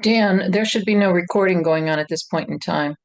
Dan, there should be no recording going on at this point in time.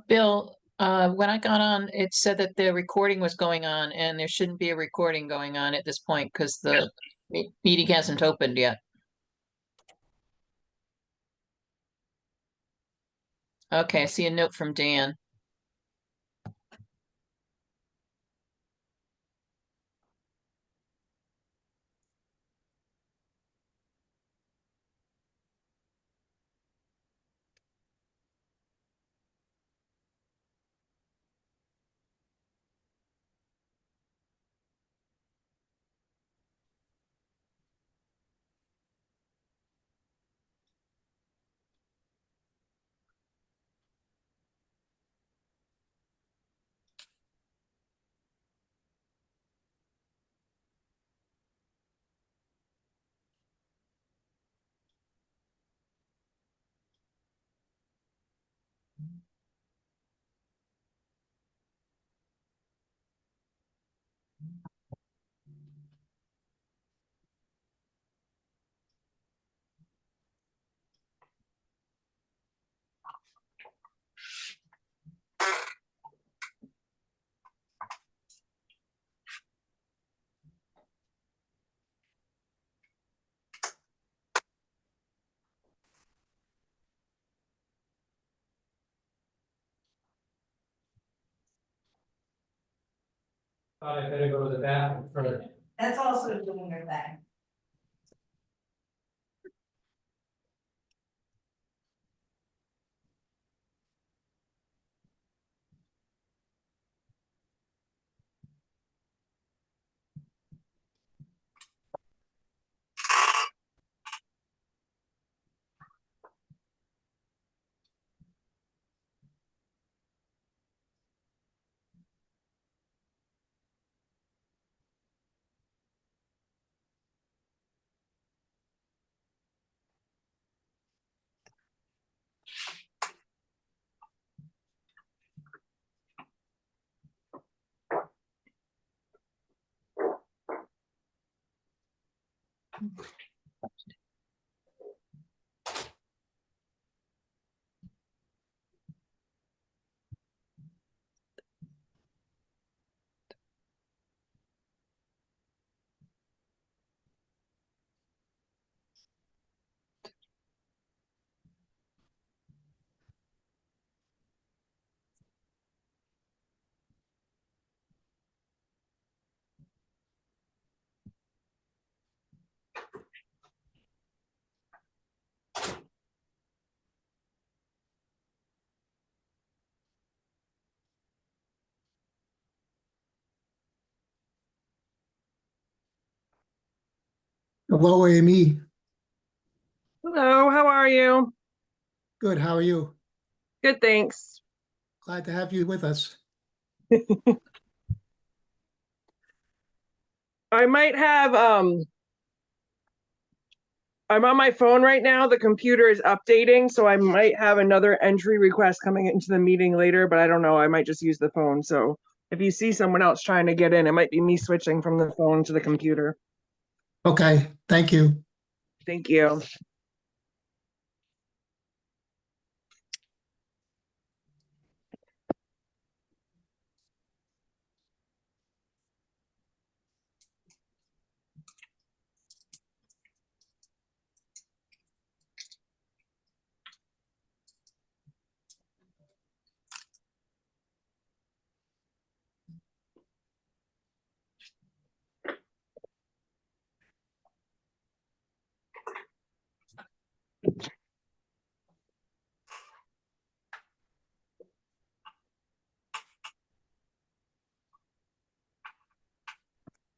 Bill, when I got on, it said that the recording was going on, and there shouldn't be a recording going on at this point because the meeting hasn't opened yet. Okay, I see a note from Dan. Thought I better go to the bathroom first. That's also doing your thing. Hello, Amy. Hello, how are you? Good. How are you? Good, thanks. Glad to have you with us. I might have I'm on my phone right now. The computer is updating, so I might have another entry request coming into the meeting later, but I don't know. I might just use the phone. So if you see someone else trying to get in, it might be me switching from the phone to the computer. Okay, thank you. Thank you.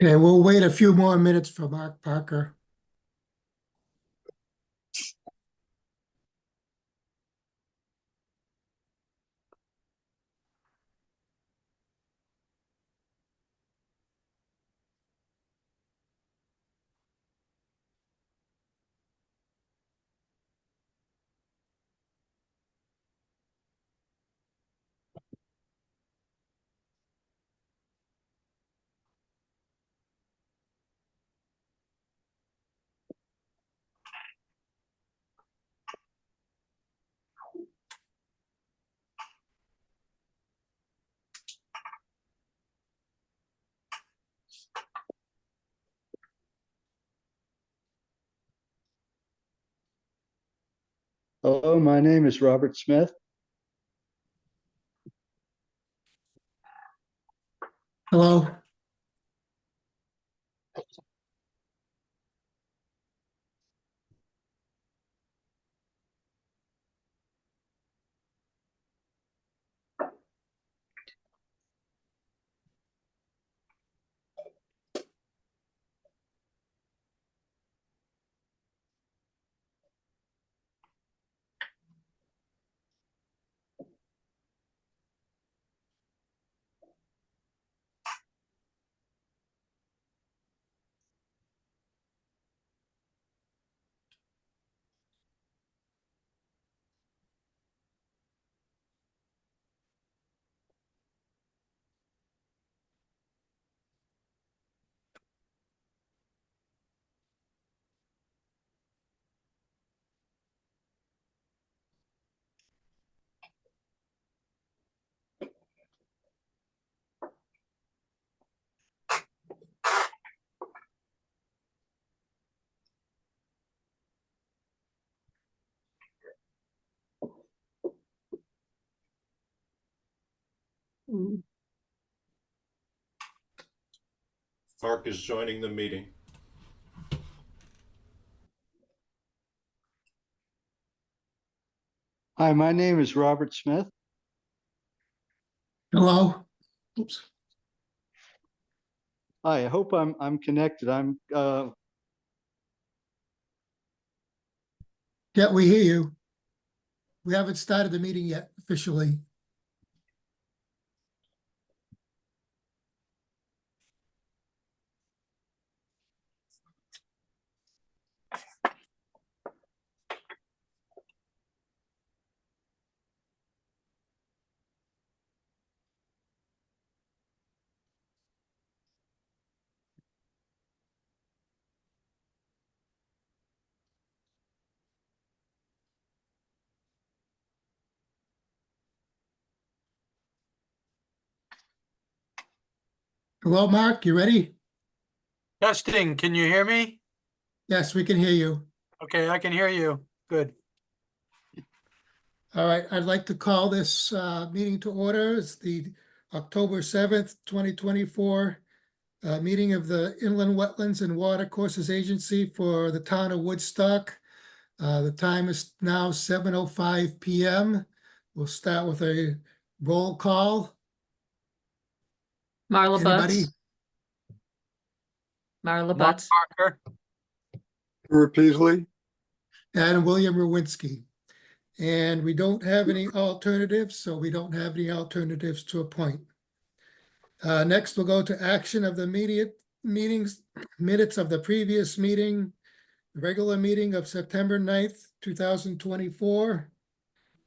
Okay, we'll wait a few more minutes for Mark Parker. Hello, my name is Robert Smith. Hello. Mark is joining the meeting. Hi, my name is Robert Smith. Hello? Oops. Hi, I hope I'm connected. Yeah, we hear you. We haven't started the meeting yet officially. Hello, Mark, you ready? Testing, can you hear me? Yes, we can hear you. Okay, I can hear you. Good. All right, I'd like to call this meeting to order. It's the October 7th, 2024 meeting of the Inland Wetlands and Watercourses Agency for the town of Woodstock. The time is now 7:05 p.m. We'll start with a roll call. Marla Anybody? Butts. Marla Mark Butts. Parker, Stuart Peasley, And William Rowinski. And we don't have any alternatives, so we don't have any alternatives to appoint. Next, we'll go to action of the immediate meetings, minutes of the previous meeting, the regular meeting of September 9th, 2024.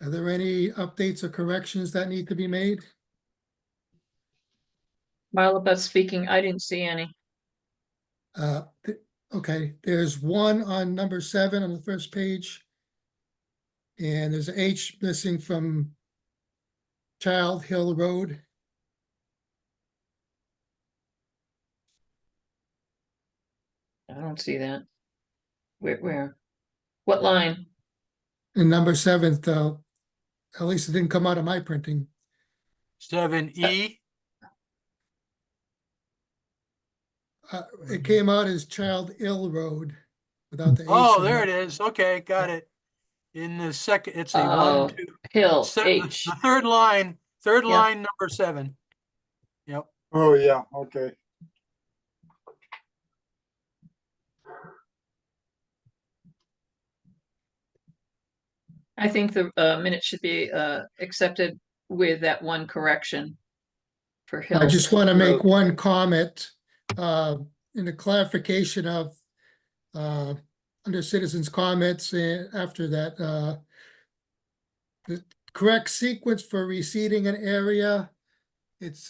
Are there any updates or corrections that need to be made? Marla Butts speaking. I didn't see any. Okay, there's one on number 7 on the first page. And there's an H missing from Child Hill Road. I don't see that. Where? What line? And number 7, at least it didn't come out of my printing. 7E. It came out as Child Ill Road without the H. Oh, in there it. it is. Okay, got it. In the second, it's a Oh, 1, 2, Hill, seven, H. the third line, Yeah. number 7. Yep. oh, yeah, okay. I think the minute should be accepted with that one correction for Hill. I just want to make Road. one comment in the clarification of under citizens' comments after that. The correct sequence for reseeding an area, it's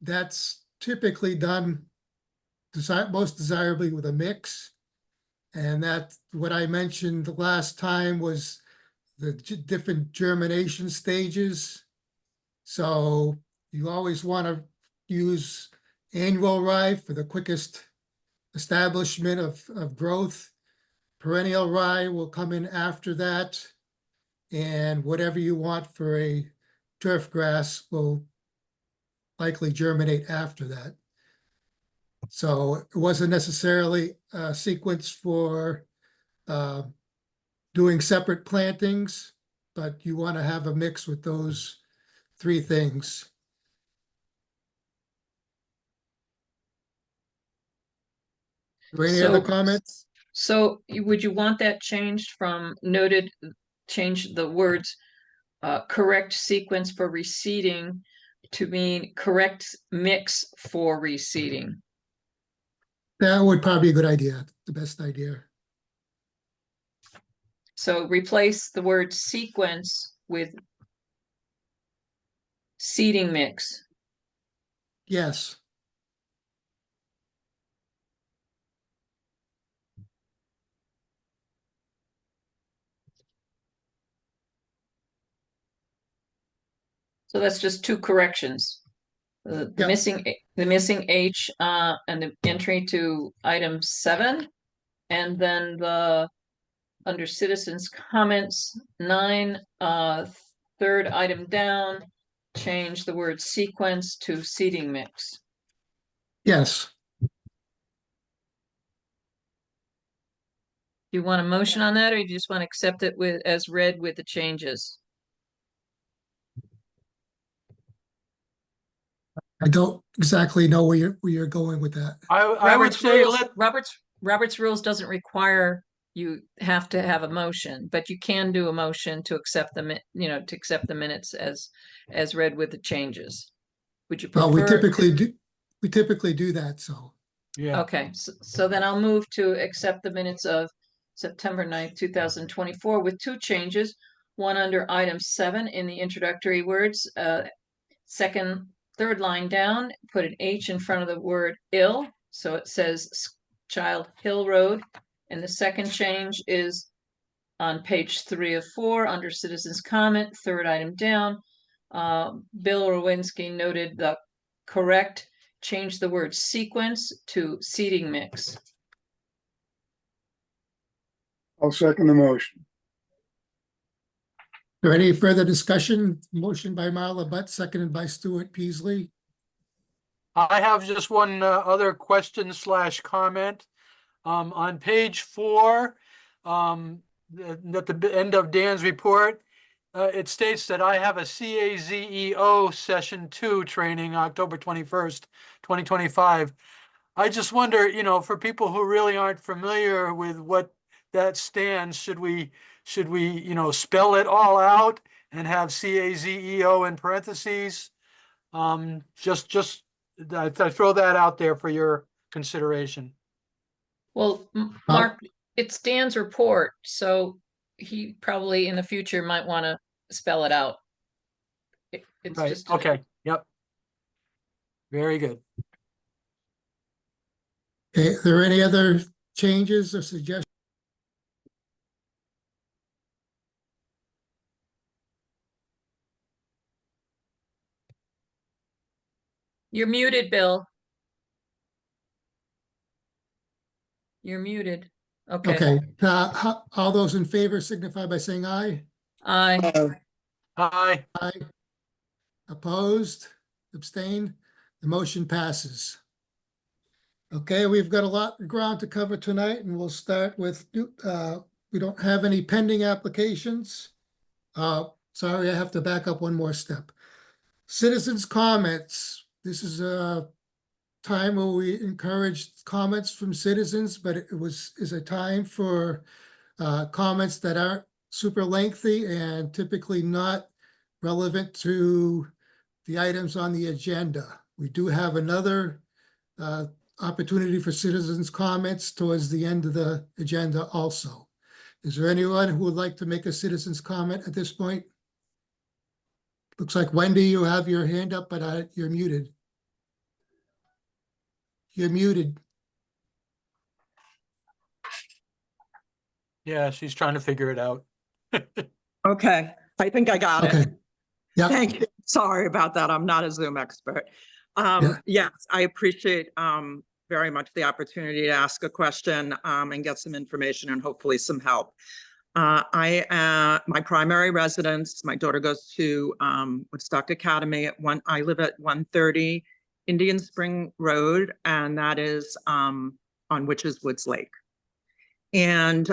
that's typically done most desirably with a mix. And that's what I mentioned the last time was the different germination stages. So you always want to use annual rye for the quickest establishment of growth. Perennial rye will come in after that. And whatever you want for a turf grass will likely germinate after that. So it wasn't necessarily a sequence for doing separate plantings, but you want to have a mix with those 3 things. Are there any other comments? So would you want that changed from noted, change the words correct sequence for reseeding to mean correct mix for reseeding? That would probably be a good idea, the best idea. So replace the word sequence with seeding mix. Yes. So that's just 2 corrections. The Yeah. missing H and the entry to item 7, and then the under citizens comments 9, third item down, change the word sequence to seeding mix. Yes. Do you want a motion on that, or you just want to accept it with, as read with the changes? I don't exactly know where you're going with that. I would say let, Robert's rules doesn't require you have to have a motion, but you can do a motion to accept to accept the minutes as read with the changes. Would you Well, prefer? we typically do that, so. yeah, Okay, so then I'll move to accept the minutes of September 9th, 2024 with two changes. One under item 7 in the introductory words, third line down, put an H in front of the word ill. So it says Child Hill Road. And the second change is on page 3 of 4 under citizens comment, third item down. Bill Rowinski noted the correct change the word sequence to seating mix. I'll second the motion. Is there any further discussion? Motion by Marla Butt, seconded by Stuart Peasley. I have just one other question / comment. On page 4, at the end of Dan's report, it states that I have a CAZEO session 2 training October 21st, 2025. I just wonder, for people who really aren't familiar with what that stands, should we, spell it all out and have CAZEO in parentheses? Just I throw that out there for your consideration. Well, Mark, it's Dan's report, so he probably in the future might want to spell it out. It's Right, just okay, yep. Very good. Okay, are there any other changes or suggestions? You're muted, Bill. You're muted. Okay. Okay, all those in favor signify by saying aye. Aye. Hi, Aye. Opposed, abstained, the motion passes. Okay, we've got a lot of ground to cover tonight, and we'll start with, we don't have any pending applications. Sorry, I have to back up one more step. Citizens' comments. This is a time where we encourage comments from citizens, but it is a time for comments that aren't super lengthy and typically not relevant to the items on the agenda. We do have another opportunity for citizens' comments towards the end of the agenda also. Is there anyone who would like to make a citizen's comment at this point? Looks like Wendy, you have your hand up, but you're muted. You're muted. yeah, she's trying to figure it out. Okay, I think I got Okay. it. Yeah. Thank you. Sorry about that. I'm not a Zoom expert. Yes, I appreciate very much the opportunity to ask a question and get some information and hopefully some help. My primary residence, my daughter goes to Woodstock Academy I live at 130 Indian Spring Road, and that is on Witches Woods Lake. And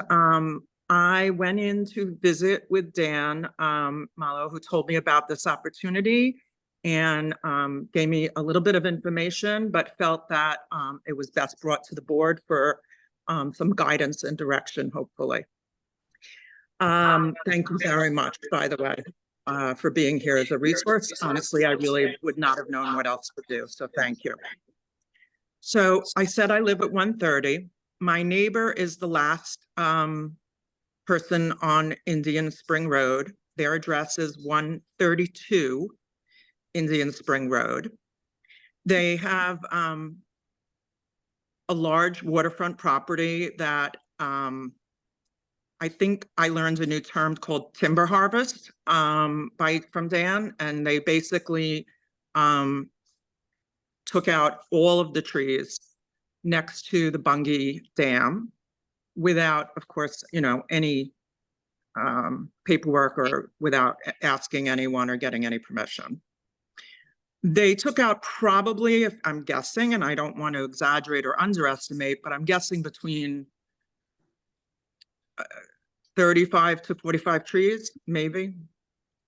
I went in to visit with Dan Malo, who told me about this opportunity and gave me a little bit of information, but felt that it was best brought to the board for some guidance and direction, hopefully. Thank you very much, by the way, for being here as a resource. Honestly, I really would not have known what else to do, so thank you. So I said I live at 130. My neighbor is the last person on Indian Spring Road. Their address is 132 Indian Spring Road. They have a large waterfront property that I think I learned a new term called timber harvest from Dan, and they basically took out all of the trees next to the Bungie Dam without, of course, any paperwork or without asking anyone or getting any permission. They took out probably, if I'm guessing, and I don't want to exaggerate or underestimate, but I'm guessing between 35 to 45 trees, maybe.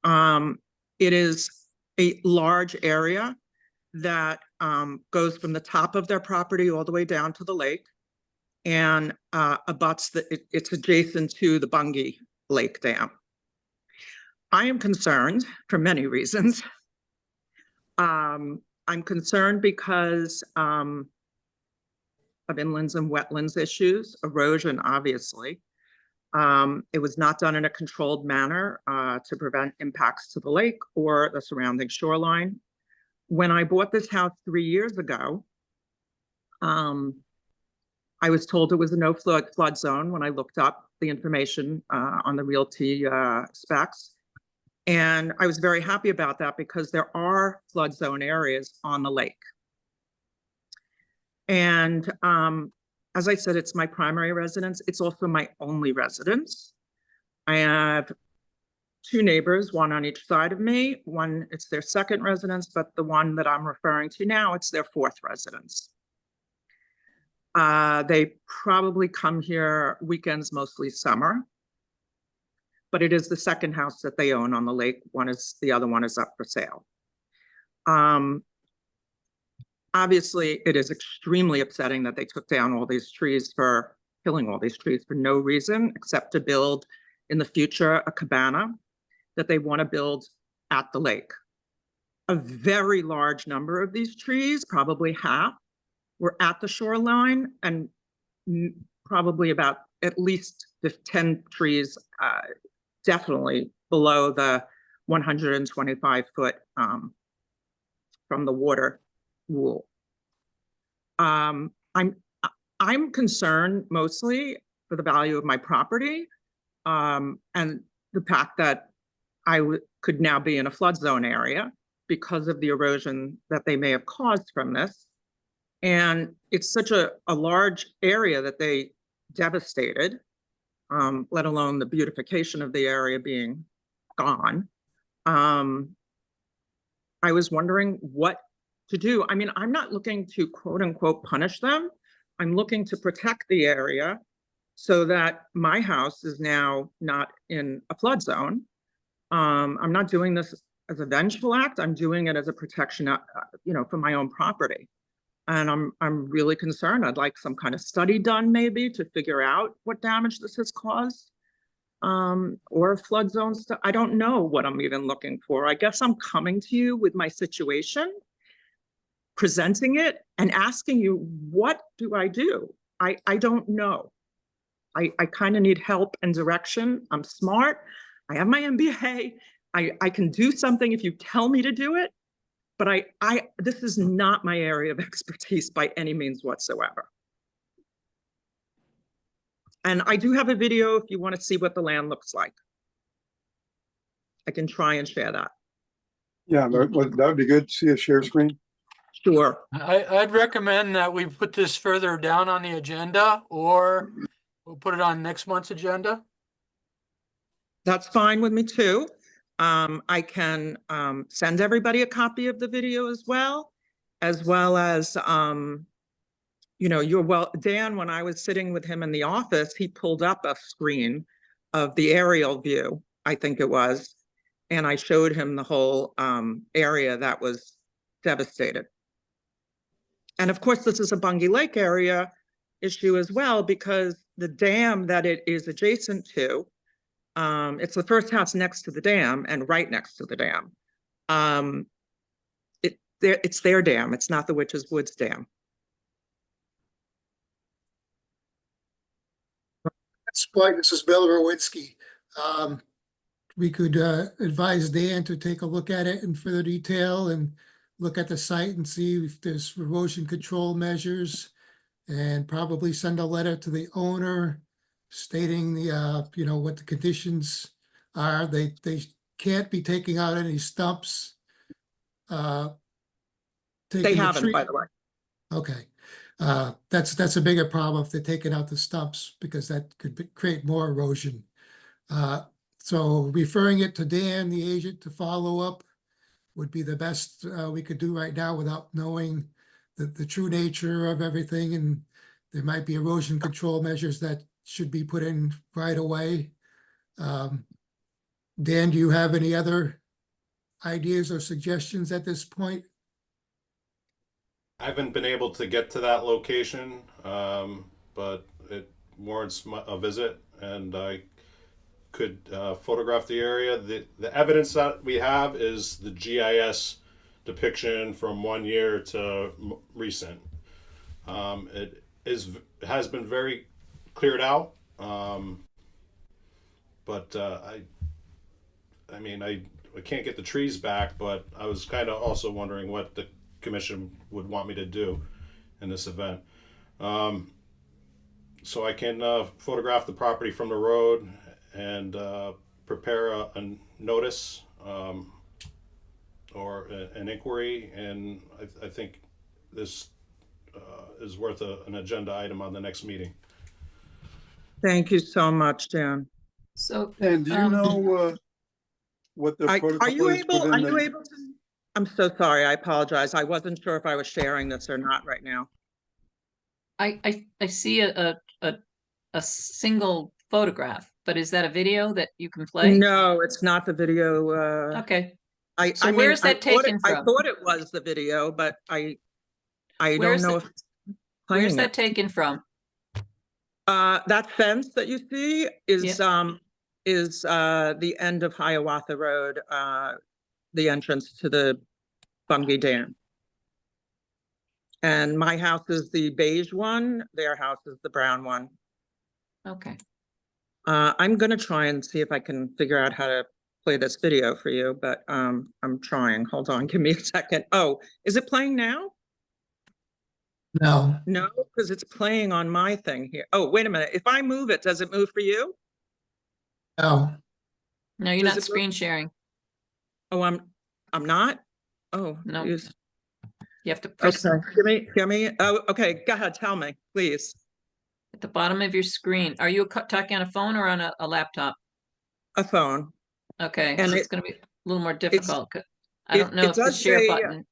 It is a large area that goes from the top of their property all the way down to the lake, and it's adjacent to the Bungie Lake Dam. I am concerned for many reasons. I'm concerned because of inlands and wetlands issues, erosion, obviously. It was not done in a controlled manner to prevent impacts to the lake or the surrounding shoreline. When I bought this house 3 years ago, I was told it was a no flood zone when I looked up the information on the realty specs. And I was very happy about that because there are flood zone areas on the lake. And as I said, it's my primary residence. It's also my only residence. I have 2 neighbors, one on each side of me. One, it's their second residence, but the one that I'm referring to now, it's their 4th residence. They probably come here weekends, mostly summer. But it is the second house that they own on the lake. The other one is up for sale. Obviously, it is extremely upsetting that they took down all these trees killing all these trees for no reason except to build in the future a cabana that they want to build at the lake. A very large number of these trees, probably half, were at the shoreline, and probably about at least 10 trees definitely below the 125-foot from the water rule. I'm concerned mostly for the value of my property and the fact that I could now be in a flood zone area because of the erosion that they may have caused from this. And it's such a large area that they devastated, let alone the beautification of the area being gone. I was wondering what to do. I mean, I'm not looking to quote unquote punish them. I'm looking to protect the area so that my house is now not in a flood zone. I'm not doing this as a vengeful act. I'm doing it as a protection, for my own property. And I'm really concerned. I'd like some kind of study done maybe to figure out what damage this has caused. Or flood zones. I don't know what I'm even looking for. I guess I'm coming to you with my situation, presenting it and asking you, what do I do? I don't know. I kind of need help and direction. I'm smart. I have my MBA. I can do something if you tell me to do it. But this is not my area of expertise by any means whatsoever. And I do have a video if you want to see what the land looks like. I can try and share that. Yeah, that would be good to see a share screen. Sure. I'd recommend that we put this further down on the agenda, or we'll put it on next month's agenda. That's fine with me too. I can send everybody a copy of the video as well as Dan, when I was sitting with him in the office, he pulled up a screen of the aerial view, I think it was, and I showed him the whole area that was devastated. And of course, this is a Bungie Lake area issue as well, because the dam that it is adjacent to, it's the first house next to the dam and right next to the dam. It's their dam. It's not the Witch's Woods Dam. This is Bill Rowinski. We could advise Dan to take a look at it in further detail and look at the site and see if there's erosion control measures, and probably send a letter to the owner stating what the conditions are. They can't be taking out any stumps. They haven't, by the way. Okay. That's a bigger problem if they're taking out the stumps, because that could create more erosion. So referring it to Dan, the agent, to follow up would be the best we could do right now without knowing the true nature of everything. And there might be erosion control measures that should be put in right away. Dan, do you have any other ideas or suggestions at this point? I haven't been able to get to that location, but it warrants a visit, and I could photograph the area. The evidence that we have is the GIS depiction from 1 year to recent. It has been very cleared out, but I mean, I can't get the trees back, but I was kind of also wondering what the commission would want me to do in this event. So I can photograph the property from the road and prepare a notice or an inquiry, and I think this is worth an agenda item on the next meeting. Thank you so much, Dan. So, And do you know what the Are protocol you is able, within the? to? I'm so sorry, I apologize. I wasn't sure if I was sharing this or not right now. I see a single photograph, but is that a video that you can play? No, it's not the video. Okay, I So mean, where's I that thought taken I from? thought it was the video, but I Where's don't know it- if it's where's playing that it. taken from? That fence that you see is Yeah. the end of Hiawatha Road, the entrance to the Bungay Dam. And my house is the beige one, their house is the brown one. Okay, I'm gonna try and see if I can figure out how to play this video for you, but I'm trying. Hold on, give me a second. Oh, is it playing now? No. No, because it's playing on my thing here. Oh, wait a minute. If I move it, does it move for you? No. no, you're Does not it look- screen sharing. Oh, I'm not? Oh. No. geez. You have to press Okay, give me, oh, okay, go ahead, tell me, please. at the bottom of your screen. Are you talking on a phone or on a laptop? A phone. Okay, And so it's it- going to be a little more difficult. I don't know it if the does share say- button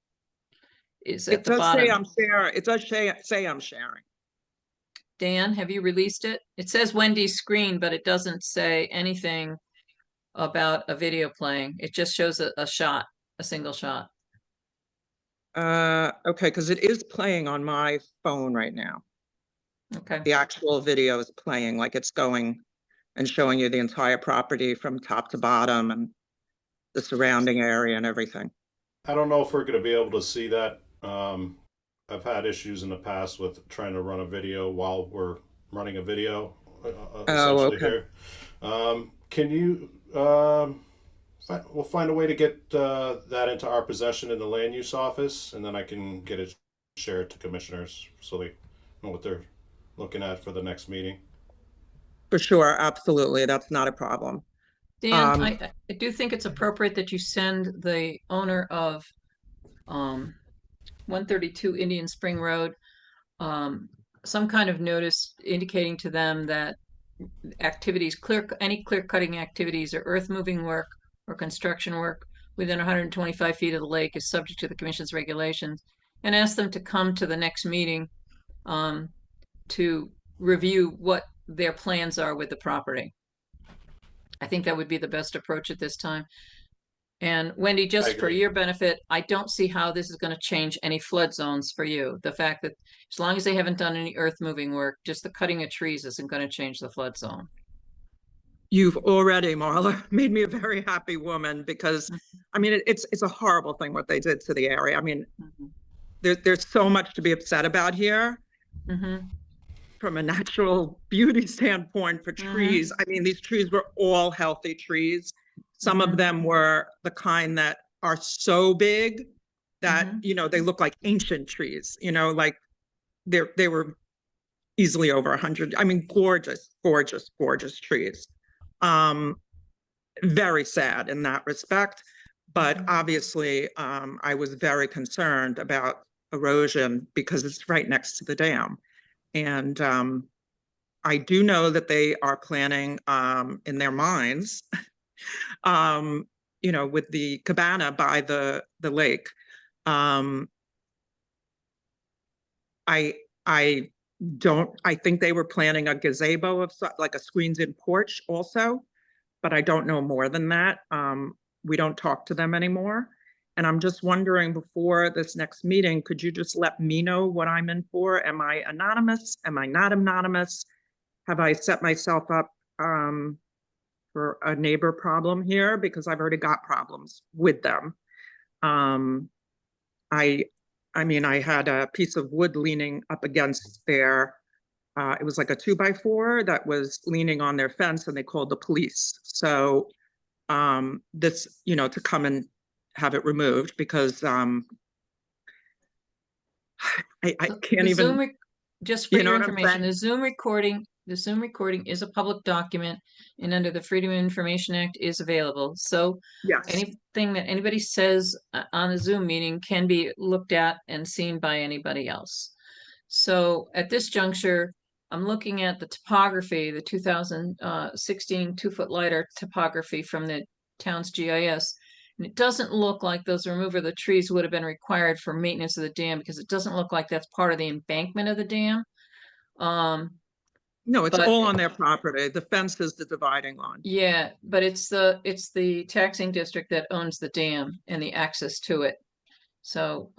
is at It the does say bottom. I'm sharing, it does say I'm sharing. Dan, have you released it? It says Wendy's screen, but it doesn't say anything about a video playing. It just shows a shot, a single shot. Okay, because it is playing on my phone right now. Okay, The actual video is playing, like it's going and showing you the entire property from top to bottom and the surrounding area and everything. I don't know if we're going to be able to see that. I've had issues in the past with trying to run a video while we're running a video, essentially okay. here. Can you, we'll find a way to get that into our possession in the land use office, and then I can get it shared to commissioners so they know what they're looking at for the next meeting. For sure, absolutely, that's not a problem. Dan, I do think it's appropriate that you send the owner of 132 Indian Spring Road some kind of notice indicating to them that activities, any clear cutting activities or earth moving work or construction work within 125 feet of the lake is subject to the commission's regulations, and ask them to come to the next meeting to review what their plans are with the property. I think that would be the best approach at this time. And Wendy, just for your benefit, I don't see how this is going to change any flood zones for you. The fact that as long as they haven't done any earth moving work, just the cutting of trees isn't going to change the flood zone. You've already, Marla, made me a very happy woman because, I mean, it's a horrible thing what they did to the area. I mean, there's so much to be upset about here. From a natural beauty standpoint for trees. I mean, these trees were all healthy trees. Some of them were the kind that are so big that, you know, they look like ancient trees, you know, like they were easily over 100. I mean, gorgeous, gorgeous, gorgeous trees. Very sad in that respect. But obviously, I was very concerned about erosion because it's right next to the dam. And I do know that they are planning in their minds, you know, with the cabana by the lake. I I think they were planning a gazebo of like a screens-in porch also, but I don't know more than that. We don't talk to them anymore. And I'm just wondering, before this next meeting, could you just let me know what I'm in for? Am I anonymous? Am I not anonymous? Have I set myself up for a neighbor problem here? Because I've already got problems with them. I mean, I had a piece of wood leaning up against their, it was like a 2x4 that was leaning on their fence, and they called the police. So this, you know, to come and have it removed, because I can't The even, just for you know your what I'm information, saying? the Zoom recording is a public document and under the Freedom of Information Act is available. So Yes, anything that anybody says on a Zoom meeting can be looked at and seen by anybody else. So at this juncture, I'm looking at the topography, the 2016 2-foot LiDAR topography from the town's GIS. And it doesn't look like those removal of the trees would have been required for maintenance of the dam, because it doesn't look like that's part of the embankment of the dam. no, it's But all on their property. The fence is the dividing line. yeah, but it's the taxing district that owns the dam and the access to it. So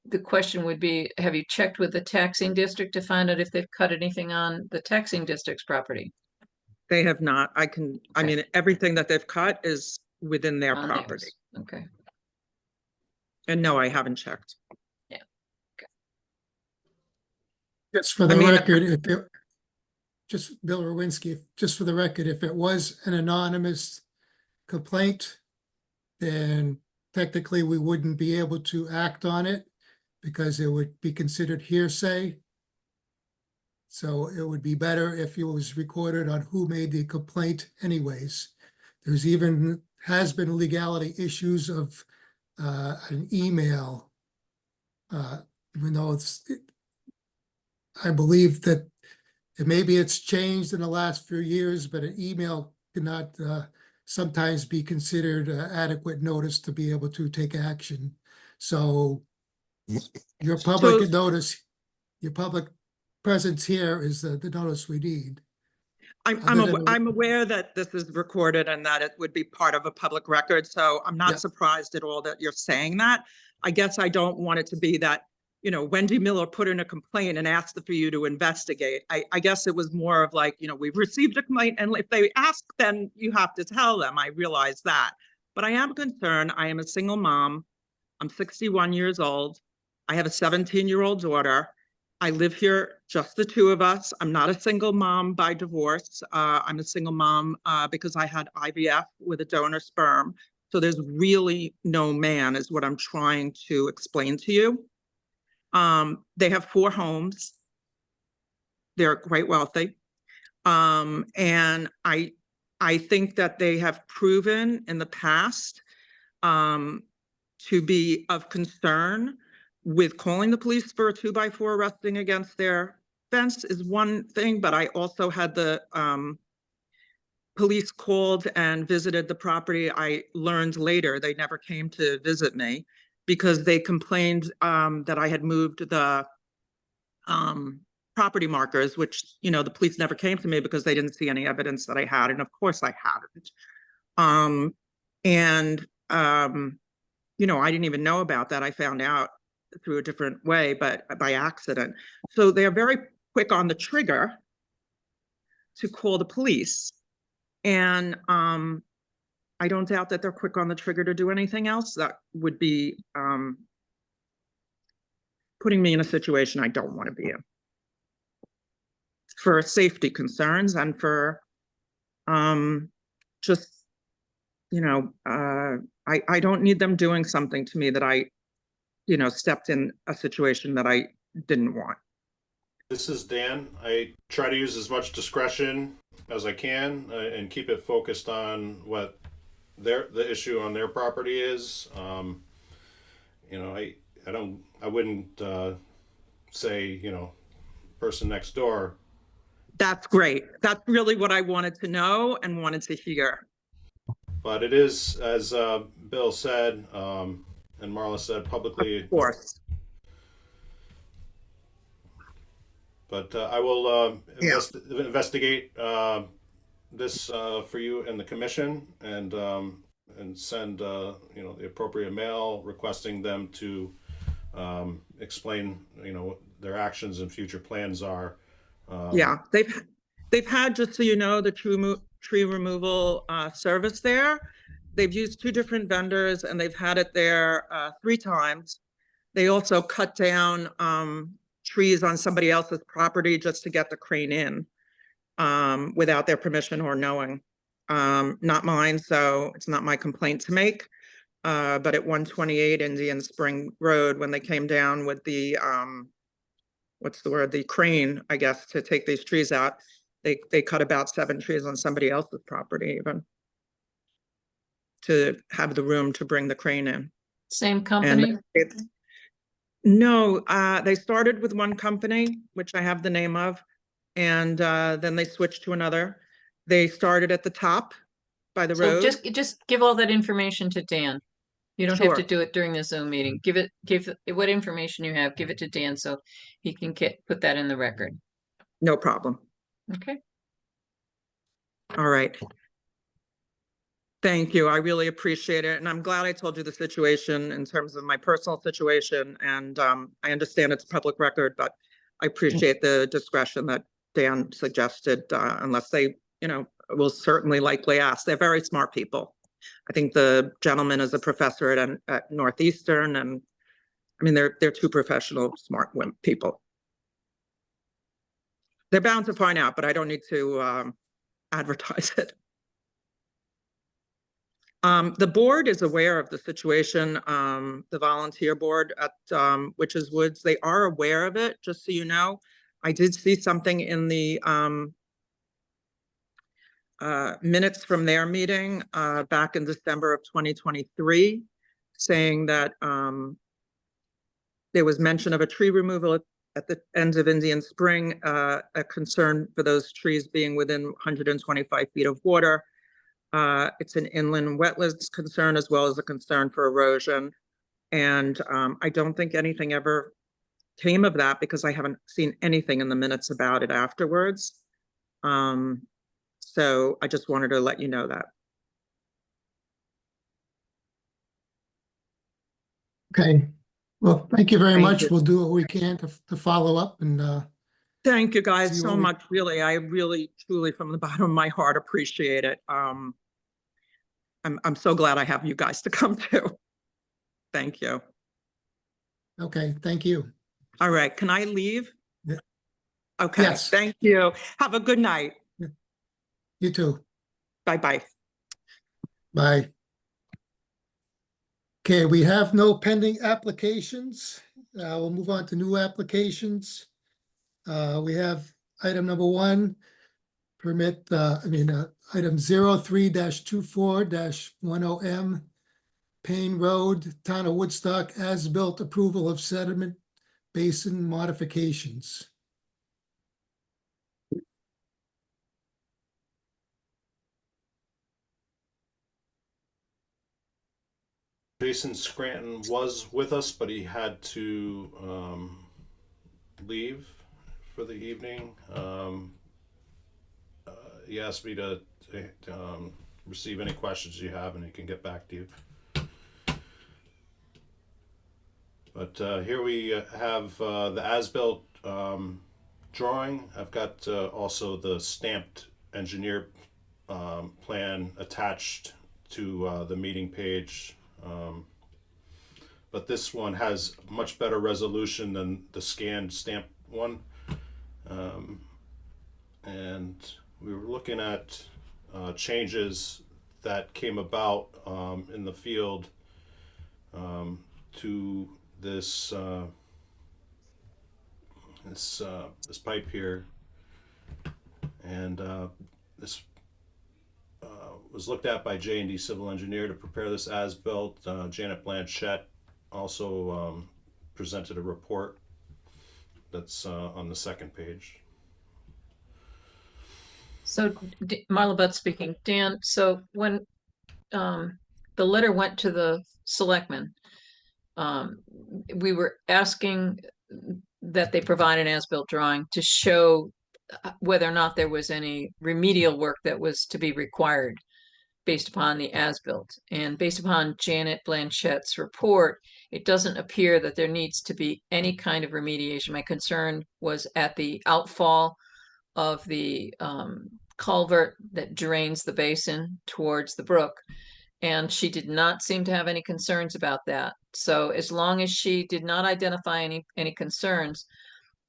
the question would be, have you checked with the taxing district to find out if they've cut anything on the taxing district's property? They have not. I Okay. mean, everything that they've cut is within their On property. theirs. Okay. And no, I haven't checked. Just for I the mean, record, just Bill Rowinski, just for the record, if it was an anonymous complaint, then technically we wouldn't be able to act on it because it would be considered hearsay. So it would be better if it was recorded on who made the complaint anyways. There's even has been legality issues of an email, even though I believe that maybe it's changed in the last few years, but an email cannot sometimes be considered adequate notice to be able to take action. So your public notice, your public presence here is the notice we need. I'm aware that this is recorded and that it would be part of a public record. So I'm not surprised at all that you're saying that. I guess I don't want it to be that, you know, Wendy Miller put in a complaint and asked for you to investigate. I guess it was more of like, you know, we've received a complaint, and if they ask, then you have to tell them. I realize that. But I am concerned. I am a single mom. I'm 61 years old. I have a 17-year-old daughter. I live here, just the two of us. I'm not a single mom by divorce. I'm a single mom because I had IVF with a donor sperm. So there's really no man, is what I'm trying to explain to you. They have 4 homes. They're quite wealthy. And I think that they have proven in the past to be of concern with calling the police for a 2x4 resting against their fence is one thing, but I also had the police called and visited the property. I learned later they never came to visit me because they complained that I had moved the property markers, which, you know, the police never came to me because they didn't see any evidence that I had. And of course I hadn't. You know, I didn't even know about that. I found out through a different way, but by accident. So they're very quick on the trigger to call the police. And I don't doubt that they're quick on the trigger to do anything else that would be putting me in a situation I don't want to be in, for safety concerns and for just, you know, I don't need them doing something to me that I, you know, stepped in a situation that I didn't want. This is Dan. I try to use as much discretion as I can and keep it focused on what the issue on their property is. You know, I wouldn't say, you know, person next door. That's great. That's really what I wanted to know and wanted to hear. But it is, as Bill said, and Marla said publicly. Of course. But I will Yeah. investigate this for you and the commission, and send the appropriate mail requesting them to explain what their actions and future plans are. Yeah, they've had, just so you know, the tree removal service there. They've used 2 different vendors and they've had it there 3 times. They also cut down trees on somebody else's property just to get the crane in without their permission or knowing. Not mine, so it's not my complaint to make. But at 128 Indian Spring Road, when they came down with the what's the word, the crane, I guess, to take these trees out, they cut about 7 trees on somebody else's property even to have the room to bring the crane in. Same company? No, they started with one company, which I have the name of, and then they switched to another. They started at the top by the So road. just give all that information to Dan. You don't have to Sure. do it during the Zoom meeting. Give what information you have, give it to Dan so he can put that in the record. No problem. Okay. All right. Thank you. I really appreciate it. And I'm glad I told you the situation in terms of my personal situation. And I understand it's public record, but I appreciate the discretion that Dan suggested, unless they, will certainly likely ask. They're very smart people. I think the gentleman is a professor at Northeastern, and I mean, they're 2 professional, smart people. They're bound to find out, but I don't need to advertise it. The board is aware of the situation, the volunteer board at Witches Woods. They are aware of it, just so you know. I did see something in the minutes from their meeting back in December of 2023, saying that there was mention of a tree removal at the ends of Indian Spring, a concern for those trees being within 125 feet of water. It's an inland wetlands concern as well as a concern for erosion. And I don't think anything ever came of that because I haven't seen anything in the minutes about it afterwards. So I just wanted to let you know that. Okay, well, thank you very Thank much. you. We'll do what we can to follow up and Thank you guys See so what we- much. Really, I really, truly, from the bottom of my heart, appreciate it. I'm so glad I have you guys to come to. Thank you. okay, thank you. All right, can I leave? Yeah. Okay, Yes. thank you. Have a good night. You too. Bye-bye. Bye. Okay, we have no pending applications. We'll move on to new applications. We have item number 1, permit, item 03-24-10M, Payne Road, Town of Woodstock, as-built approval of sediment basin modifications. Jason Scranton was with us, but he had to leave for the evening. He asked me to receive any questions you have, and he can get back to you. But here we have the as-built drawing. I've got also the stamped engineer plan attached to the meeting page. But this one has much better resolution than the scanned stamped one. And we were looking at changes that came about in the field to this this pipe here, and this was looked at by J&D Civil Engineer to prepare this as-built. Janet Blanchette also presented a report that's on the second page. So Marla Butt speaking. Dan, so when the letter went to the selectmen, we were asking that they provide an as-built drawing to show whether or not there was any remedial work that was to be required based upon the as-built. And based upon Janet Blanchett's report, it doesn't appear that there needs to be any kind of remediation. My concern was at the outfall of the culvert that drains the basin towards the brook. And she did not seem to have any concerns about that. So as long as she did not identify any concerns,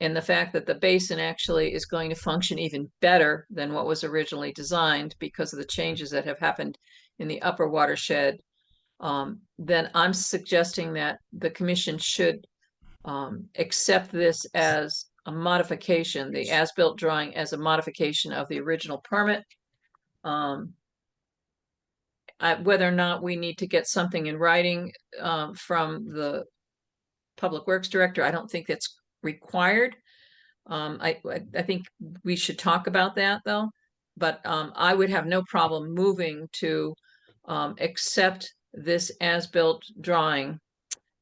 and the fact that the basin actually is going to function even better than what was originally designed because of the changes that have happened in the upper watershed, then I'm suggesting that the commission should accept this as a modification, the as-built drawing as a modification of the original permit. Whether or not we need to get something in writing from the Public Works Director, I don't think that's required. I think we should talk about that though, but I would have no problem moving to accept this as-built drawing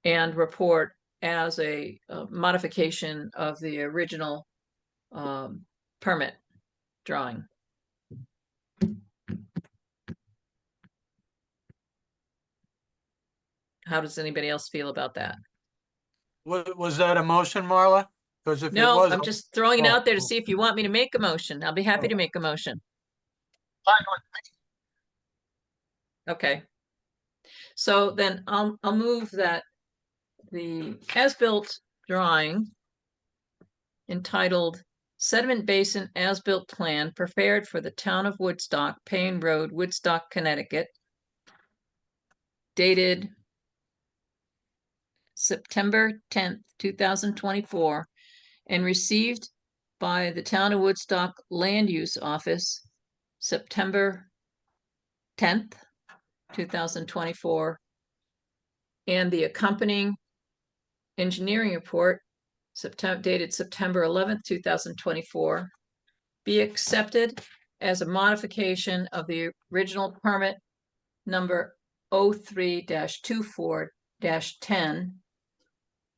and report as a modification of the original permit drawing. How does anybody else feel about that? Was that a motion, Marla? Because if it No, was. I'm just throwing it Oh, out there to oh. see if you want me to make a motion. I'll be happy to make a motion. Okay. So then I'll move that the as-built drawing entitled Sediment Basin As-Built Plan prepared for the town of Woodstock, Payne Road, Woodstock, Connecticut, dated September 10th, 2024, and received by the town of Woodstock Land Use Office, September 10th, 2024, and the accompanying engineering report, dated September 11th, 2024, be accepted as a modification of the original permit number 03-24-10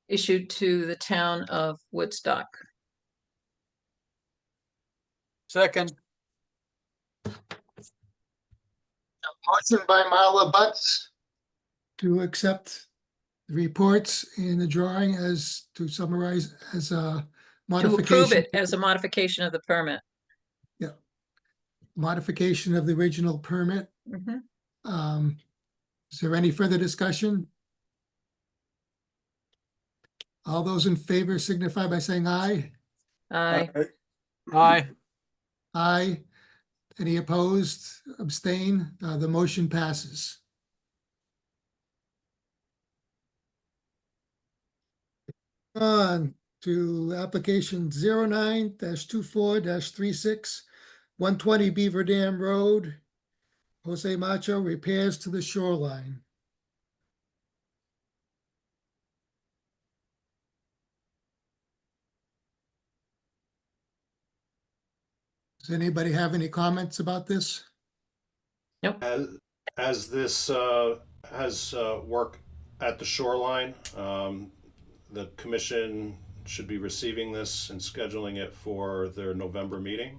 issued to the town of Woodstock. Second, Motion by Marla Butts to accept the reports in the drawing as to summarize as a To approve modification. it as a modification of the permit. Modification of the original permit. Mhm. Is there any further discussion? All those in favor signify by saying aye. Aye. aye. Aye. Any opposed, abstain? The motion passes. On to application 09-24-36, 120 Beaver Dam Road, Jose Macho, repairs to the shoreline. Does anybody have any comments about this? As this has work at the shoreline, the commission should be receiving this and scheduling it for their November meeting.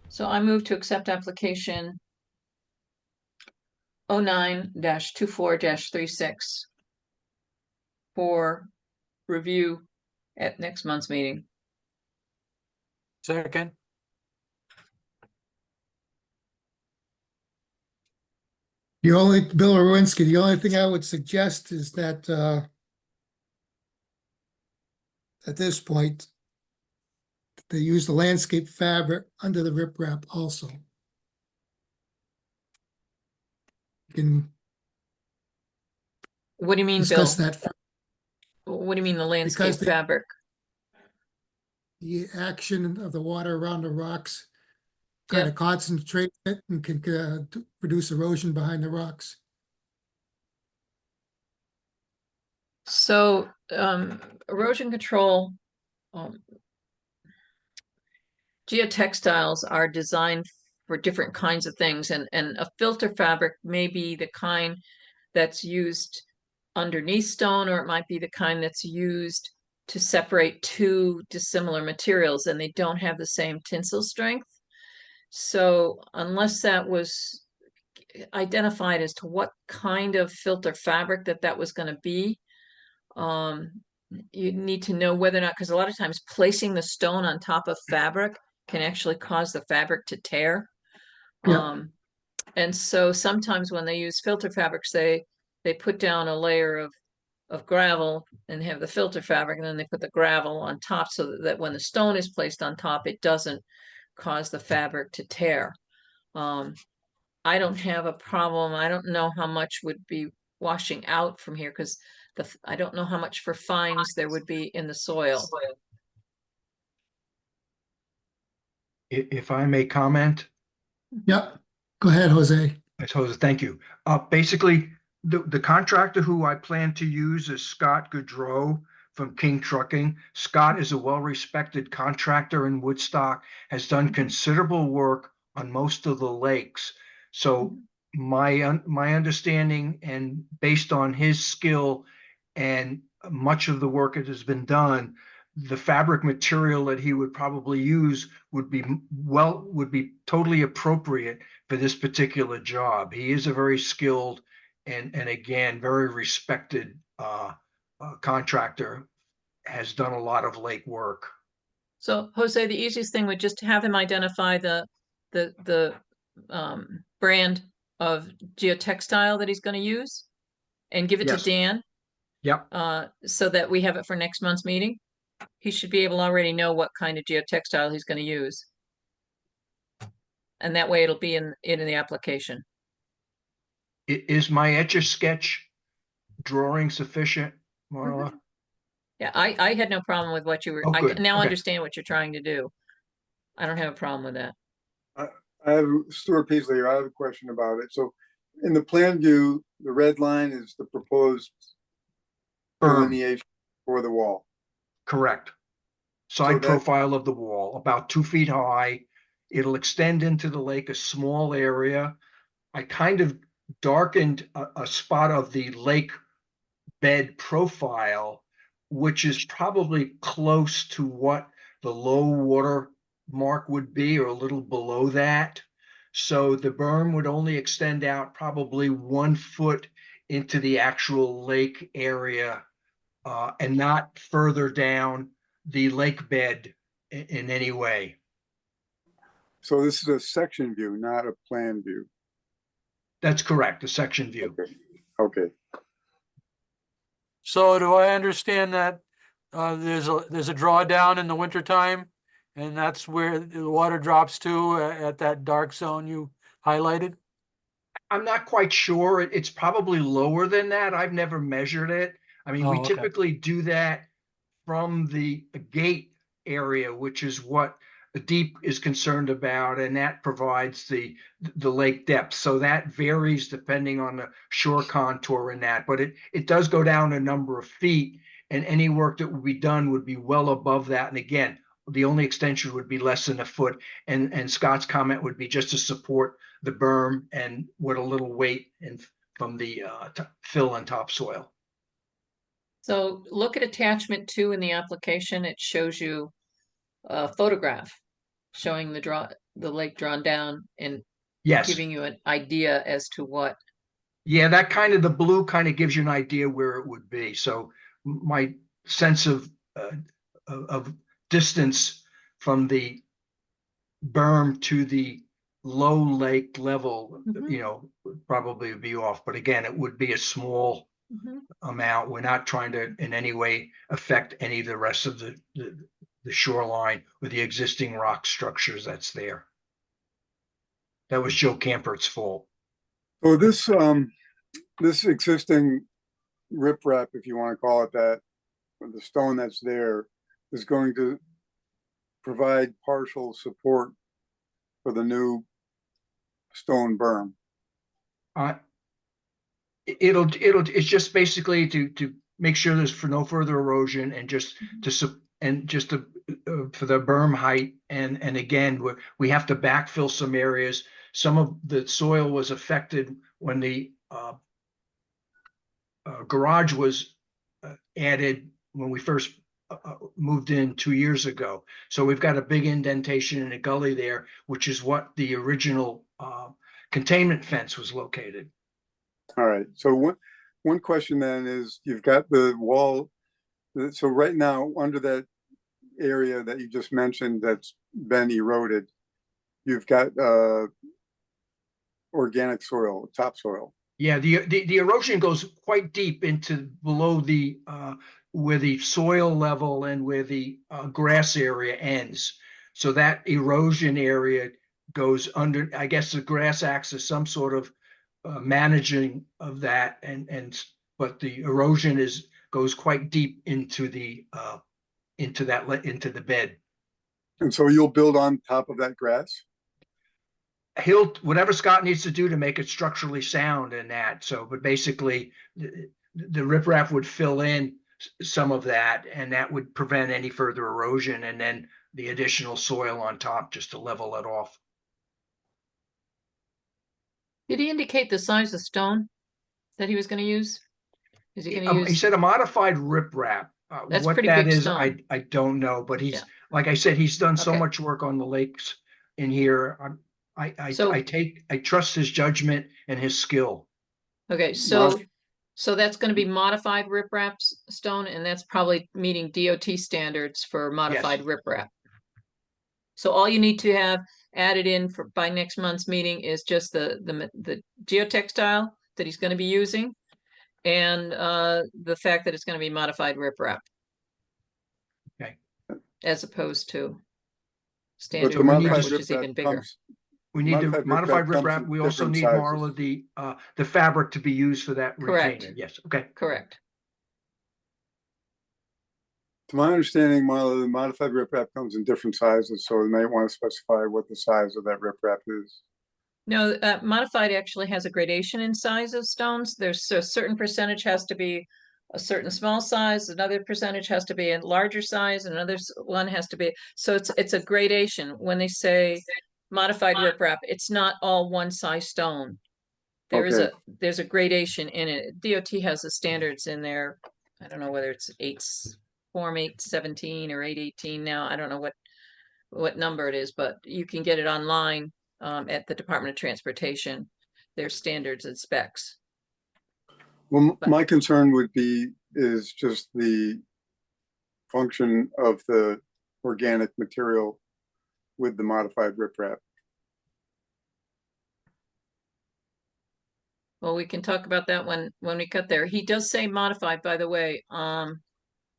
So I move to accept application 09-24-36 for review at next month's meeting. Second, Bill Orwinski, the only thing I would suggest is that at this point, they use the landscape fabric under the riprap also. You can What do you mean, Bill? discuss that. What do you mean the landscape Because the- fabric? The action of the water around the rocks kind Yeah. of concentrate it and can produce erosion behind the rocks. So erosion control, geotextiles are designed for different kinds of things, and a filter fabric may be the kind that's used underneath stone, or it might be the kind that's used to separate two dissimilar materials and they don't have the same tensile strength. So unless that was identified as to what kind of filter fabric that was going to be, you need to know whether or not, because a lot of times placing the stone on top of fabric can actually cause the fabric to tear. Yeah. And so sometimes when they use filter fabrics, they put down a layer of gravel and have the filter fabric, and then they put the gravel on top so that when the stone is placed on top, it doesn't cause the fabric to tear. I don't have a problem. I don't know how much would be washing out from here because I don't know how much for fines there would be in the soil. If I may comment, Yeah, go ahead, Jose. I suppose, thank you. Basically, the contractor who I plan to use is Scott Goodrow from King Trucking. Scott is a well-respected contractor in Woodstock, has done considerable work on most of the lakes. So my understanding, and based on his skill and much of the work that has been done, the fabric material that he would probably use would be totally appropriate for this particular job. He is a very skilled and again, very respected contractor, has done a lot of lake work. So Jose, the easiest thing would just have him identify the brand of geotextile that he's going to use and give it to Yes. Dan. Yep. So that we have it for next month's meeting. He should be able to already know what kind of geotextile he's going to use. And that way it'll be in the application. Is my Etch-a-Sketch drawing sufficient, Marla? Yeah, I had no problem with what you were, Oh, I good. now Okay. understand what you're trying to do. I don't have a problem with that. I have Stuart Peasley here. I have a question about it. So in the plan view, the red line is the proposed delineation for the wall. Correct. Side that- profile of the wall, about 2 feet high. It'll extend into the lake, a small area. I kind of darkened a spot of the lake bed profile, which is probably close to what the low water mark would be, or a little below that. So the berm would only extend out probably 1 foot into the actual lake area, and not further down the lake bed in any way. So this is a section view, not a plan view. That's correct, a section view. Okay. So do I understand that there's a drawdown in the wintertime, and that's where the water drops to at that dark zone you highlighted? I'm not quite sure. It's probably lower than that. I've never measured it. I mean, we Oh, okay. typically do that from the gate area, which is what the deep is concerned about, and that provides the lake depth. So that varies depending on the shore contour and that, but it does go down a number of feet, and any work that would be done would be well above that. And again, the only extension would be less than a foot, and Scott's comment would be just to support the berm and with a little weight and from the fill and topsoil. So look at attachment 2 in the application. It shows you a photograph showing the lake drawn down and Yes. giving you an idea as to what. Yeah, that kind of, the blue kind of gives you an idea where it would be. So my sense of distance from the berm to the low lake level, would probably be off. But again, it would be a small amount. We're not trying to in any way affect any of the rest of the shoreline with the existing rock structures that's there. That was Joe Campert's fault. So this existing riprap, if you want to call it that, the stone that's there, is going to provide partial support for the new stone berm. It's just basically to make sure there's for no further erosion and just for the berm height. And again, we have to backfill some areas. Some of the soil was affected when the garage was added when we first moved in 2 years ago. So we've got a big indentation in a gully there, which is what the original containment fence was located. All right, so one question then is, you've got the wall, so right now, under that area that you just mentioned that's been eroded, you've got organic soil, topsoil. Yeah, the erosion goes quite deep into below the where the soil level and where the grass area ends. So that erosion area goes under, I guess the grass acts as some sort of managing of that, but the erosion goes quite deep into the into the bed. And so you'll build on top of that grass? Whatever Scott needs to do to make it structurally sound and that. So, but basically the riprap would fill in some of that, and that would prevent any further erosion, and then the additional soil on top just to level it off. Did he indicate the size of stone that he was going to use? Is he going to He use? said a modified riprap. That's What pretty that big is, stone. I don't know, but he's, Yeah. like I said, he's done so Okay. much work on the lakes in here. So- I trust his judgment and his skill. Okay, so that's going to be modified riprap stone, and that's probably meeting DOT standards for modified riprap. So all you need to have added in for by next month's meeting is just the geotextile that he's going to be using, and the fact that it's going to be modified riprap. Okay. As opposed to But standard the modified riprap, which is even riprap bigger. comes, We need the modified comes riprap. in We also different need sizes. Marla, the fabric to be used for that Correct. retainer. Yes, okay. Correct. To my understanding, Marla, the modified riprap comes in different sizes, so we may want to specify what the size of that riprap is. No, modified actually has a gradation in size of stones. There's a certain percentage has to be a certain small size, another percentage has to be a larger size, and another one has to be, so it's a gradation. When they say modified riprap, it's not all one size stone. There's a gradation in it. DOT has the standards in there. I don't know whether it's Form 817 or 818 now. I don't know what number it is, but you can get it online at the Department of Transportation. Their standards and specs. Well, my concern is just the function of the organic material with the modified riprap. Well, we can talk about that when we cut there. He does say modified, by the way, on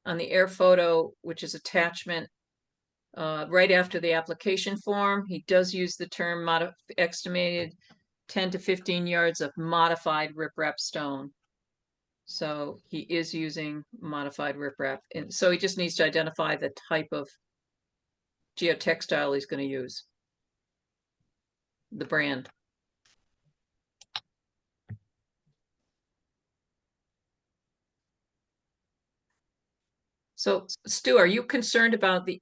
the air photo, which is attachment right after the application form. He does use the term estimated 10 to 15 yards of modified riprap stone. So he is using modified riprap. And so he just needs to identify the type of geotextile he's going to use. The brand. So Stu, are you concerned about the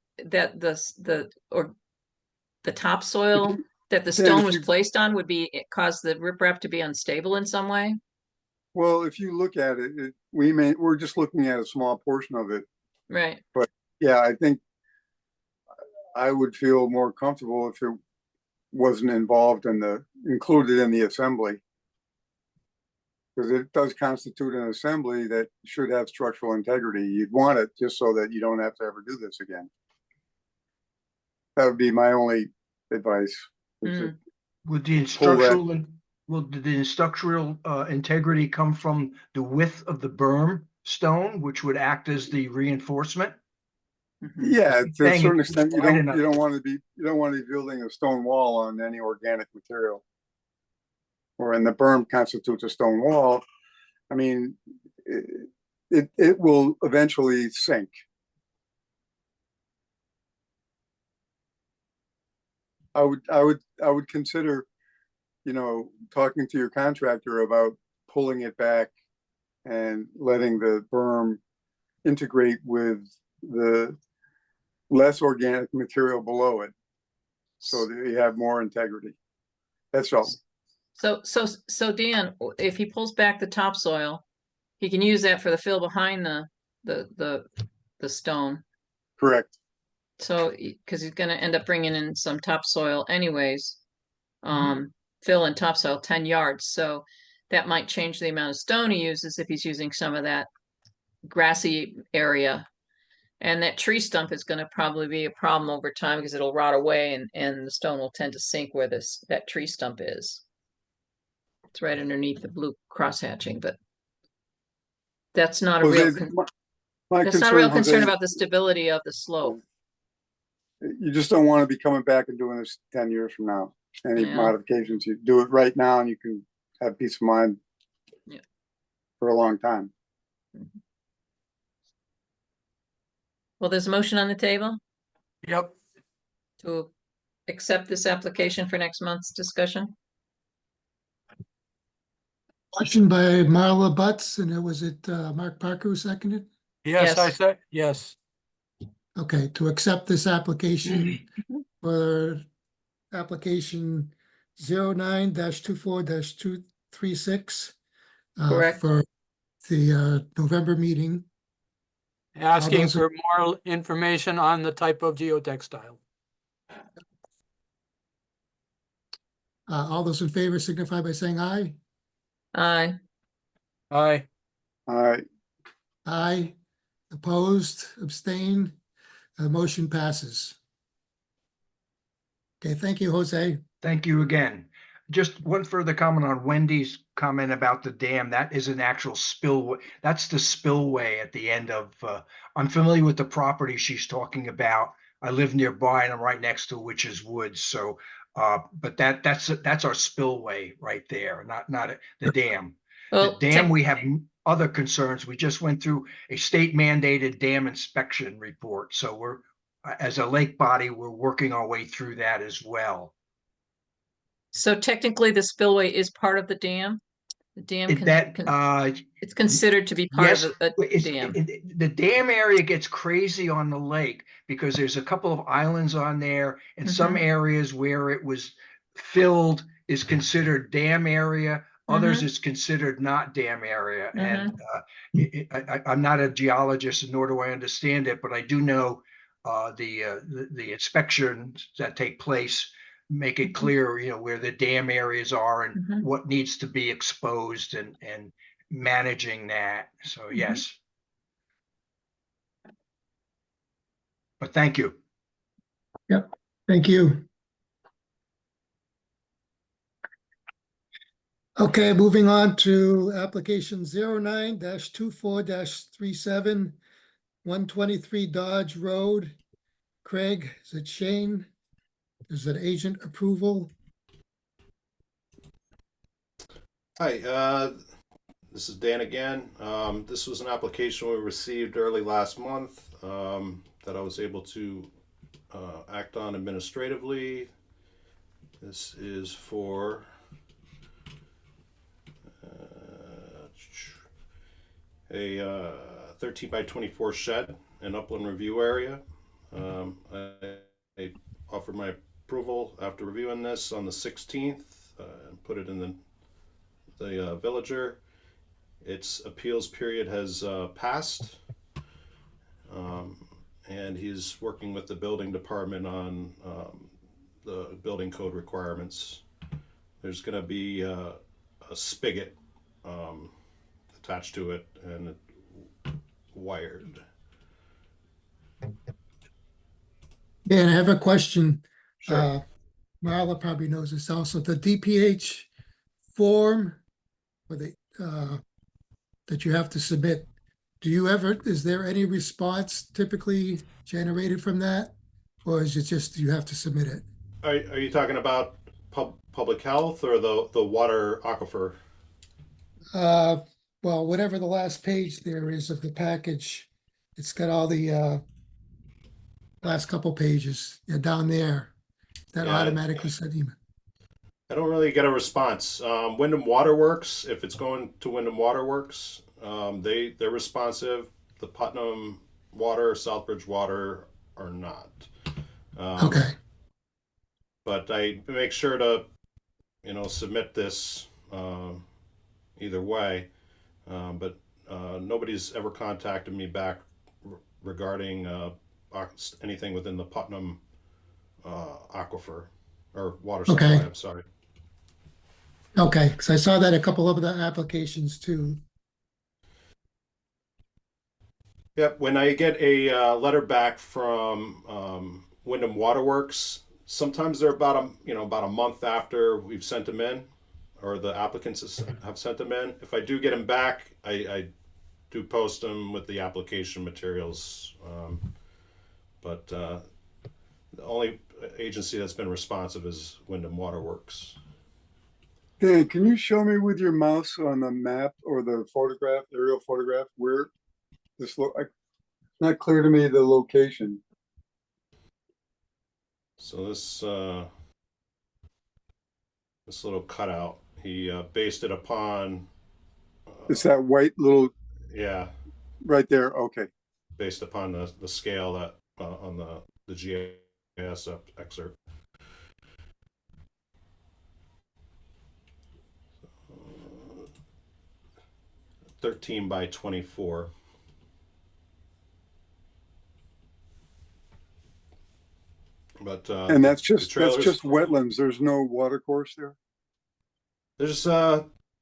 topsoil that the stone was placed on would cause the riprap to be unstable in some way? Well, if you look at it, we're just looking at a small portion of it. Right. But yeah, I think I would feel more comfortable if it wasn't included in the assembly. Because it does constitute an assembly that should have structural integrity. You'd want it just so that you don't have to ever do this again. That would be my only advice. Would the structural integrity come from the width of the berm stone, which would act as the reinforcement? Yeah, to a certain extent, you don't want to be building a stone wall on any organic material. Or in the berm constitutes a stone wall. I mean, it will eventually sink. I would consider, talking to your contractor about pulling it back and letting the berm integrate with the less organic material below it, so that you have more integrity. That's all. So Dan, if he pulls back the topsoil, he can use that for the fill behind the stone. Correct. So, because he's gonna end up bringing in some topsoil anyways. Fill and topsoil 10 yards, so that might change the amount of stone he uses if he's using some of that grassy area. And that tree stump is gonna probably be a problem over time because it'll rot away and the stone will tend to sink where that tree stump is. It's right underneath the blue cross hatching, but that's not a real, Jose, my that's not a real concern, concern Jose, about the stability of the slope. you just don't want to be coming back and doing this 10 years from now. Any Yeah. modifications, you do it right now and you can have peace of mind Yeah. for a long time. Well, there's a motion on the table Yep. to accept this application for next month's discussion. Motion by Marla Butts, and was it Mark Parker who seconded? Yes, I Yes. said, yes. Okay, to accept this application for application 09-24-236. Correct. For the November meeting. Asking those- for more information on the type of geotextile. All those in favor signify by saying aye. Aye. Aye. All right. Aye. Opposed, abstained, motion passes. Okay, thank you, Jose. Thank you again. Just one further comment on Wendy's comment about the dam. That is an actual spillway. That's the spillway at the end of, I'm familiar with the property she's talking about. I live nearby and I'm right next to Witch's Woods. So, but that's our spillway right there, not the dam. The Well, dam, we have other concerns. We just went through a state mandated dam inspection report. So we're, as a lake body, we're working our way through that as well. so technically the spillway is part of the dam? The dam it's considered to be part yes, of a dam. the dam area gets crazy on the lake because there's a couple of islands on there, and some areas where it was filled is considered dam area. Others is considered not dam area. And I'm not a geologist, nor do I understand it, but I do know the inspections that take place make it clear, where the dam areas are and what needs to be exposed and managing that. So yes. But thank you. Yep, thank you. Okay, moving on to application 09-24-37, 123 Dodge Road. Craig, is it Shane? Is it agent approval? Hi, this is Dan again. This was an application we received early last month that I was able to act on administratively. This is for a 13 by 24 shed in Upland Review area. I offered my approval after reviewing this on the 16th and put it in the villager. Its appeals period has passed, and he's working with the building department on the building code requirements. There's going to be a spigot attached to it and wired. Dan, I have a question. Sure. Marla probably knows this also. The DPH form or that you have to submit, is there any response typically generated from that? Or is it just you have to submit it? Are you talking about public health or the water aquifer? Well, whatever the last page there is of the package, it's got all the last couple pages down there that Yeah. automatically send email. I don't really get a response. Wyndham Waterworks, if it's going to Wyndham Waterworks, they're responsive. The Putnam Water, Southbridge Water are not. Okay. But I make sure to, submit this either way. But nobody's ever contacted me back regarding anything within the Putnam aquifer or water supply. Okay. I'm sorry. Okay, because I saw that a couple of the applications too. Yep. When I get a letter back from Wyndham Waterworks, sometimes they're about a month after we've sent them in, or the applicants have sent them in. If I do get them back, I do post them with the application materials. But the only agency that's been responsive is Wyndham Waterworks. Dan, can you show me with your mouse on the map or the photograph, aerial photograph, where this not clear to me the location. So this little cutout, he based it upon. It's that white little Yeah, right there. Okay. based upon the scale that on the GIS excerpt. 13 by 24. But And that's the just trailers, wetlands. There's no water course there. there's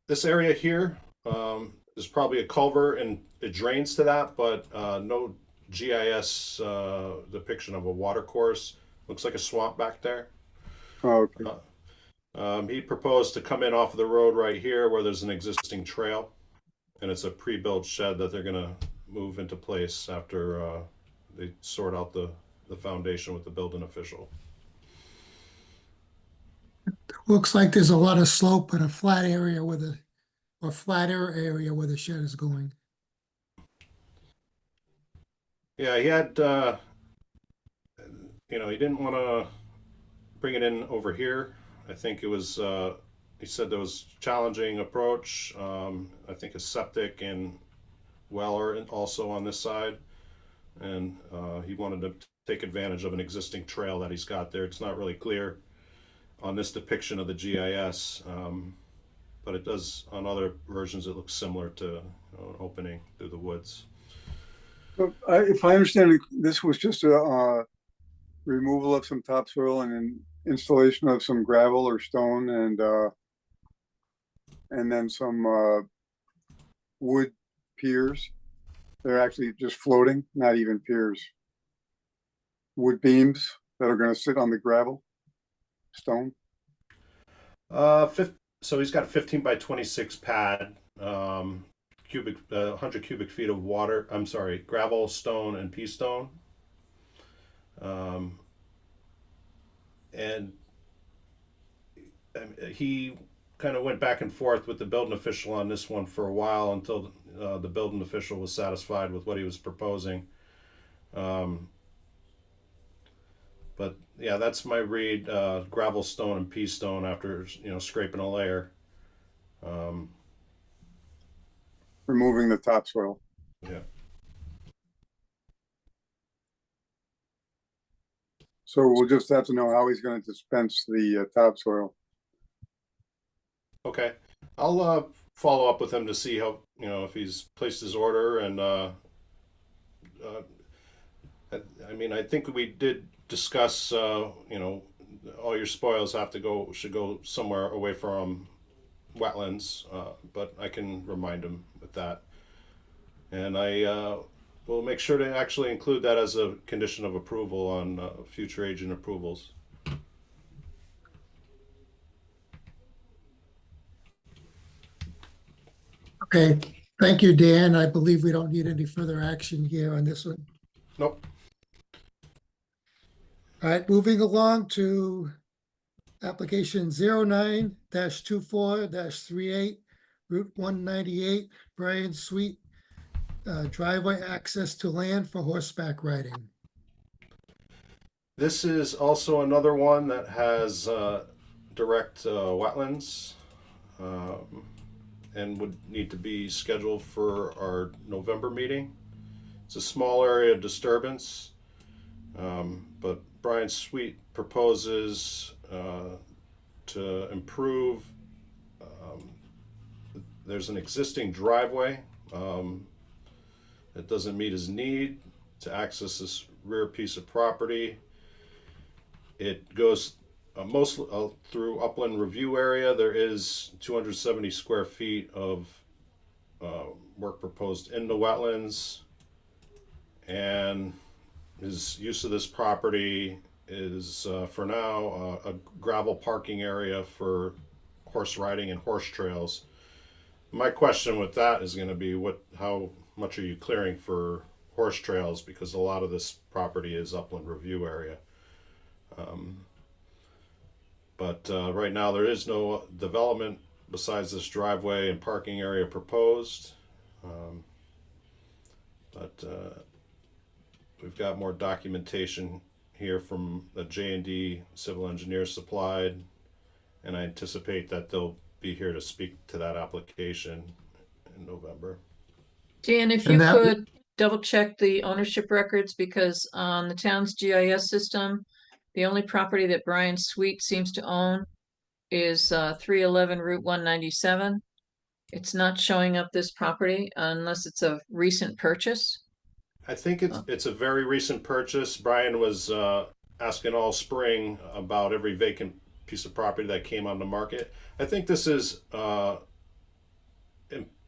this area here. There's probably a culvert and it drains to that, but no GIS depiction of a water course. Looks like a swamp back there. Oh, okay. He proposed to come in off of the road right here where there's an existing trail, and it's a pre-built shed that they're gonna move into place after they sort out the foundation with the building official. Looks like there's a lot of slope and a flat area flatter area where the shed is going. Yeah, he had, he didn't want to bring it in over here. I think it was, he said there was challenging approach. I think a septic and well are also on this side. And he wanted to take advantage of an existing trail that he's got there. It's not really clear on this depiction of the GIS, but it does, on other versions, it looks similar to an opening through the woods. So if I understand it, this was just a removal of some topsoil and an installation of some gravel or stone and then some wood piers. They're actually just floating, not even piers. Wood beams that are going to sit on the gravel, stone. So he's got a 15 by 26 pad, 100 cubic feet of water. I'm sorry, gravel, stone, and pea stone. And he kind of went back and forth with the building official on this one for a while until the building official was satisfied with what he was proposing. But yeah, that's my read. Gravel, stone, and pea stone after scraping a layer. Removing the topsoil. Yeah. So we'll just have to know how he's going to dispense the topsoil. Okay, I'll follow up with him to see how if he's placed his order, and I think we did discuss all your spoils should go somewhere away from wetlands, but I can remind him with that, and I will make sure to actually include that as a condition of approval on future agent approvals. Okay, thank you, Dan. I believe we don't need any further action here on this one. Nope. All right, moving along to application 09-24-38, Route 198, Bryan Sweet, driveway access to land for horseback riding. This is also another one that has direct wetlands, and would need to be scheduled for our November meeting. It's a small area of disturbance, but Bryan Sweet proposes to improve. There's an existing driveway It doesn't meet his need to access this rear piece of property. It goes mostly through upland review area. There is 270 square feet of work proposed in the wetlands, and his use of this property is for now a gravel parking area for horse riding and horse trails. My question with that is going to be how much are you clearing for horse trails, because a lot of this property is upland review area. But right now there is no development besides this driveway and parking area proposed. But we've got more documentation here from the J&D civil engineers supplied, and I anticipate that they'll be here to speak to that application in November. Dan, if you could double check the ownership records, because on the town's GIS system, the only property that Brian Sweet seems to own is 311 Route 197. It's not showing up this property unless it's a recent purchase. I think it's a very recent purchase. Brian was asking all spring about every vacant piece of property that came on the market. I think this is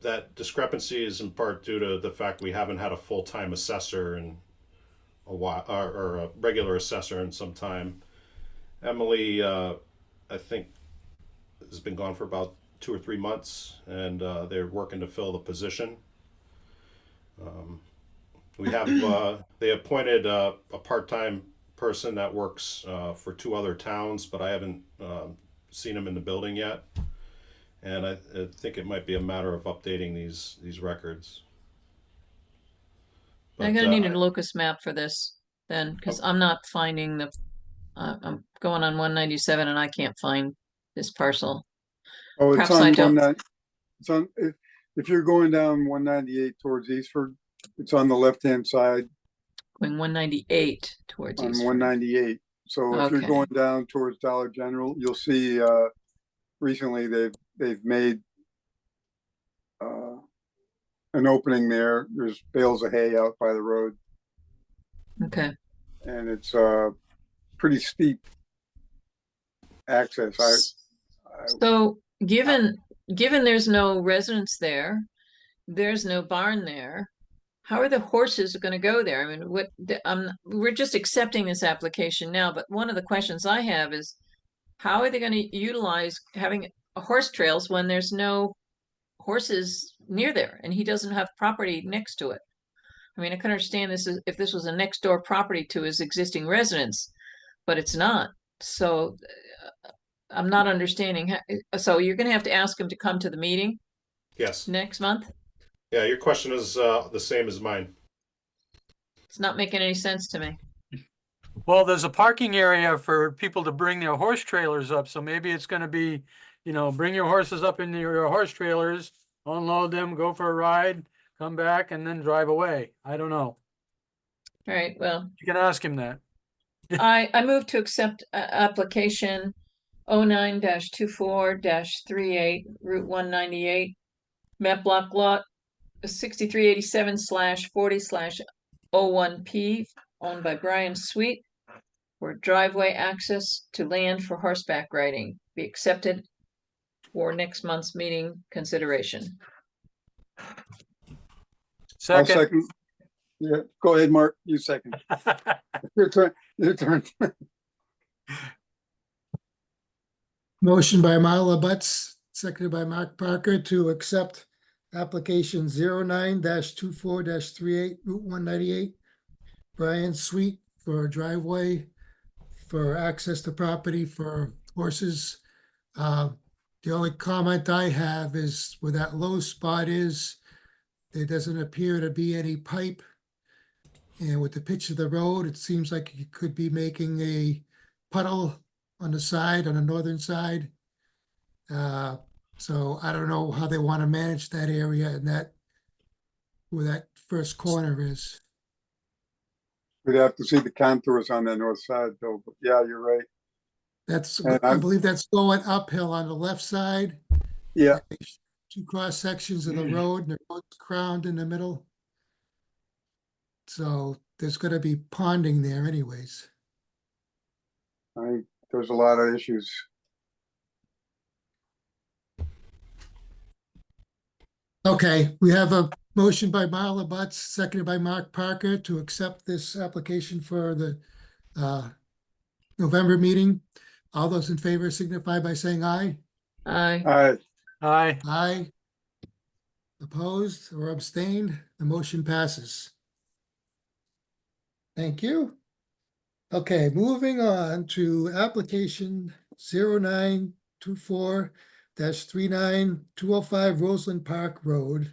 that discrepancy is in part due to the fact we haven't had a full-time assessor in a while, or a regular assessor in some time. Emily, I think, has been gone for about 2 or 3 months, and they're working to fill the position. We have they appointed a part-time person that works for 2 other towns, but I haven't seen him in the building yet. And I think it might be a matter of updating these records. I'm gonna need a locus map for this then, because I'm not finding the. I'm going on 197 and I can't find this parcel. Oh, it's Perhaps I on don't. it's on, if you're going down 198 towards Eastford, it's on the left-hand side Going 198 towards on Eastford. 198. So if you're Okay. going down towards Dollar General, you'll see recently they've made an opening there. There's bales of hay out by the road, Okay. and it's pretty steep access. So given there's no residence there, there's no barn there, how are the horses going to go there? I mean, we're just accepting this application now, but one of the questions I have is, how are they going to utilize having horse trails when there's no horses near there and he doesn't have property next to it? I mean, I can understand if this was a next door property to his existing residence, but it's not. So I'm not understanding. So you're going to have to ask him to come to the meeting Yes. next month? Yeah, your question is the same as mine. It's not making any sense to me. Well, there's a parking area for people to bring their horse trailers up, so maybe it's gonna be, bring your horses up into your horse trailers, unload them, go for a ride, come back, and then drive away. I don't know. All right, well, You can ask him that. I move to accept application 09-24-38 Route 198, map block lot 6387/40/01P, owned by Brian Sweet, for driveway access to land for horseback riding, be accepted for next month's meeting consideration. I'll Second. second. Yeah, go ahead, Mark. You second. Your turn. Your turn. Motion by Marla Butts, seconded by Mark Parker to accept application 09-24-38 Route 198. Brian Sweet for a driveway for access to property for horses. The only comment I have is where that low spot is, there doesn't appear to be any pipe. And with the pitch of the road, it seems like you could be making a puddle on the side, on the northern side. So I don't know how they want to manage that area and where that first corner is. We'd have to see the contours on the north side though, but yeah, you're right. That's, And I believe that's going uphill on the left side. Yeah, two cross sections of the road and they're both crowned in the middle. So there's gonna be ponding there anyways. I think there's a lot of issues. Okay, we have a motion by Marla Butts, seconded by Mark Parker to accept this application for the November meeting. All those in favor signify by saying aye. Aye. Aye. Aye. Aye. Opposed or abstained, the motion passes. Thank you. Okay, moving on to application 0924-39205 Roseland Park Road.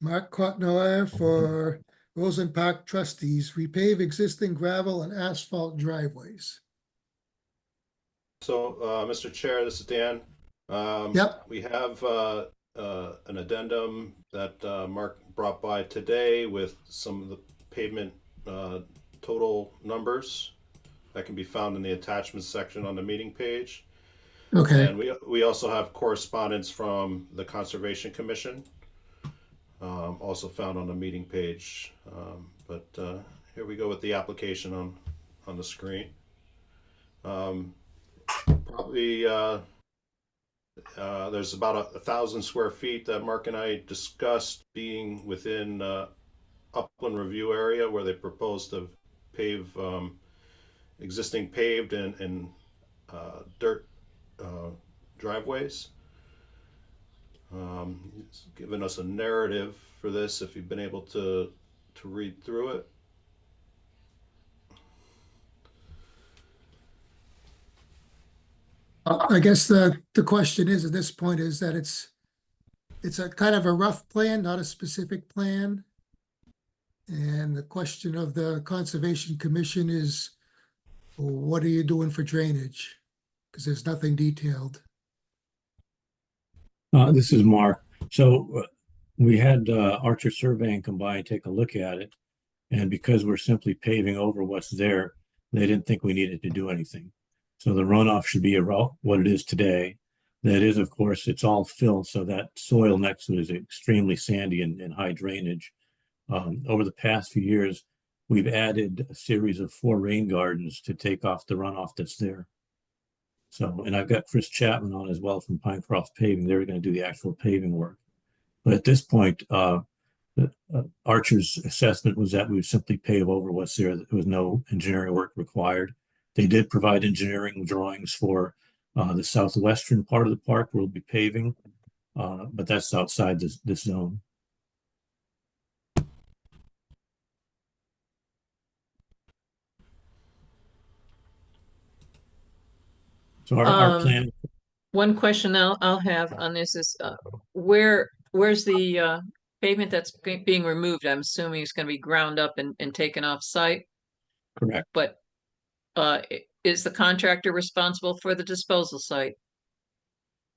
Mark Cotnoir for Roseland Park trustees, repave existing gravel and asphalt driveways. So, Mr. Chair, this is Dan. Yep. We have an addendum that Mark brought by today with some of the pavement total numbers that can be found in the attachments section on the meeting page. Okay. And we also have correspondence from the Conservation Commission, also found on the meeting page. But here we go with the application on the screen. Probably there's about 1,000 square feet that Mark and I discussed being within upland review area where they propose to pave existing paved and dirt driveways. He's given us a narrative for this if you've been able to read through it. I guess the question is at this point is that it's a kind of a rough plan, not a specific plan. And the question of the Conservation Commission is, well, what are you doing for drainage? Because there's nothing detailed. This is Mark. So we had Archer Surveying come by and take a look at it. And because we're simply paving over what's there, they didn't think we needed to do anything. So the runoff should be about what it is today. That is, of course, it's all filled, so that soil next to it is extremely sandy and high drainage. Over the past few years, we've added a series of 4 rain gardens to take off the runoff that's there. So, and I've got Chris Chapman on as well from Pinecroft Paving. They're going to do the actual paving work. But at this point, Archer's assessment was that we would simply pave over what's there. There was no engineering work required. They did provide engineering drawings for the southwestern part of the park where we'll be paving, but that's outside this zone. So our plan. One question I'll have on this is where's the pavement that's being removed? I'm assuming it's going to be ground up and taken off site. Correct. But is the contractor responsible for the disposal site?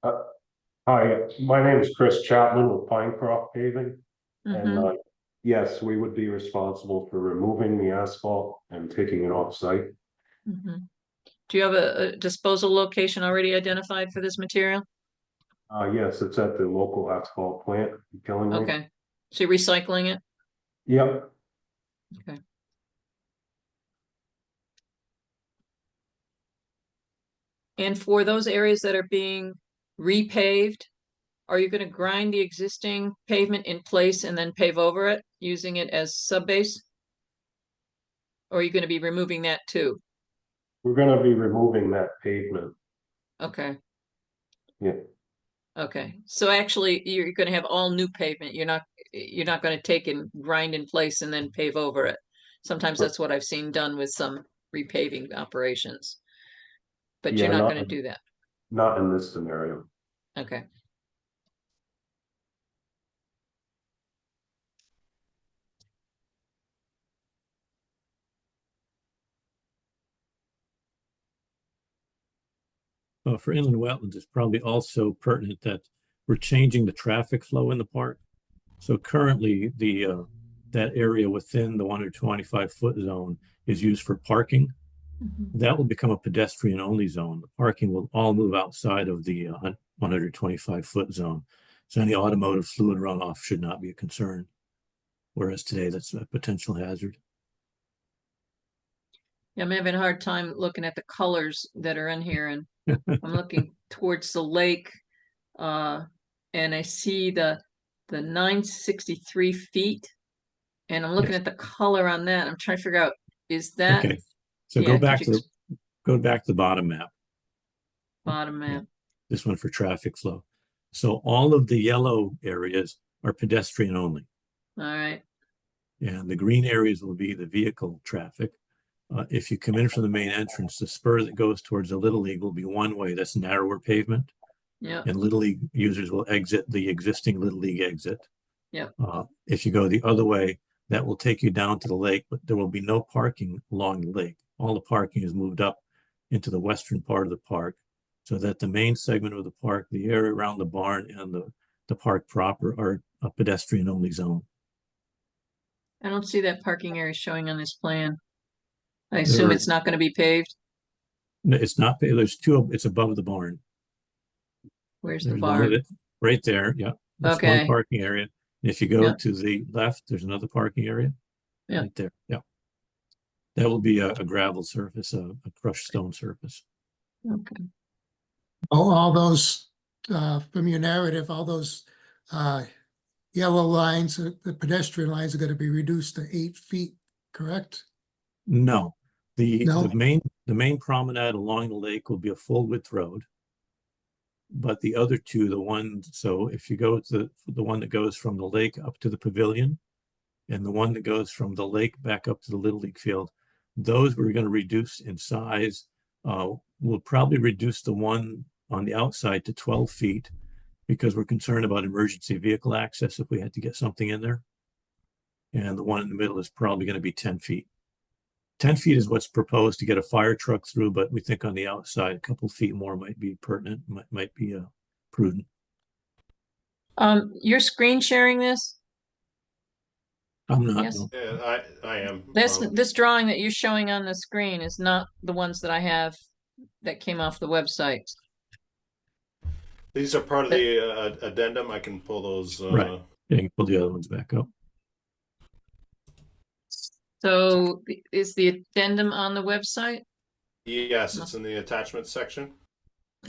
Hi, my name is Chris Chapman with Pinecroft Paving. And yes, we would be responsible for removing the asphalt and taking it off site. Do you have a disposal location already identified for this material? Yes, it's at the local asphalt plant, Killingley. Okay, so you're recycling it? Yep. Okay. And for those areas that are being repaved, are you going to grind the existing pavement in place and then pave over it, using it as subbase? Or are you going to be removing that too? We're going to be removing that pavement. Okay. Yeah. Okay, so actually you're going to have all new pavement. You're not going to take and grind in place and then pave over it. Sometimes that's what I've seen done with some repaving operations. But Yeah, you're not going to do that. Not in this scenario. Okay. For inland wetlands, it's probably also pertinent that we're changing the traffic flow in the park. So currently, that area within the 125-foot zone is used for parking. That will become a pedestrian-only zone. The parking will all move outside of the 125-foot zone. So any automotive fluid runoff should not be a concern. Whereas today that's a potential hazard. Yeah, I'm having a hard time looking at the colors that are in here, and I'm looking towards the lake, and I see the 963 feet, and I'm looking Yes. at the color on that. I'm trying to figure out, is that, Okay. So yeah, go back could to you go back to the bottom map. bottom map? This one for traffic flow. So all of the yellow areas are pedestrian only. All right, And the green areas will be the vehicle traffic. If you come in from the main entrance, the spur that goes towards the Little League will be one way, that's narrower pavement. yeah, And Little League users will exit the existing Little League exit. yeah. If you go the other way, that will take you down to the lake, but there will be no parking along the lake. All the parking is moved up into the western part of the park, so that the main segment of the park, the area around the barn and the park proper are a pedestrian only zone. I don't see that parking area showing on this plan. I assume it's not going to be paved. No, it's not, there's two, it's above the barn. Where's the There's one barn? right there. Yeah. That's one Okay. parking area. And if you go Yeah. to the left, there's another parking area. Yeah. Right there. Yeah. That will be a gravel surface, a crushed stone surface. Okay. All those, from your narrative, all those yellow lines, the pedestrian lines are going to be reduced to 8 feet, correct? No, No? the main promenade along the lake will be a full width road. But the other two, so if you go to the one that goes from the lake up to the pavilion and the one that goes from the lake back up to the Little League field, those we're going to reduce in size. We'll probably reduce the one on the outside to 12 feet because we're concerned about emergency vehicle access if we had to get something in there. And the one in the middle is probably going to be 10 feet. 10 feet is what's proposed to get a fire truck through, but we think on the outside, a couple feet more might be pertinent, might be prudent. You're screen sharing this? I'm not. Yes. No. Yeah, I am. This drawing that you're showing on the screen is not the ones that I have that came off the website. These are part of the addendum. I can pull those. Right. Yeah, you can pull the other ones back up. So is the addendum on the website? Yes, it's in the attachment section.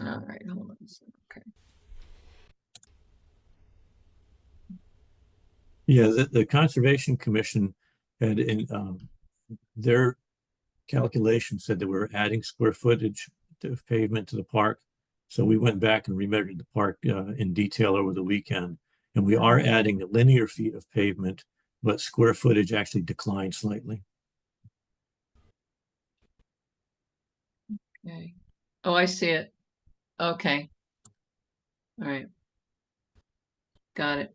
All right, hold on a second. Okay. Yeah, the Conservation Commission had in their calculation said that we're adding square footage of pavement to the park. So we went back and remeasured the park in detail over the weekend. And we are adding linear feet of pavement, but square footage actually declined slightly. Okay. Oh, I see it. Okay. All right. Got it.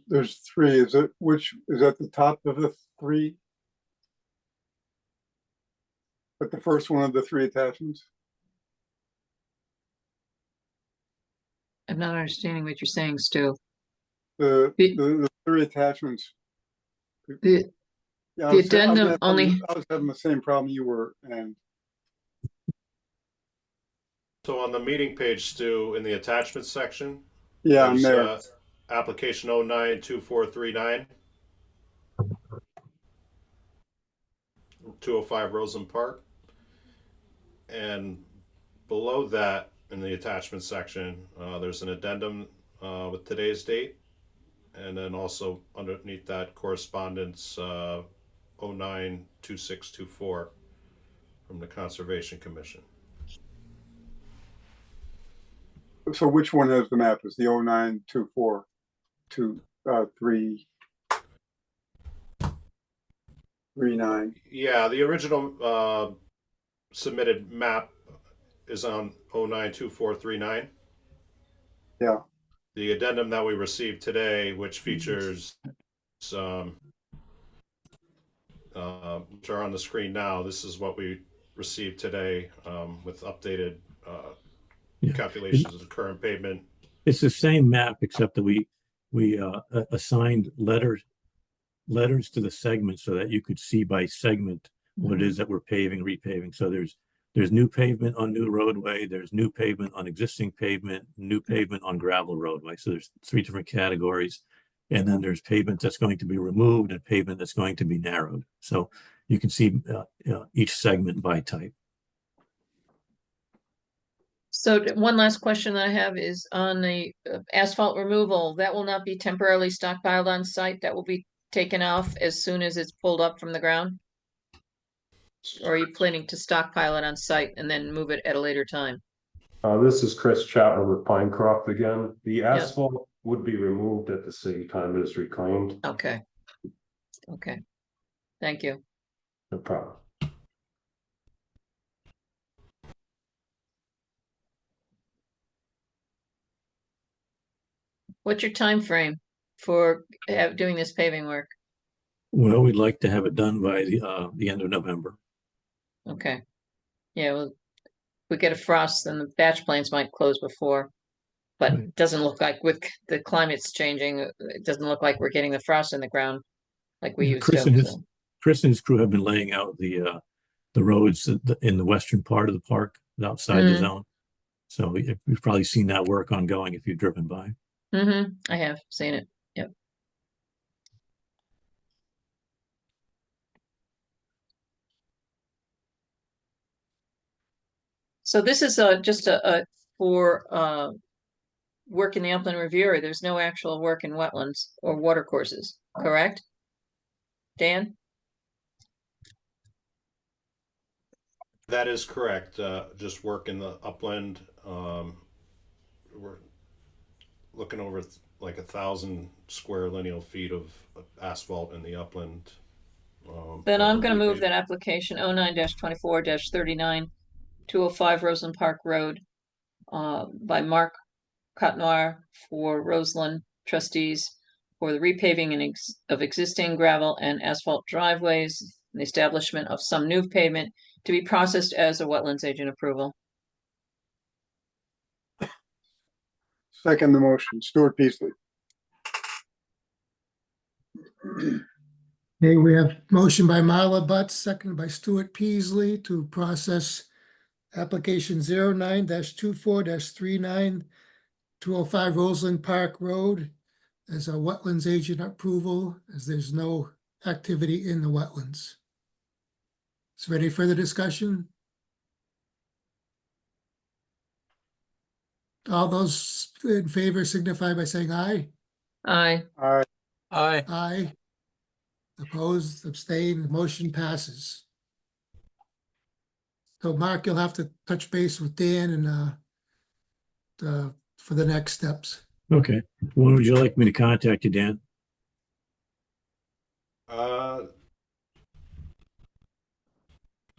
There's three. Which is at the top of the three? At the first one of the three attachments? I'm not understanding what you're saying, Stu. The three attachments. The Yeah, addendum only. I was having the same problem you were, and So on the meeting page, Stu, in the attachment section. yeah, I'm there's, there. Application 092439. 205 Roseland Park. And below that, in the attachment section, there's an addendum with today's date. And then also underneath that correspondence 092624 from the Conservation Commission. So which one has the map? Is the 0924 339? Yeah, the original submitted map is on 092439. Yeah. The addendum that we received today, which features some which are on the screen now, this is what we received today with updated calculations of the current pavement. It's the same map, except that we assigned letters to the segment so that you could see by segment what it is that we're paving, repaving. So there's there's new pavement on new roadway, there's new pavement on existing pavement, new pavement on gravel roadway. So there's 3 different categories. And then there's pavement that's going to be removed and pavement that's going to be narrowed. So you can see each segment by type. So one last question I have is on the asphalt removal, that will not be temporarily stockpiled on site, that will be taken off as soon as it's pulled up from the ground? Or are you planning to stockpile it on site and then move it at a later time? This is Chris Chapman with Pinecroft again. The asphalt would be removed at the same time as reclaimed. Okay. Okay. Thank you. No problem. What's your time frame for doing this paving work? Well, we'd like to have it done by the end of November. Okay. Yeah, well, if we get a frost, then the batch plants might close before. But Right. it doesn't look like with the climate's changing, it doesn't look like we're getting the frost in the ground like we used Chris to. and his So. Chris and his crew have been laying out the roads in the western part of the park outside the zone. So you've probably seen that work ongoing if you've driven by. Mm-hmm. I have seen it. Yep. So this is just a for work in the upland review area. There's no actual work in wetlands or water courses, correct? Dan? That is correct. Just work in the upland. We're looking over like 1,000 square lineal feet of asphalt in the upland. Then that I'm we're going to move repaving. that application 09-24-39 205 Roseland Park Road by Mark Cotnoir for Roseland trustees for the repaving of existing gravel and asphalt driveways and the establishment of some new pavement to be processed as a wetlands agent approval. Second the motion, Stuart Peasley. Okay, we have motion by Marla Butts, seconded by Stuart Peasley to process application 09-24-39 205 Roseland Park Road as a wetlands agent approval, as there's no activity in the wetlands. Is there any further discussion? All those in favor signify by saying aye. Aye. Aye. Aye. Aye. Opposed, abstained, the motion passes. So Mark, you'll have to touch base with Dan and for the next steps. Okay. When would you like me to contact you, Dan?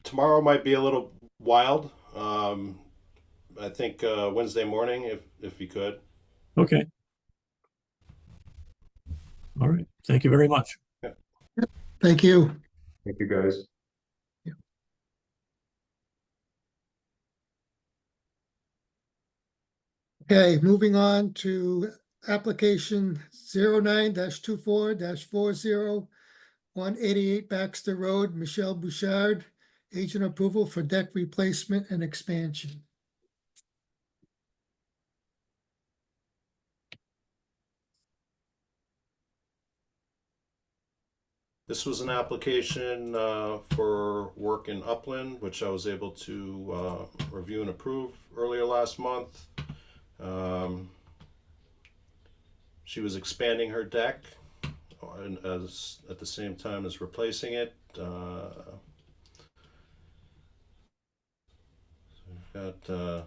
Tomorrow might be a little wild. I think Wednesday morning, if you could. Okay. All right. Thank you very much. Thank you. Thank you, guys. Okay, moving on to application 09-24-40 188 Baxter Road, Michelle Bouchard, agent approval for deck replacement and expansion. This was an application for work in Upland, which I was able to review and approve earlier last month. She was expanding her deck and at the same time as replacing it. We've got a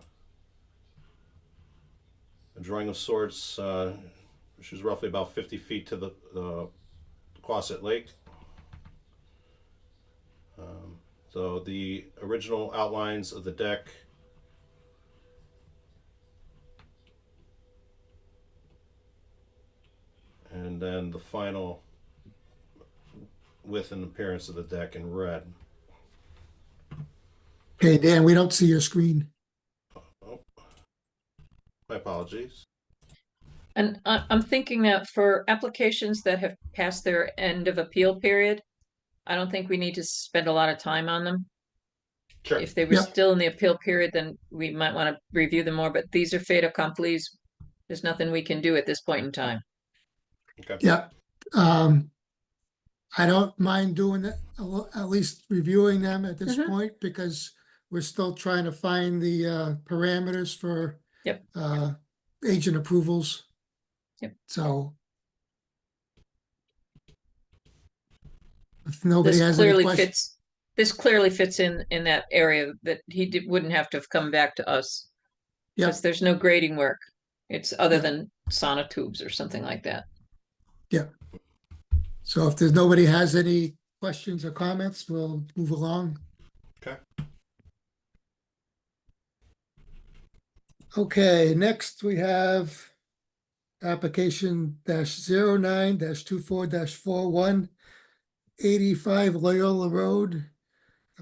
drawing of sorts. She's roughly about 50 feet to the Quasset Lake. So the original outlines of the deck and then the final width and appearance of the deck in red. Okay, Dan, we don't see your screen. Oh, my apologies. And I'm thinking that for applications that have passed their end of appeal period, I don't think we need to spend a lot of time on them. Sure. If they were Yep. still in the appeal period, then we might want to review them more, but these are fait accomplis. There's nothing we can do at this point in time. Okay. Yeah. I don't mind doing that, at least reviewing them at this Mhm. point, because we're still trying to find the parameters for Yep. agent approvals. Yep. So if nobody This has any clearly questions, fits, this clearly fits in that area that wouldn't have to have come back to us. yeah, Because there's no grading work. It's other Yeah. than sonotubes or something like that. yeah. So if there's nobody has any questions or comments, we'll move along. Okay. Okay, next we have application -09-24-41, 85 Loyola Road,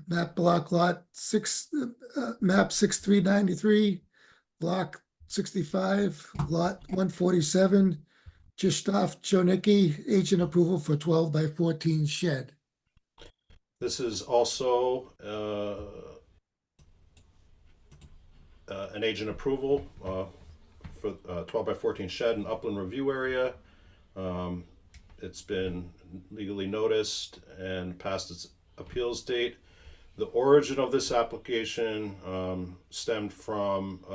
map block lot 6, map 6393, block 65, lot 147, just off Jonicki, agent approval for 12 by 14 shed. This is also an agent approval for 12 by 14 shed and upland review area. It's been legally noticed and passed its appeals date. The origin of this application stemmed from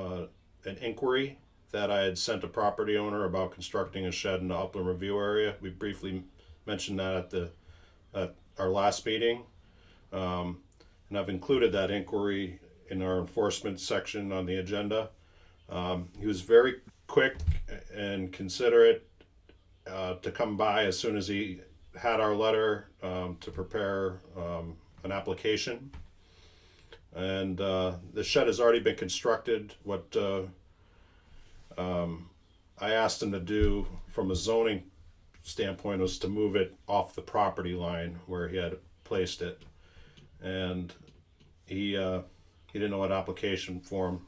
an inquiry that I had sent a property owner about constructing a shed in the upland review area. We briefly mentioned that at our last meeting. And I've included that inquiry in our enforcement section on the agenda. He was very quick and considerate to come by as soon as he had our letter to prepare an application. And the shed has already been constructed. What I asked him to do from a zoning standpoint was to move it off the property line where he had placed it. And he didn't know what application form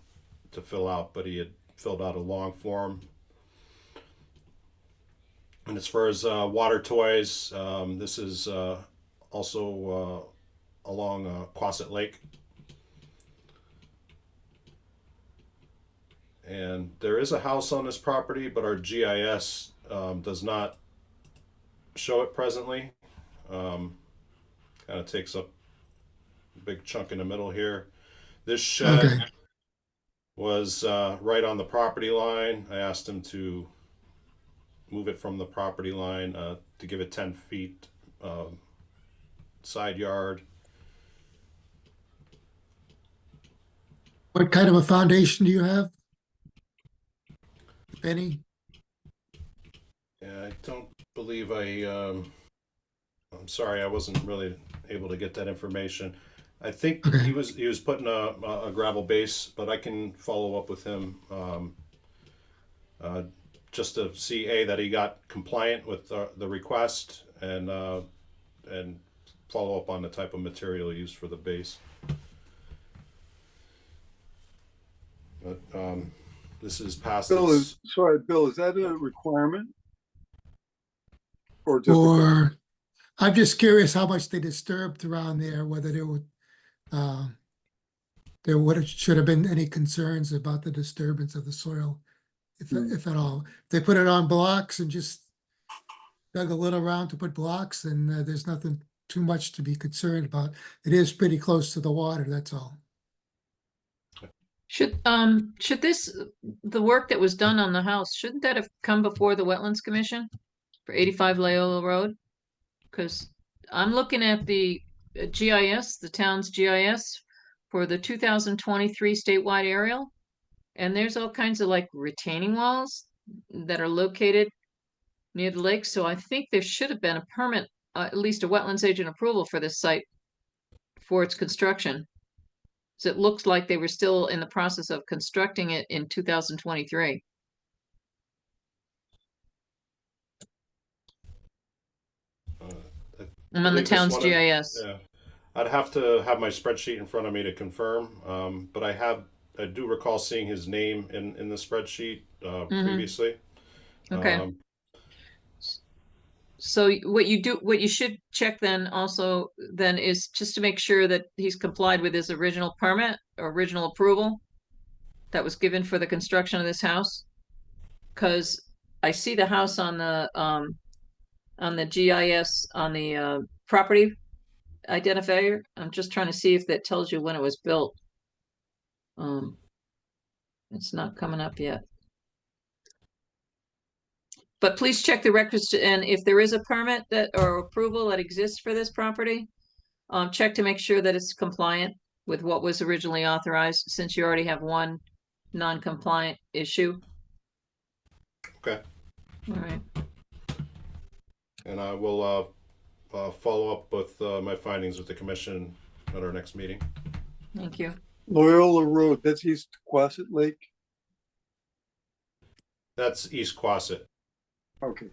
to fill out, but he had filled out a long form. And as far as water toys, this is also along Quasit Lake. And there is a house on this property, but our GIS does not show it presently. Kind of takes up a big chunk in the middle here. This shed Okay. was right on the property line. I asked him to move it from the property line to give it 10 feet side yard. What kind of a foundation do you have? If any? Yeah, I don't believe I'm sorry, I wasn't really able to get that information. I think Okay. he was putting a gravel base, but I can follow up with him just to see that he got compliant with the request and follow up on the type of material used for the base. But this is past Bill, its, Bill, is that a requirement? Or just a, Or, I'm just curious how much they disturbed around there, whether there would, should have been any concerns about the disturbance of the soil, if at all. If they put it on blocks and just dug a little around to put blocks, then there's nothing too much to be concerned about. It is pretty close to the water, that's all. Should the work that was done on the house, shouldn't that have come before the Wetlands Commission for 85 Loyola Road? Because I'm looking at the GIS, the town's GIS for the 2023 statewide aerial, and there's all kinds of like retaining walls that are located near the lake. So I think there should have been a permit, at least a wetlands agent approval for this site for its construction. So it looks like they were still in the process of constructing it in 2023. I'm on the believe this town's one is- GIS. Yeah, I'd have to have my spreadsheet in front of me to confirm. But I do recall seeing his name in the spreadsheet previously. Okay. So what you should check then also then is just to make sure that he's complied with his original permit or original approval that was given for the construction of this house. Cause I see the house on the GIS, on the property identifier. I'm just trying to see if that tells you when it was built. It's not coming up yet. But please check the records and if there is a permit that or approval that exists for this property, check to make sure that it's compliant with what was originally authorized, since you already have one non-compliant issue. Okay. All right. And I will follow up with my findings with the commission at our next meeting. Thank you. Loyola Road, that's East Quasset Lake. That's East Quasset. Okay.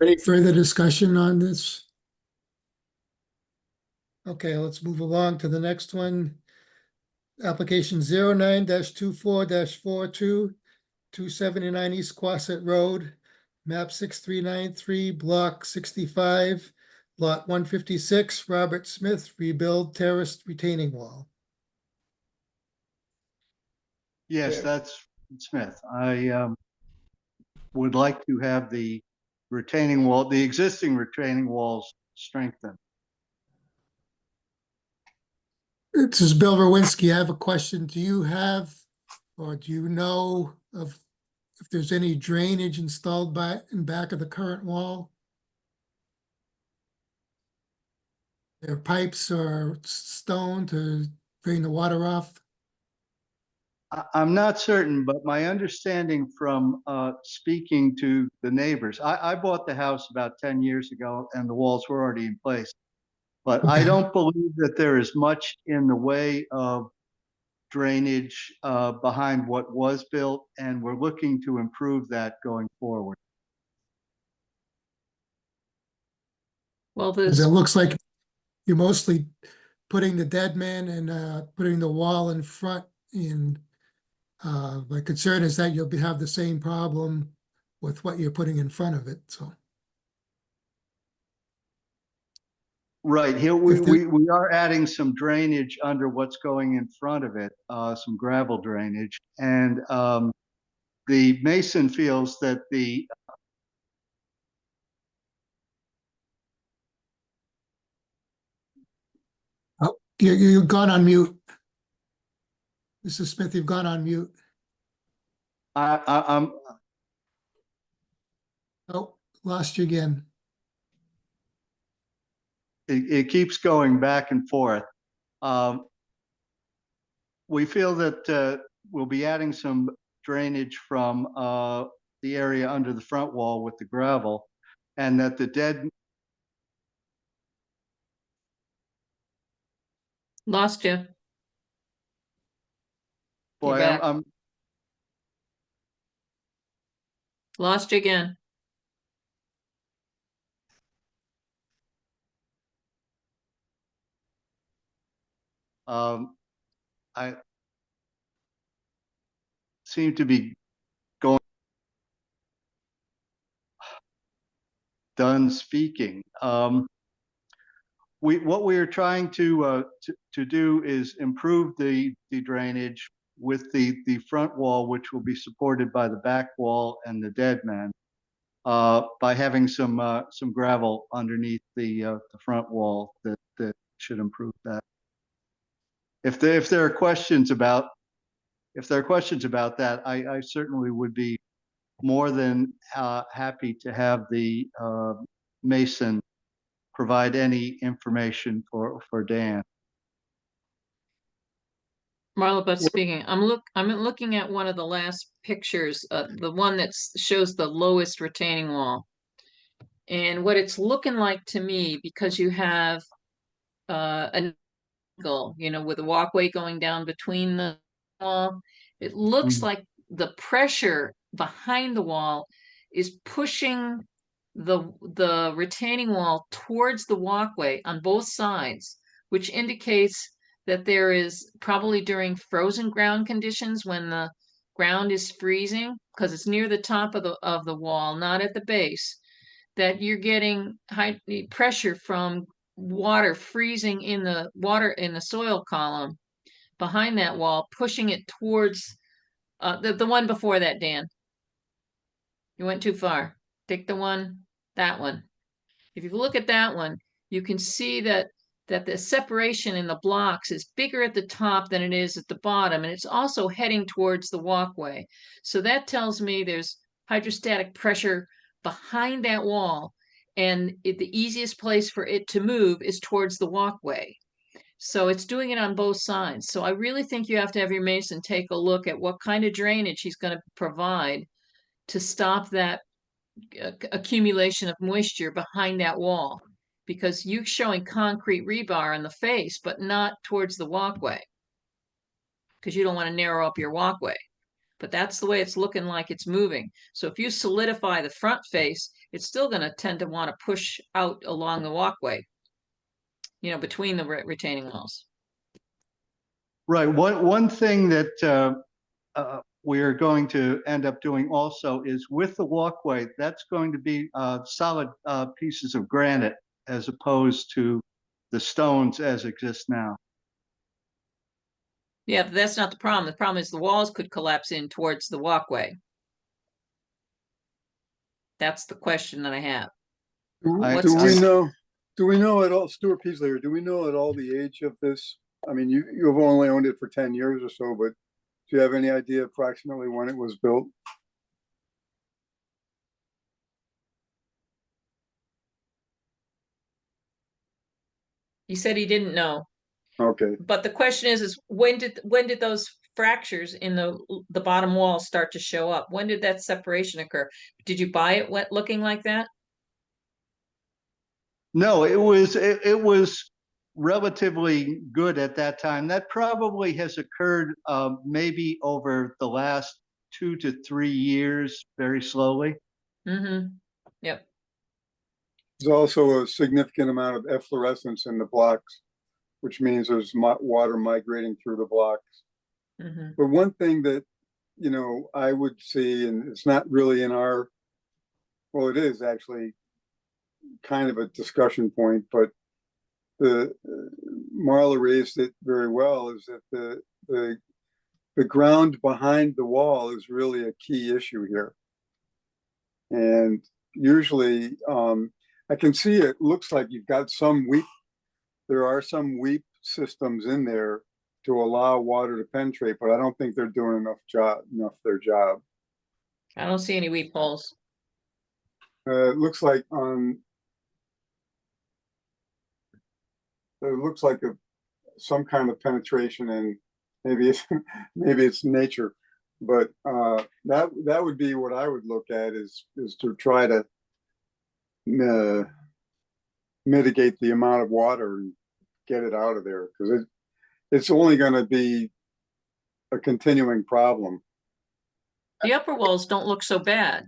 Any further discussion on this? Okay, let's move along to the next one. Application 09-24-42, 279 East Quasset Road, map 6393, block 65, lot 156, Robert Smith, rebuild terraced retaining wall. Yes, that's Smith. I would like to have the retaining wall, the existing retaining walls strengthened. This is Bill Rowinski. I have a question. Do you have, or do you know of if there's any drainage installed in back of the current wall? There are pipes or stone to drain the water off? I'm not certain, but my understanding from speaking to the neighbors, I bought the house about 10 years ago and the walls were already in place. But I Okay. don't believe that there is much in the way of drainage behind what was built, and we're looking to improve that going forward. Well, 'Cause this it looks like you're mostly putting the dead man and putting the wall in front in. My concern is that you'll have the same problem with what you're putting in front of it, so. Right, here If the- we are adding some drainage under what's going in front of it, some gravel drainage. And the mason feels that the Oh, you've gone on mute. Mrs. Smith, you've gone on mute. I'm Oh, lost you again. it keeps going back and forth. We feel that we'll be adding some drainage from the area under the front wall with the gravel, and that the dead. lost you. Boy, You're back. I'm Lost you again. I seem to be going done speaking. What we are trying to do is improve the drainage with the front wall, which will be supported by the back wall and the dead man, by having some gravel underneath the front wall that should improve that. If there are questions about that, I certainly would be more than happy to have the mason provide any information for Dan. Marla Butt speaking. I'm looking at one of the last pictures, the one that shows the lowest retaining wall. And what it's looking like to me, because you have an angle, with a walkway going down between the wall, it looks like the pressure behind the wall is pushing the retaining wall towards the walkway on both sides, which indicates that there is probably during frozen ground conditions when the ground is freezing, because it's near the top of the wall, not at the base, that you're getting high pressure from water freezing in the soil column behind that wall, pushing it towards the one before that, Dan. You went too far. Take that one. If you look at that one, you can see that the separation in the blocks is bigger at the top than it is at the bottom, and it's also heading towards the walkway. So that tells me there's hydrostatic pressure behind that wall, and the easiest place for it to move is towards the walkway. So it's doing it on both sides. So I really think you have to have your mason take a look at what kind of drainage he's going to provide to stop that accumulation of moisture behind that wall, because you're showing concrete rebar in the face, but not towards the walkway, because you don't want to narrow up your walkway. But that's the way it's looking like it's moving. So if you solidify the front face, it's still going to tend to want to push out along the walkway, between the retaining walls. Right. One thing that we're going to end up doing also is with the walkway, that's going to be solid pieces of granite as opposed to the stones as exist now. Yeah, but that's not the problem. The problem is the walls could collapse in towards the walkway. That's the question that I have. Do we know at all, Stuart Peasley, do we know at all the age of this? I mean, you've only owned it for 10 years or so, but do you have any idea approximately when it was built? He said he didn't know. Okay. But the question is when did those fractures in the bottom wall start to show up? When did that separation occur? Did you buy it looking like that? No, it was relatively good at that time. That probably has occurred maybe over the last 2 to 3 years, very slowly. Mm-hmm. Yep. There's also a significant amount of efflorescence in the blocks, which means there's water migrating through the blocks. Mm-hmm. But one thing that, I would see, and it's not really well, it is actually kind of a discussion point, but Marla raised it very well, is that the ground behind the wall is really a key issue here. And usually, I can see it looks like you've got there are some weep systems in there to allow water to penetrate, but I don't think they're doing enough their job. I don't see any weep holes. It looks like some kind of penetration, and maybe it's nature, but that would be what I would look at is to try to mitigate the amount of water and get it out of there, because it's only going to be a continuing problem. The upper walls don't look so bad,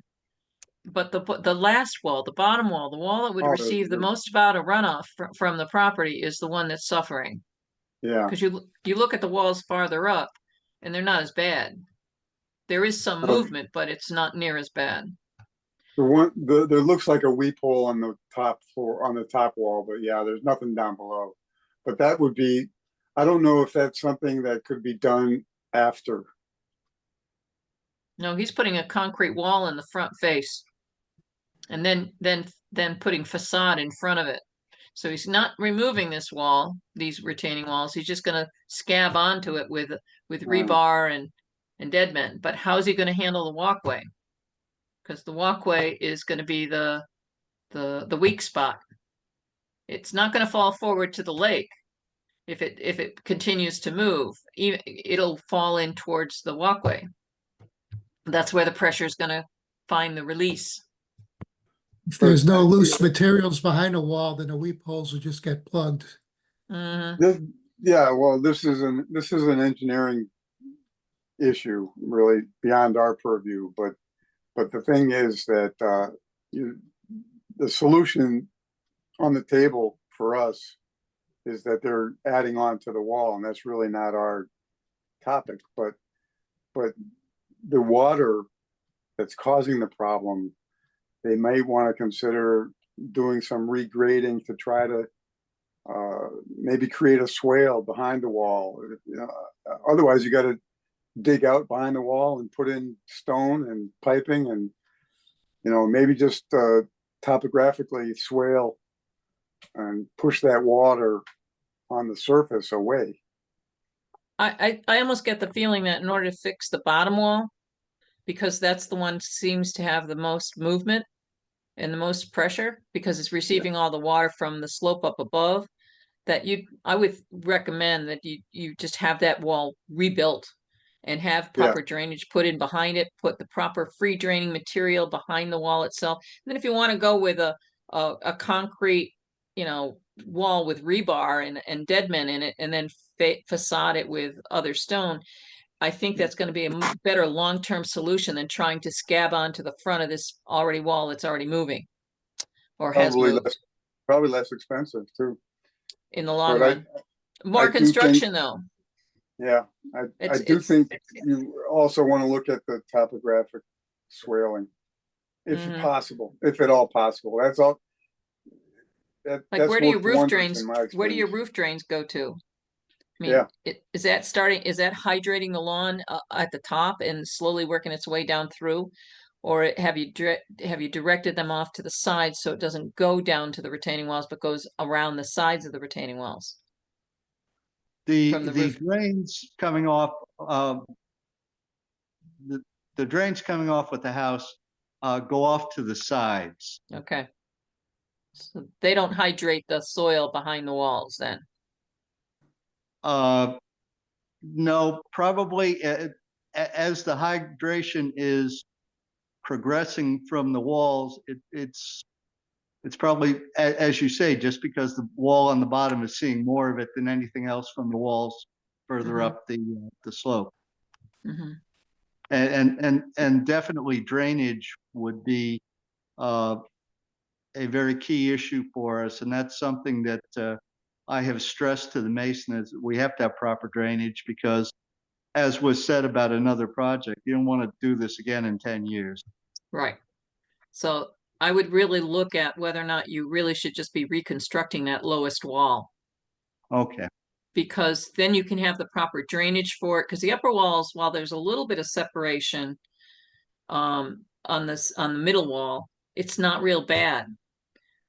but the last wall, the bottom wall, the wall that would receive the most amount of runoff from the property is the one that's suffering. Yeah. Because you look at the walls farther up, and they're not as bad. There is some movement, but it's not near as bad. There looks like a weep hole on the top floor, on the top wall, but yeah, there's nothing down below. But that would be, I don't know if that's something that could be done after. No, he's putting a concrete wall in the front face, and then putting facade in front of it. So he's not removing this wall, these retaining walls. He's just going to scab onto it with rebar and dead men. But how is he going to handle the walkway? Because the walkway is going to be the weak spot. It's not going to fall forward to the lake. If it continues to move, it'll fall in towards the walkway. That's where the pressure is going to find the release. If there's no loose materials behind a wall, then the weep holes will just get plugged. Mm-hmm. Well, this is an engineering issue, really beyond our purview. But the thing is that the solution on the table for us is that they're adding on to the wall, and that's really not our topic. But the water that's causing the problem, they might want to consider doing some regrading to try to maybe create a swale behind the wall. You know, otherwise, you got to dig out behind the wall and put in stone and piping, and you know, maybe just topographically swale and push that water on the surface away. I almost get the feeling that in order to fix the bottom wall, because that's the one seems to have the most movement and the most pressure, because it's receiving all the water from the slope up above, that I would recommend that you just have that wall rebuilt and have proper drainage put in behind it, put the proper free draining material behind the wall itself. And then if you want to go with a concrete, you know, wall with rebar and dead men in it, and then facade it with other stone, I think that's going to be a better long-term solution than trying to scab onto the front of this wall that's already moving or has moved. Probably less expensive too. In the long But run. More I do construction think, though. Yeah, I do think you also want to look at the topographic swaling, if possible, if at all possible. That's all. Like that's where do your worked roof wonders drains, in my where do your experience. roof drains go to? I mean, Yeah. is that hydrating the lawn at the top and slowly working its way down through? Or have you directed them off to the sides so it doesn't go down to the retaining walls, but goes around the sides of the retaining walls? From the The roof. drains coming off, the drains coming off with the house go off to the sides. Okay. So they don't hydrate the soil behind the walls then? No, probably as the hydration is progressing from the walls, it's probably, as you say, just because the wall on the bottom is seeing more of it than anything else from the walls further up the slope. And definitely drainage would be a very key issue for us, and that's something that I have stressed to the mason, is we have to have proper drainage, because as was said about another project, you don't want to do this again in 10 years. Right. So I would really look at whether or not you really should just be reconstructing that lowest wall, Okay. because then you can have the proper drainage for it. Because the upper walls, while there's a little bit of separation on the middle wall, it's not real bad.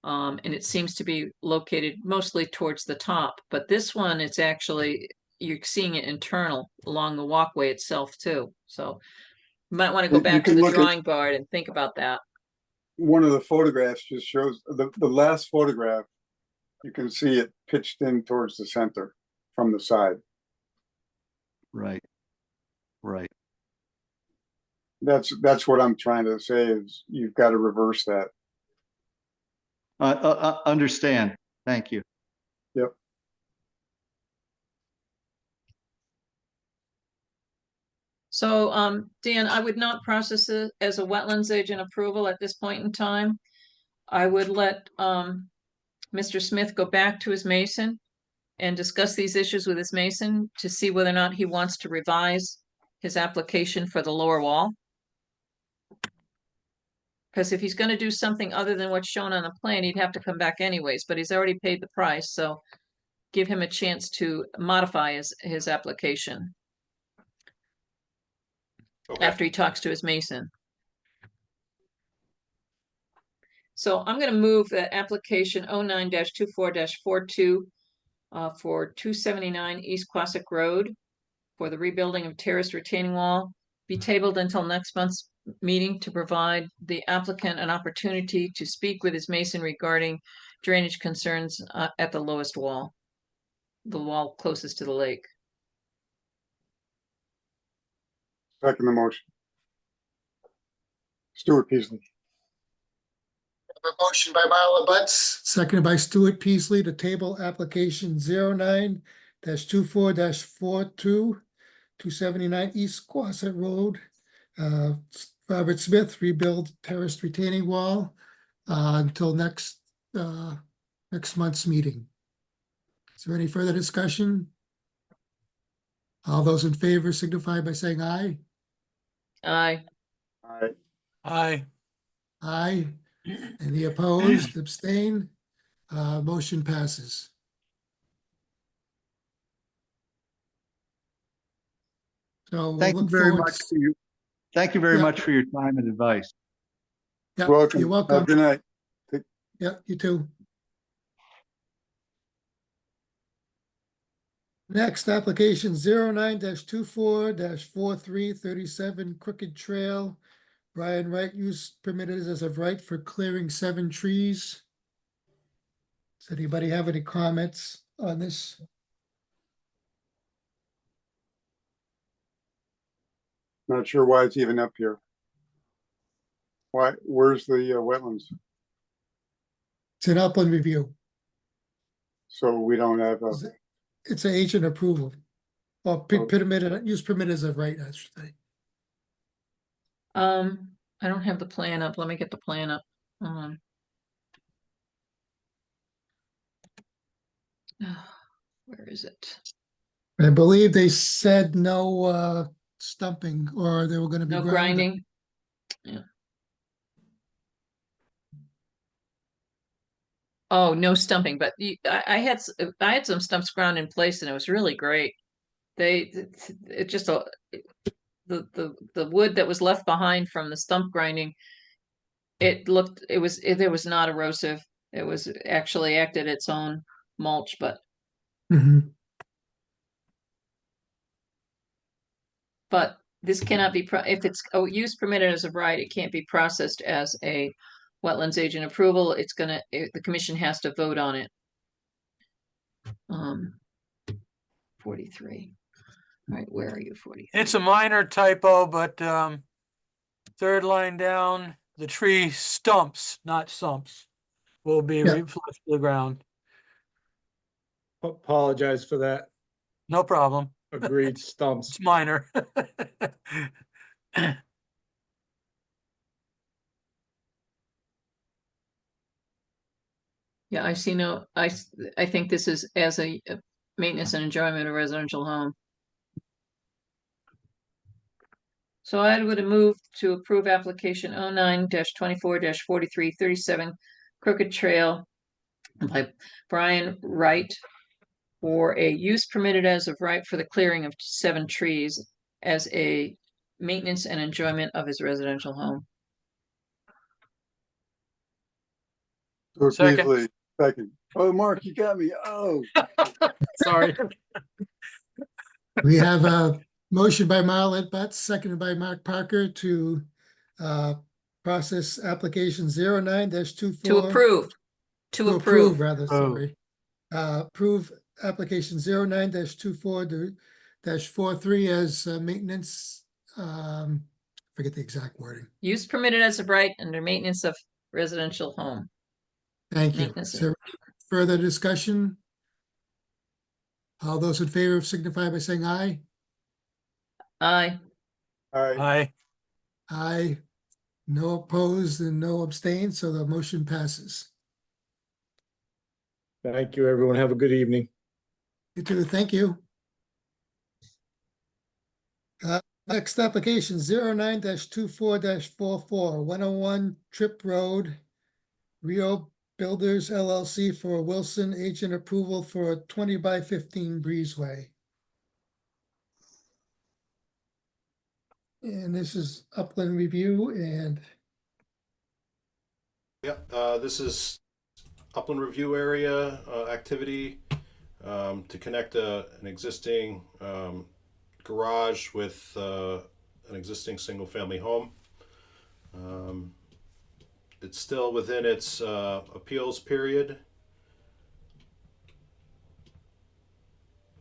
And it seems to be located mostly towards the top. But this one, it's actually, you're seeing it internal along the walkway itself too. So you might want to go You back to can the look at- drawing board and think about that. One of the photographs just shows the last photograph. You can see it pitched in towards the center from the side. Right. Right. That's what I'm trying to say, is you've got to reverse that. Understand. Thank you. Yep. So, Dan, I would not process it as a wetlands agent approval at this point in time. I would let Mr. Smith go back to his mason and discuss these issues with his mason to see whether or not he wants to revise his application for the lower wall. Because if he's going to do something other than what's shown on the plan, he'd have to come back anyways, but he's already paid the price, so give him a chance to modify his application. Okay. After he talks to his mason. So I'm going to move that application 09-24-42 for 279 East Quasic Road for the rebuilding of terraced retaining wall be tabled until next month's meeting to provide the applicant an opportunity to speak with his mason regarding drainage concerns at the lowest wall, the wall closest to the lake. Second the motion. Stuart Peasley. A motion by Marla Butts, seconded by Stuart Peasley to table application 09-24-42, 279 East Quasset Road. Robert Smith, rebuild terraced retaining wall until next month's meeting. Is there any further discussion? All those in favor signify by saying aye. Aye. Aye. Aye. Aye. Any opposed, abstain? Motion passes. So we'll Thank you look very forward. much for your, thank you very Yeah. much for your time and advice. Yeah, Welcome. you're Have a welcome. good night. Yeah, you too. Next, application 09-24-4337 Crooked Trail. Brian Wright, use permitted as of right for clearing 7 trees. Does anybody have any comments on this? Not sure why it's even up here. Why, where's the wetlands? It's an upland review. So we don't have a, It's an agent approval. Or Oh. permitted, use permitted as of right, I should say. I don't have the plan up. Let me get the plan up. Where is it? I believe they said no stumping, or they were gonna be No ground. grinding? Yeah. Oh, no stumping, but I had some stumps ground in place and it was really great. It just the wood that was left behind from the stump grinding, there was not erosive. It was actually acted its own mulch, Mhm. but this cannot be, if it's use permitted as of right, it can't be processed as a wetlands agent approval. The commission has to vote on it. 43. All right, where are you, 43? It's a minor typo, but third line down, the tree stumps, not sumps, will be Yeah. flushed to the ground. Apologize for that. No problem. Agreed, stumps. It's minor. Yeah, I see no, I think this is as a maintenance and enjoyment of residential home. So I would move to approve application 09-24-4337 Crooked Trail by Brian Wright for a use permitted as of right for the clearing of 7 trees as a maintenance and enjoyment of his residential home. Second. Beasley, second. Oh, Mark, you got me. Oh. Sorry. We have a motion by Marlette Butts, seconded by Mark Parker to process application 09-24. To approve. To approve. Rather, sorry. Approve application 09-24-43 as maintenance, forget the exact wording. Use permitted as of right under maintenance of residential home. Thank you. Maintenance. Is there further discussion? All those in favor signify by saying aye. Aye. All right. Aye. Aye. No opposed and no abstain, so the motion passes. Thank you, everyone. Have a good evening. You too, thank you. Next application 09-24-44 101 Trip Road. Rio Builders LLC for Wilson agent approval for a 20/15 breezeway. And this is upland review and Yeah, this is upland review area activity to connect an existing garage with an existing single-family home. It's still within its appeals period,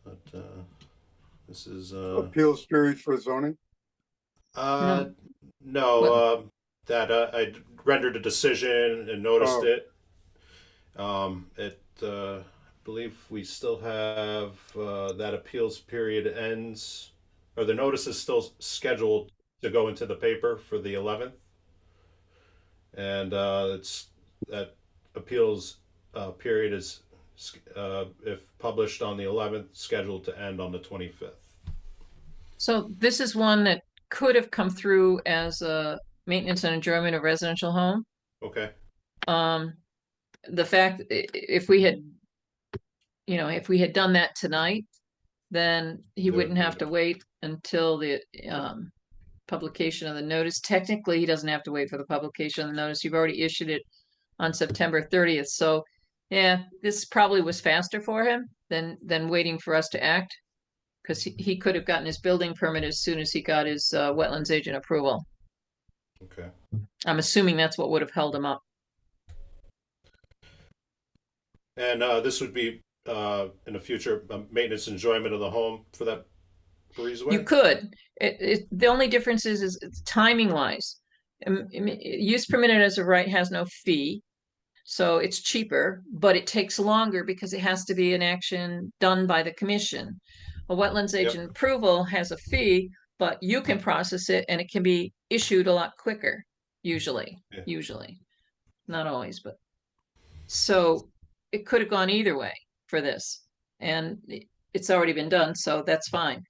but this is Appeals period for zoning? no, that I rendered a decision and noticed Oh. it. I believe we still have that appeals period ends, or the notice is still scheduled to go into the paper for the 11th, and it's that appeals period is if published on the 11th, scheduled to end on the 25th. So this is one that could have come through as a maintenance and enjoyment of residential home. Okay, The fact, if we had, if we had done that tonight, then he There wouldn't would have be to wait until the publication of the notice. Technically, he doesn't have to wait for the publication of the notice. You've already issued it on September 30th. So yeah, this probably was faster for him than waiting for us to act. Because he could have gotten his building permit as soon as he got his wetlands agent approval. okay. I'm assuming that's what would have held him up. And this would be in the future, maintenance enjoyment of the home for that breezeway? You could. The only difference is it's timing wise. Use permitted as a right has no fee, so it's cheaper, but it takes longer because it has to be an action done by the commission. A wetlands Yep. agent approval has a fee, but you can process it and it can be issued a lot quicker, usually. Yeah. Usually. Not always, but so it could have gone either way for this. And it's already been done, so that's fine.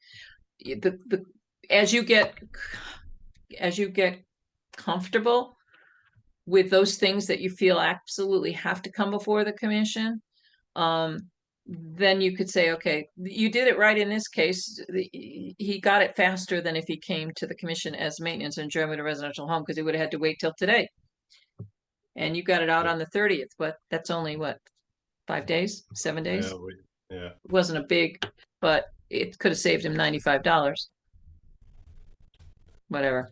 The as you get comfortable with those things that you feel absolutely have to come before the commission, then you could say, okay, you did it right in this case. He got it faster than if he came to the commission as maintenance and enjoyment of residential home, because he would have had to wait till today. And you got it out on the 30th, but that's only what, 5 days, 7 days? Yeah. It wasn't a big, but it could have saved him $95. Whatever.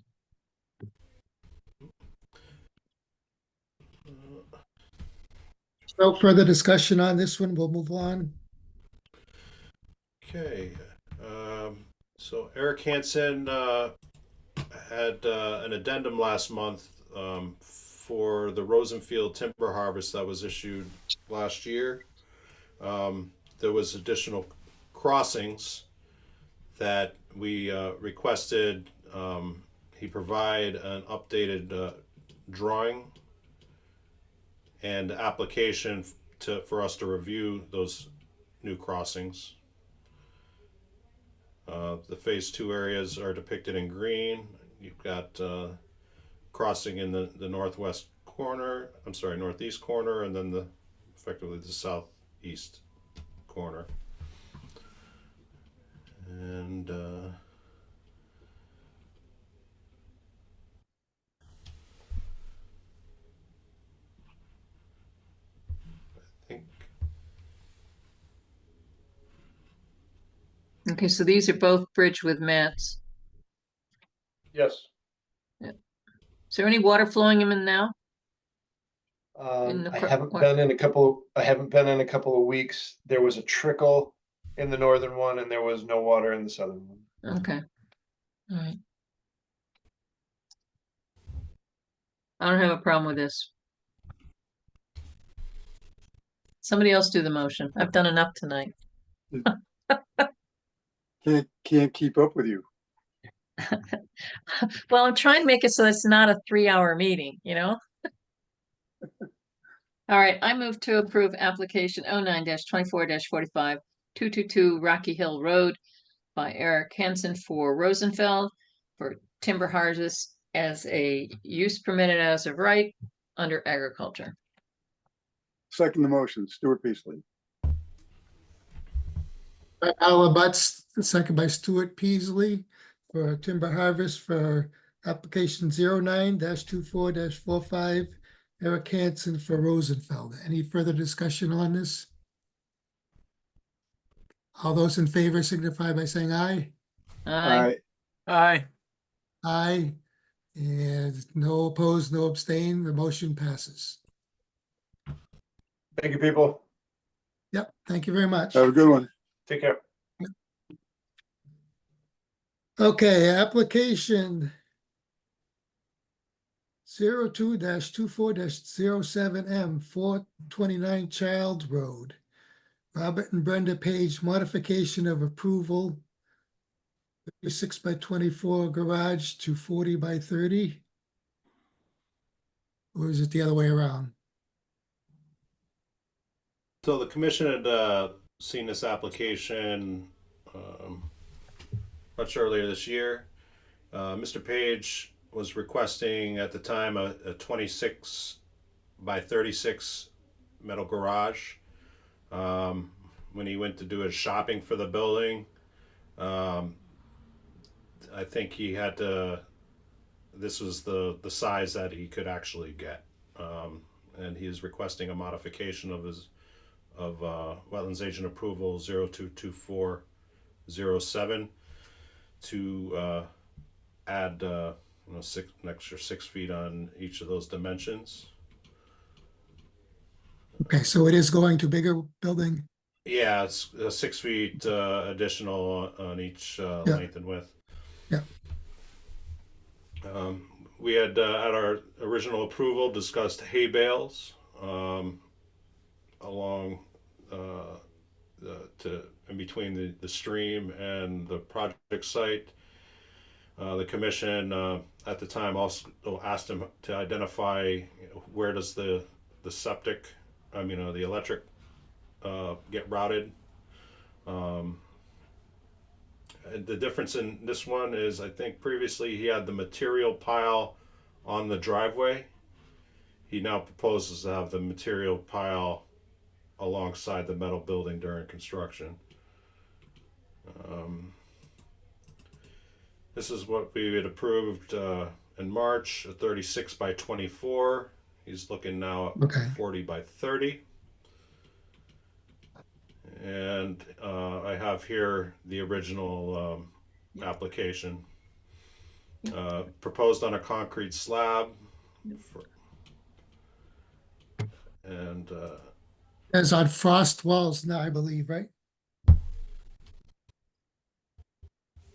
No further discussion on this one. We'll move on. Okay. So Eric Hansen had an addendum last month for the Rosenfield timber harvest that was issued last year. There was additional crossings that we requested he provide an updated drawing and application for us to review those new crossings. The phase 2 areas are depicted in green. You've got crossing in the northeast corner, and then effectively the southeast corner. And I think Okay, so these are both bridge with mats. Yes. Is there any water flowing in them now? I haven't been in a couple of weeks. There was a trickle in the northern one and there was no water in the southern one. Okay. All right. I don't have a problem with this. Somebody else do the motion. I've done enough tonight. Can't keep up with you. Well, I'm trying to make it so it's not a 3-hour meeting, you know? All right, I move to approve application 09-24-45, 222 Rocky Hill Road by Eric Hansen for Rosenfeld for timber harvest as a use permitted as of right under agriculture. Second the motion, Stuart Peasley. Alan Butts, second by Stuart Peasley for timber harvest for application 09-24-45, Eric Hansen for Rosenfeld. Any further discussion on this? All those in favor signify by saying aye. Aye. Aye. Aye. And no opposed, no abstain. The motion passes. Thank you, people. Yep, thank you very much. Have a good one. Take care. Okay, application 02-24-07M, 429 Childs Road. Robert and Brenda Page, modification of approval. 36 by 24 garage to 40 by 30. Or is it the other way around? so. The commission had seen this application much earlier this year, Mr. Page was requesting at the time a 26 by 36 metal garage. When he went to do his shopping for the building, I think he had to, this was the size that he could actually get. And he is requesting a modification of his wetlands agent approval 022407 to add an extra 6 feet on each of those dimensions. Okay, so it is going to bigger building. Yeah, it's 6 feet additional on each length and width. Yeah. We had at our original approval discussed hay bales along in between the stream and the project site. The commission at the time also asked him to identify where does the septic, the electric get routed. The difference in this one is I think previously he had the material pile on the driveway. He now proposes to have the material pile alongside the metal building during construction. This is what we had approved in March, a 36 by 24. He's looking now at 40 by 30. And I have here the original application. Proposed on a concrete slab. And As on frost walls now, I believe, right?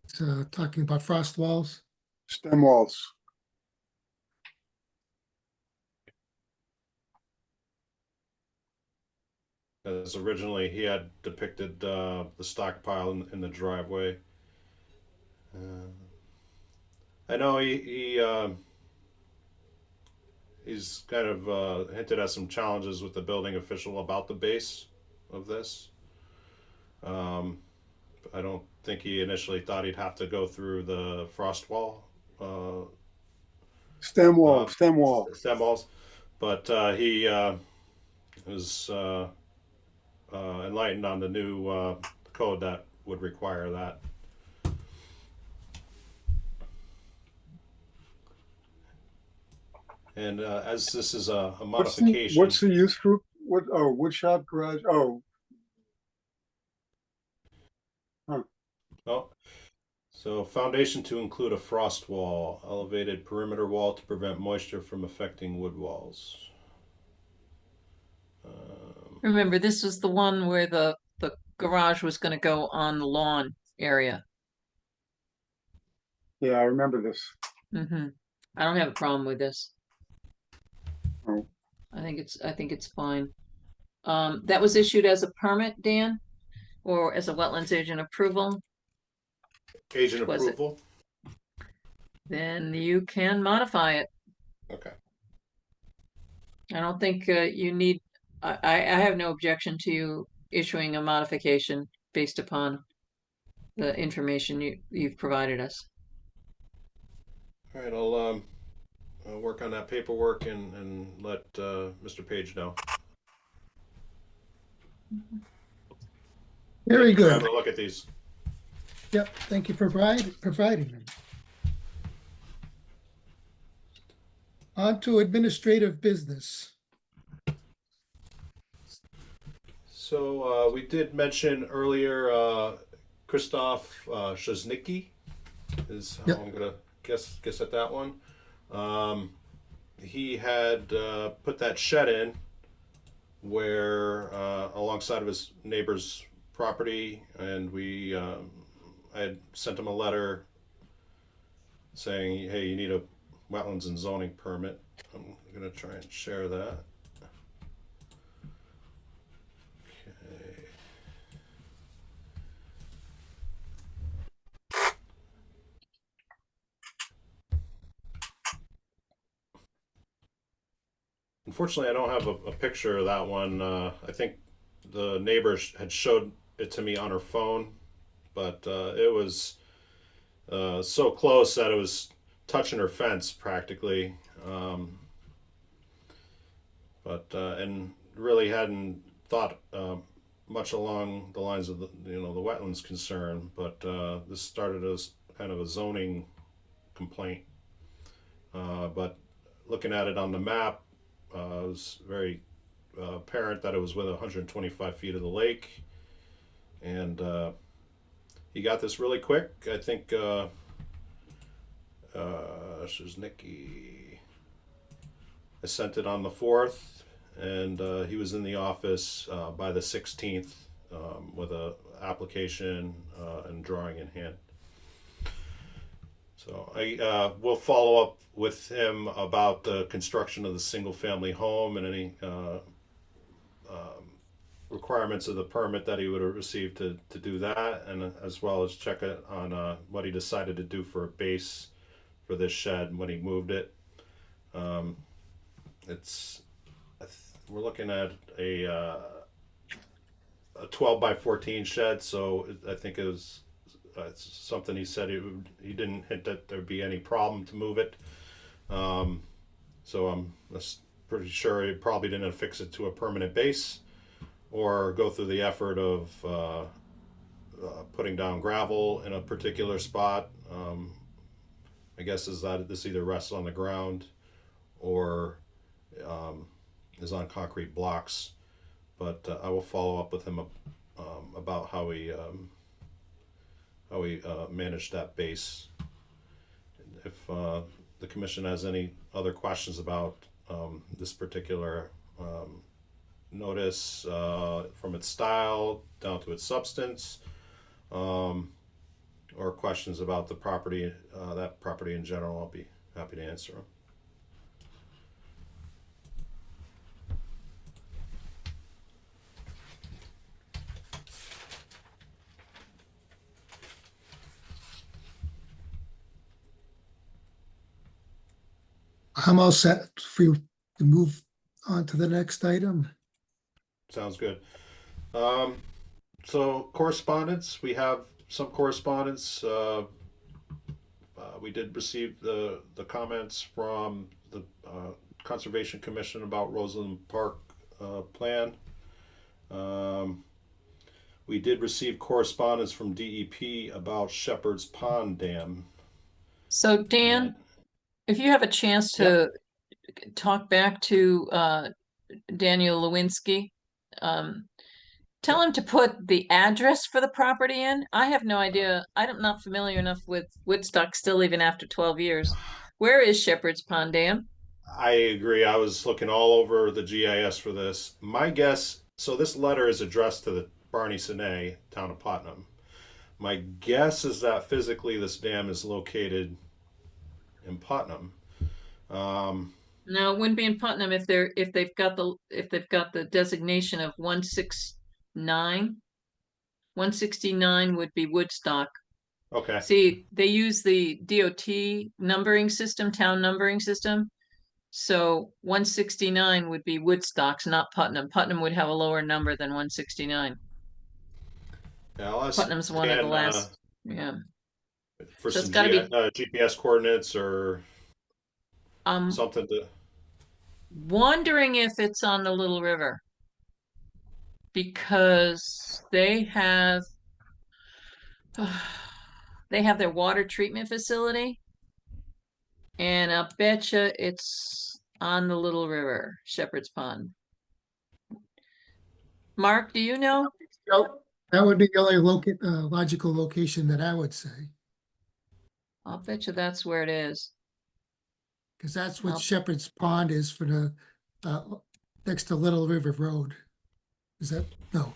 So talking about frost walls. Stem walls. as originally he had depicted the stockpile in the driveway. I know he's kind of hinted at some challenges with the building official about the base of this. I don't think he initially thought he'd have to go through the frost wall. Stem walls, but he was enlightened on the new code that would require that. And as this is a modification. What's the use group? What? Oh, wood shop garage. Oh. Huh. Oh, so foundation to include a frost wall, elevated perimeter wall to prevent moisture from affecting wood walls. Remember, this was the one where the garage was going to go on the lawn area. Yeah, I remember this. Mm-hmm. I don't have a problem with this. Oh. I think it's fine. That was issued as a permit, Dan, or as a wetlands agent approval? Agent approval. Then you can modify it. Okay. I don't think you need. I have no objection to you issuing a modification based upon the information you've provided us. All right, I'll work on that paperwork and let Mr. Page know. Very good. Have a look at these. Yep, thank you for providing them. On to administrative business. So we did mention earlier Christoph Szosnicki is how I'm gonna guess at that one. He had put that shed in where alongside of his neighbor's property, and we I had sent him a letter saying, hey, you need a wetlands and zoning permit. I'm gonna try and share that. Okay. Unfortunately, I don't have a picture of that one. I think the neighbor had showed it to me on her phone, but it was so close that it was touching her fence practically. And really hadn't thought much along the lines of the wetlands concern, but this started as kind of a zoning complaint. But looking at it on the map, it was very apparent that it was within 125 feet of the lake, and he got this really quick. I think this is Nikki. I sent it on the 4th, and he was in the office by the 16th with a application and drawing in hand. So I will follow up with him about the construction of the single-family home and any requirements of the permit that he would have received to do that, and as well as check it on what he decided to do for a base for this shed when he moved it. We're looking at a 12 by 14 shed, so I think it was something he said he didn't hint that there'd be any problem to move it. So I'm pretty sure he probably didn't affix it to a permanent base or go through the effort of putting down gravel in a particular spot. I guess is that this either rests on the ground or is on concrete blocks. But I will follow up with him about how we managed that base. If the commission has any other questions about this particular notice, from its style down to its substance, or questions about the property, that property in general, I'll be happy to answer them. I'm all set for you to move on to the next item. Sounds good. So correspondence, we have some correspondence. We did receive the comments from the Conservation Commission about Roseland Park plan. We did receive correspondence from DEP about Shepherd's Pond Dam. So Dan, if you have a chance to talk back to Daniel Lewinsky, tell him to put the address for the property in. I have no idea. I'm not familiar enough with Woodstock still, even after 12 years. Where is Shepherd's Pond Dam? I agree. I was looking all over the GIS for this. My guess, so this letter is addressed to the Barney Sine, town of Putnam. My guess is that physically this dam is located in Putnam. No, it wouldn't be in Putnam if they've got the designation of 169. 169 would be Woodstock. Okay. See, they use the DOT numbering system, town numbering system. So 169 would be Woodstock's, not Putnam. Putnam would have a lower number than 169. Yeah, Putnam's one of the last. Yeah. For So it's some gotta be GPS coordinates or something to. Wondering if it's on the Little River, because they have their water treatment facility, and I betcha it's on the Little River, Shepherd's Pond. Mark, do you know? That would be the only logical location that I would say, I'll bet you that's where it is. because that's what Shepherd's Pond is for the next to Little River Road. Is that no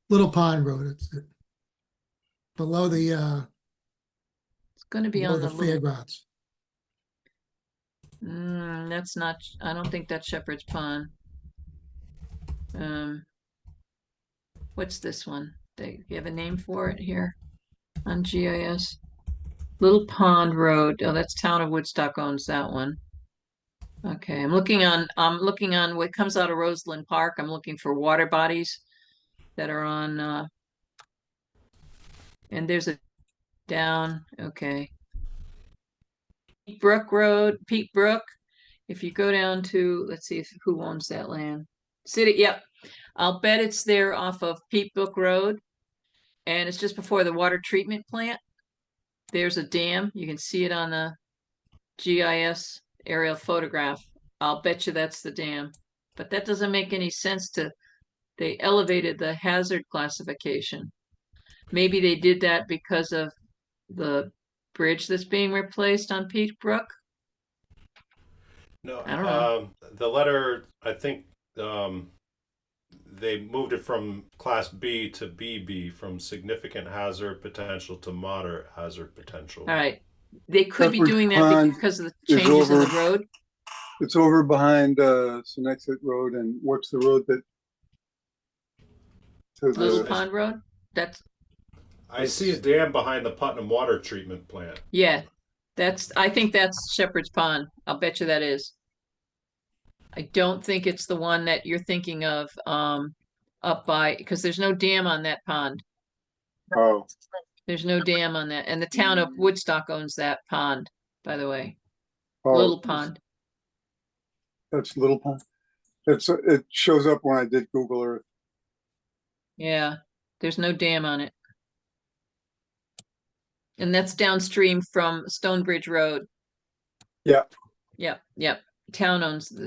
Little Pond Road? It's below the It's going to be on the fairgrounds. That's not. I don't think that's Shepherd's Pond. What's this one? You have a name for it here on GIS? Little Pond Road. Oh, that's Town of Woodstock owns that one. Okay, I'm looking on what comes out of Roseland Park. I'm looking for water bodies that are on and there's a down, okay. Peak Brook Road, Peak Brook. If you go down to, let's see who owns that land. City, yep. I'll bet it's there off of Peak Brook Road. And it's just before the water treatment plant. There's a dam. You can see it on the GIS aerial photograph. I'll bet you that's the dam. But that doesn't make any sense they elevated the hazard classification. Maybe they did that because of the bridge that's being replaced on Peak Brook. No, I don't know. the letter, I think, they moved it from class B to BB, from significant hazard potential to moderate hazard potential. All right. They could be Shepherd's doing that Pond because of the is changes in the over- road. It's over behind Senexit Road, and what's the road that? To Little the, Pond Road. That's, I see a dam behind the Putnam Water Treatment Plant. yeah. I think that's Shepherd's Pond. I'll bet you that is. I don't think it's the one that you're thinking of, up by, because there's no dam on that pond. oh, There's no dam on that. And the town of Woodstock owns that pond, by the way. oh, Little Pond. That's Little Pond. It shows up when I did Google Earth. Yeah, there's no dam on it. And that's downstream from Stonebridge Road. Yeah. Yep.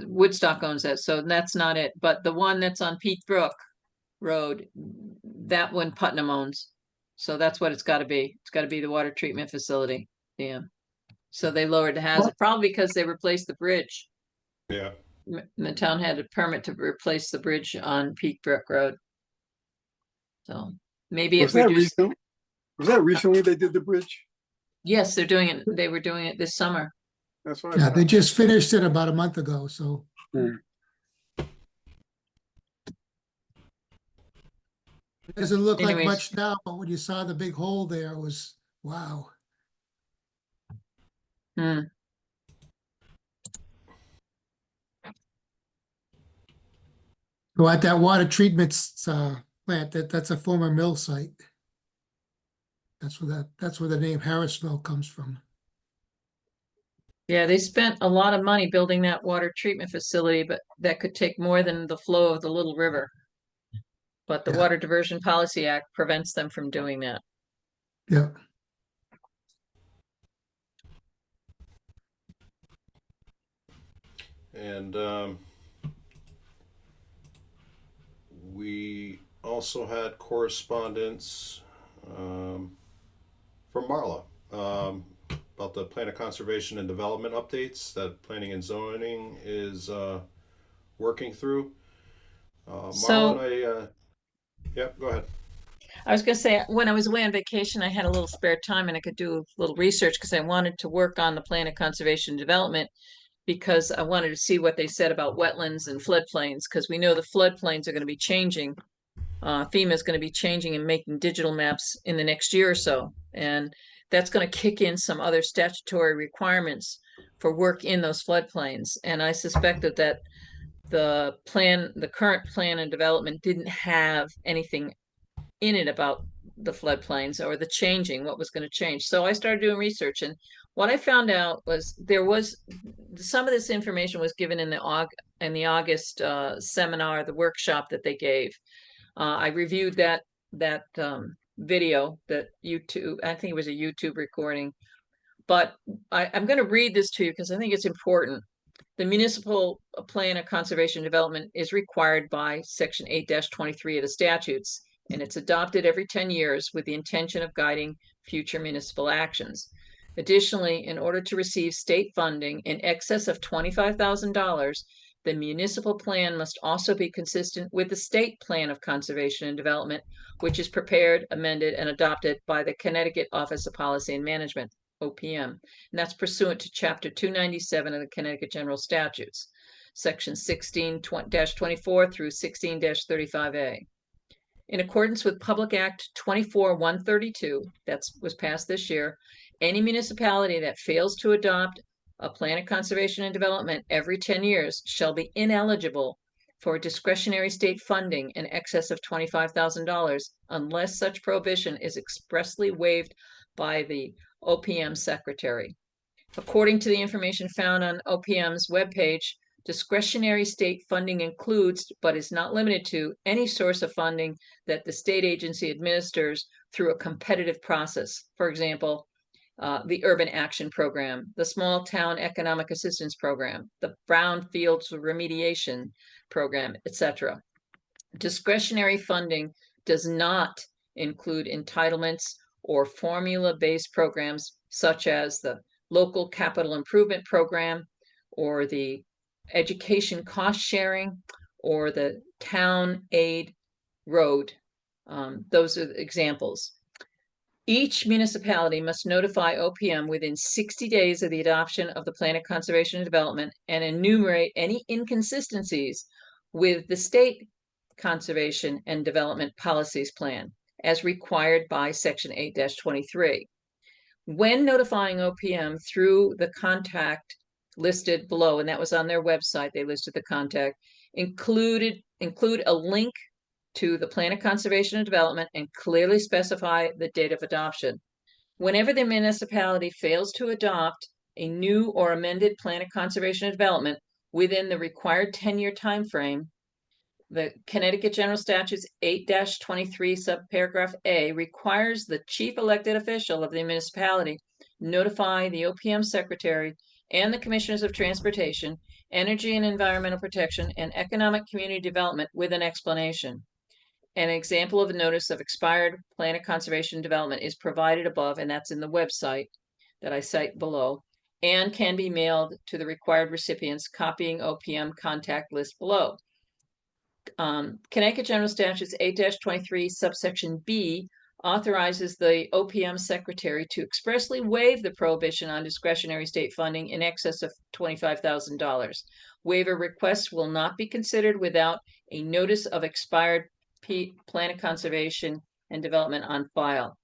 Woodstock owns that, so that's not it. But the one that's on Peak Brook Road, that one Putnam owns. So that's what it's got to be. It's got to be the water treatment facility. Yeah. So they lowered the hazard, probably because they replaced the bridge. Yeah. The town had a permit to replace the bridge on Peak Brook Road. So maybe Was it that reduced. recent? Was that recently they did the bridge? Yes, they're doing it. They were doing it this summer. That's what I Yeah, thought. they just finished it about a month ago, so. Hmm. It doesn't look like Anyways. much now, but when you saw the big hole there, it was, wow. Hmm. So at that water treatment plant, that's a former mill site. That's where the name Harrisville comes from. Yeah, they spent a lot of money building that water treatment facility, but that could take more than the flow of the Little River. But the Yeah. Water Diversion Policy Act prevents them from doing that. Yeah. And we also had correspondence from Marla about the plan of conservation and development updates that planning and zoning is working through. So- Marla and yep, go ahead. I was gonna say, when I was away on vacation, I had a little spare time and I could do a little research because I wanted to work on the plan of conservation and development because I wanted to see what they said about wetlands and floodplains, because we know the floodplains are gonna be changing. FEMA is gonna be changing and making digital maps in the next year or so. And that's gonna kick in some other statutory requirements for work in those floodplains. And I suspected that the current plan and development didn't have anything in it about the floodplains or the changing, what was going to change. So I started doing research, and what I found out was some of this information was given in the August seminar, the workshop that they gave. I reviewed that video that YouTube, I think it was a YouTube recording, but I'm going to read this to you because I think it's important. The municipal plan of conservation and development is required by section 8-23 of the statutes, and it's adopted every 10 years with the intention of guiding future municipal actions. Additionally, in order to receive state funding in excess of $25,000, the municipal plan must also be consistent with the state plan of conservation and development, which is prepared, amended, and adopted by the Connecticut Office of Policy and Management, OPM, and that's pursuant to Chapter 297 of the Connecticut General Statutes, Section 16-24 through 16-35A. In accordance with Public Act 24-132, that was passed this year, any municipality that fails to adopt a plan of conservation and development every 10 years shall be ineligible for discretionary state funding in excess of $25,000 unless such prohibition is expressly waived by the OPM secretary. According to the information found on OPM's webpage, discretionary state funding includes, but is not limited to, any source of funding that the state agency administers through a competitive process. For example, the Urban Action Program, the Small Town Economic Assistance Program, the Brownfields Remediation Program, etc. Discretionary funding does not include entitlements or formula-based programs such as the Local Capital Improvement Program or the Education Cost Sharing or the Town Aid Road. Those are the examples. Each municipality must notify OPM within 60 days of the adoption of the Plan of Conservation and Development and enumerate any inconsistencies with the state Conservation and Development Policies Plan as required by Section 8-23. When notifying OPM through the contact listed below, and that was on their website, they listed the contact, include a link to the Plan of Conservation and Development and clearly specify the date of adoption. Whenever the municipality fails to adopt a new or amended Plan of Conservation and Development within the required 10-year time frame, the Connecticut General Statutes 8-23 subparagraph A requires the chief elected official of the municipality notify the OPM secretary and the commissioners of transportation, energy and environmental protection, and economic community development with an explanation. An example of a notice of expired Plan of Conservation and Development is provided above, and that's in the website that I cite below, and can be mailed to the required recipients, copying OPM contact list below. Connecticut General Statutes 8-23 subsection B authorizes the OPM secretary to expressly waive the prohibition on discretionary state funding in excess of $25,000. Waiver requests will not be considered without a notice of expired Plan of Conservation and Development on file.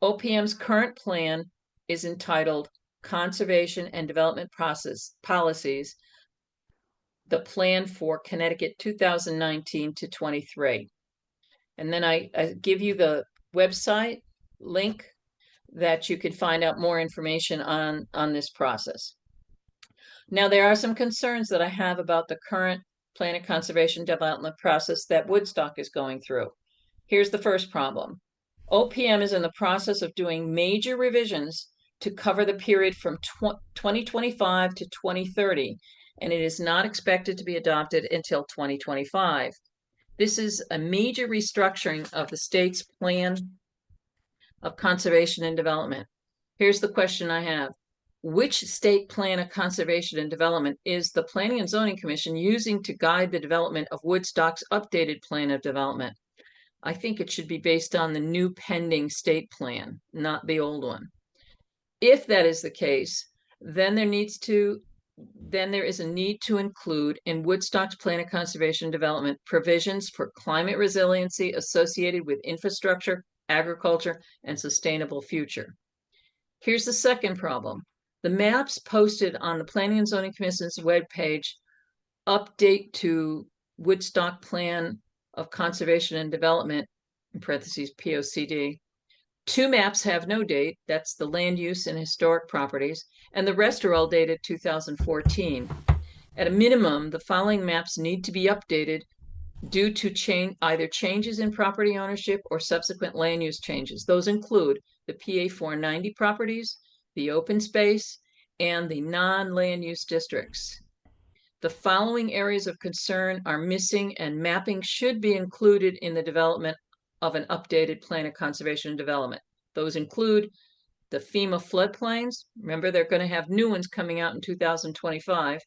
OPM's current plan is entitled Conservation and Development Policies, the plan for Connecticut 2019 to 23. And then I give you the website link that you could find out more information on this process. Now, there are some concerns that I have about the current Plan of Conservation Development process that Woodstock is going through. Here's the first problem. OPM is in the process of doing major revisions to cover the period from 2025 to 2030, and it is not expected to be adopted until 2025. This is a major restructuring of the state's Plan of Conservation and Development. Here's the question I have. Which state Plan of Conservation and Development is the Planning and Zoning Commission using to guide the development of Woodstock's updated Plan of Development? I think it should be based on the new pending state plan, not the old one. If that is the case, then there is a need to include in Woodstock's Plan of Conservation and Development provisions for climate resiliency associated with infrastructure, agriculture, and sustainable future. Here's the second problem. The maps posted on the Planning and Zoning Commission's webpage update to Woodstock Plan of Conservation and Development, in parentheses POCD. Two maps have no date, that's the land use and historic properties, and the rest are all dated 2014. At a minimum, the following maps need to be updated due to either changes in property ownership or subsequent land use changes. Those include the PA 490 properties, the open space, and the non-land use districts. The following areas of concern are missing, and mapping should be included in the development of an updated Plan of Conservation and Development. Those include the FEMA floodplains. Remember, they're going to have new ones coming out in 2025.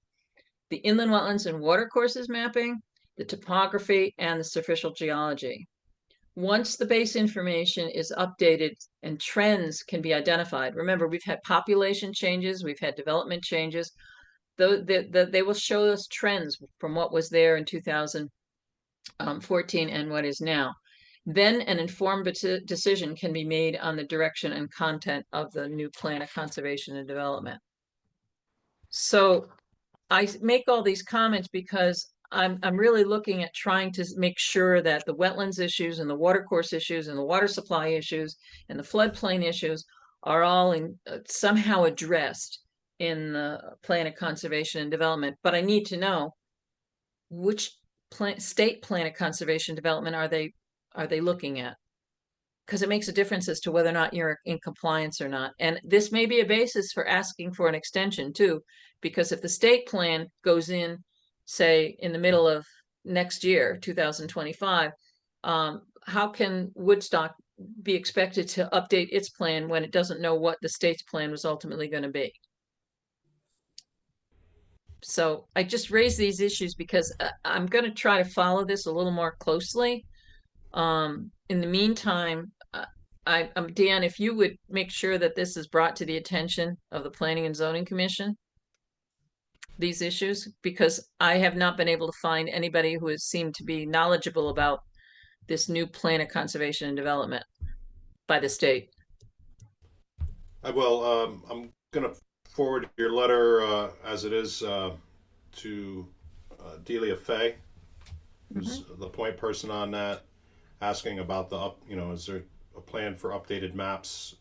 The inland wetlands and watercourses mapping, the topography, and the superficial geology. Once the base information is updated and trends can be identified, remember, we've had population changes, we've had development changes. They will show us trends from what was there in 2014 and what is now. Then an informed decision can be made on the direction and content of the new Plan of Conservation and Development. So I make all these comments because I'm really looking at trying to make sure that the wetlands issues and the watercourse issues and the water supply issues and the floodplain issues are all somehow addressed in the plan of conservation and development. But I need to know which state plan of conservation development are they looking at? Because it makes a difference as to whether or not you're in compliance or not. And this may be a basis for asking for an extension too, because if the state plan goes in, say, in the middle of next year, 2025, how can Woodstock be expected to update its plan when it doesn't know what the state's plan was ultimately going to be? So I just raise these issues because I'm going to try to follow this a little more closely. In the meantime, Dan, if you would make sure that this is brought to the attention of the Planning and Zoning Commission, these issues, because I have not been able to find anybody who has seemed to be knowledgeable about this new plan of conservation and development by the state. I will. I'm going to forward your letter as it is to Delia Fay, who's the point person on that, asking about is there a plan for updated maps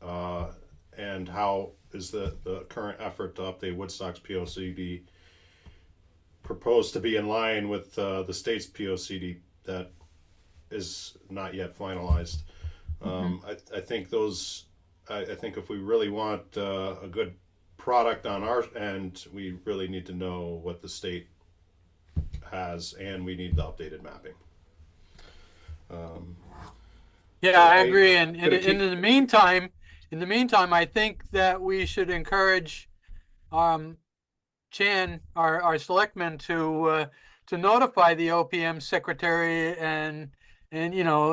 and how is the current effort to update Woodstock's POCD proposed to be in line with the state's POCD that is not yet finalized. I think I think if we really want a good product on our end, we really need to know what the state has, and we need the updated mapping. Yeah, I agree. And in the meantime, I think that we should encourage Chan, our selectman, to notify the OPM secretary and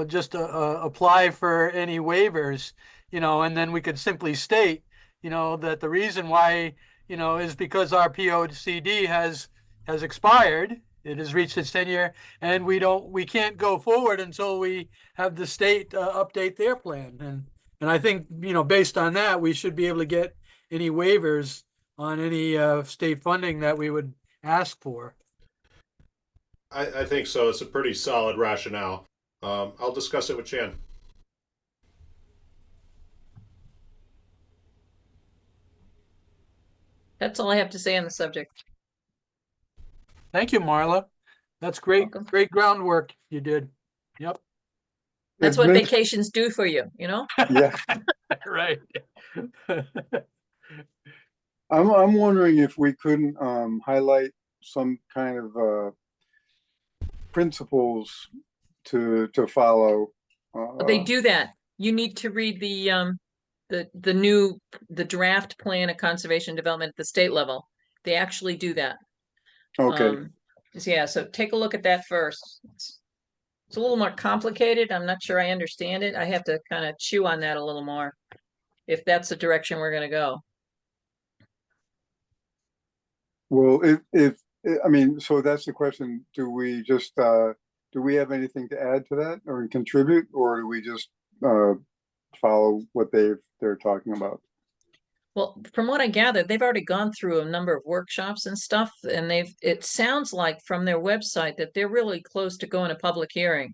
just apply for any waivers, and then we could simply state, that the reason why, is because our POCD has expired. It has reached its tenure, and we can't go forward until we have the state update their plan. And I think, based on that, we should be able to get any waivers on any state funding that we would ask for. I think so. It's a pretty solid rationale. I'll discuss it with Chan. That's all I have to say on the subject. Thank you, Marla. That's great. Welcome. Great groundwork you did. Yep. That's what vacations do for you, Yeah. Right. I'm wondering if we couldn't highlight some kind of principles to follow. They do that. You need to read the draft plan of conservation development at the state level. They actually do that. Okay. Yeah, so take a look at that first. It's a little more complicated. I'm not sure I understand it. I have to kind of chew on that a little more if that's the direction we're going to go. Well, so that's the question. Do we just do we have anything to add to that or contribute, or do we just follow what they're talking about? Well, from what I gathered, they've already gone through a number of workshops and stuff, and it sounds like from their website that they're really close to going to public hearing.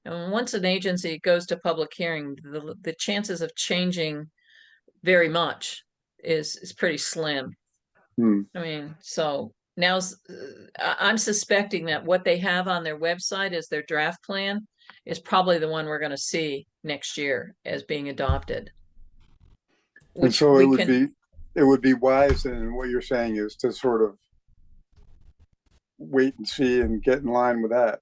And once an agency goes to public hearing, the chances of changing very much is pretty slim. I mean, so now I'm suspecting that what they have on their website as their draft plan is probably the one we're going to see next year as being adopted. And so it would be wise, and what you're saying is to sort of wait and see and get in line with that.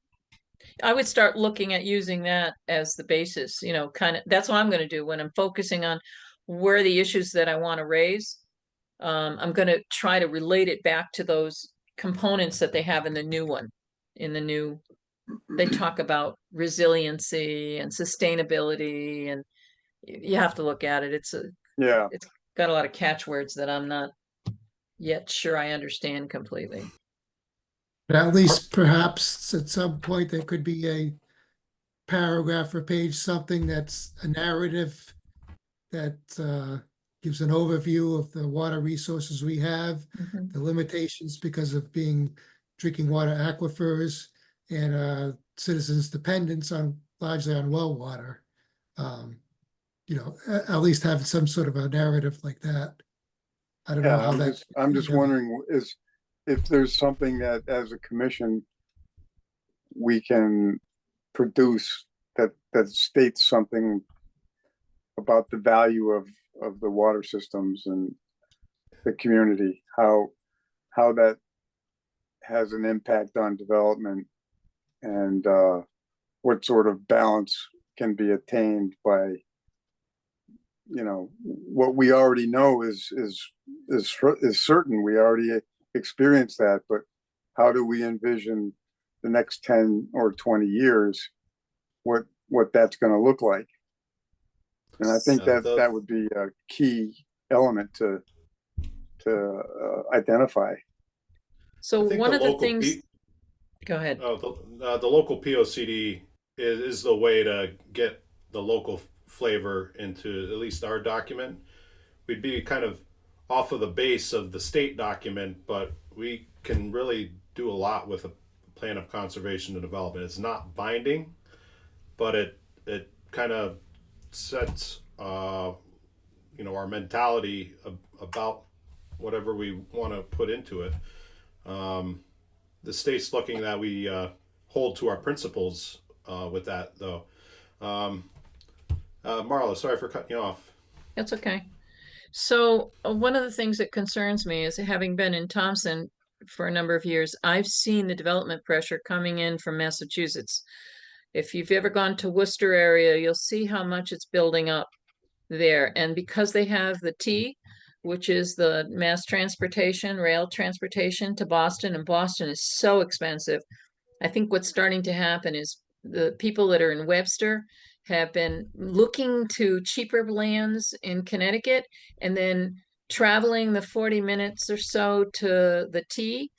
I would start looking at using that as the basis, kind of, that's what I'm going to do when I'm focusing on where are the issues that I want to raise. I'm going to try to relate it back to those components that they have in the new one. They talk about resiliency and sustainability, and you have to look at it. It's got a lot of catchwords that I'm not yet sure I understand completely. But at least perhaps at some point there could be a paragraph or page, something that's a narrative that gives an overview of the water resources we have, the limitations because of being drinking water aquifers and citizens' dependence on largely on well water. At least have some sort of a narrative like that. I don't know Yeah, how that. I'm just wondering if there's something that as a commission we can produce that states something about the value of the water systems and the community, how that has an impact on development, and what sort of balance can be attained by, what we already know is certain. We already experienced that, but how do we envision the next 10 or 20 years, what that's going to look like? And I think that would be a key element to identify. So I think one the of the local things, go ahead. The local POCD is the way to get the local flavor into at least our document. We'd be kind of off of the base of the state document, but we can really do a lot with a plan of conservation and development. It's not binding, but it kind of sets our mentality about whatever we want to put into it. The state's looking that we hold to our principles with that, though. Marla, sorry for cutting you off. That's okay. So one of the things that concerns me is, having been in Thompson for a number of years, I've seen the development pressure coming in from Massachusetts. If you've ever gone to Worcester area, you'll see how much it's building up there. And because they have the T, which is the mass transportation, rail transportation to Boston, and Boston is so expensive. I think what's starting to happen is the people that are in Webster have been looking to cheaper lands in Connecticut and then traveling the 40 minutes or so to the T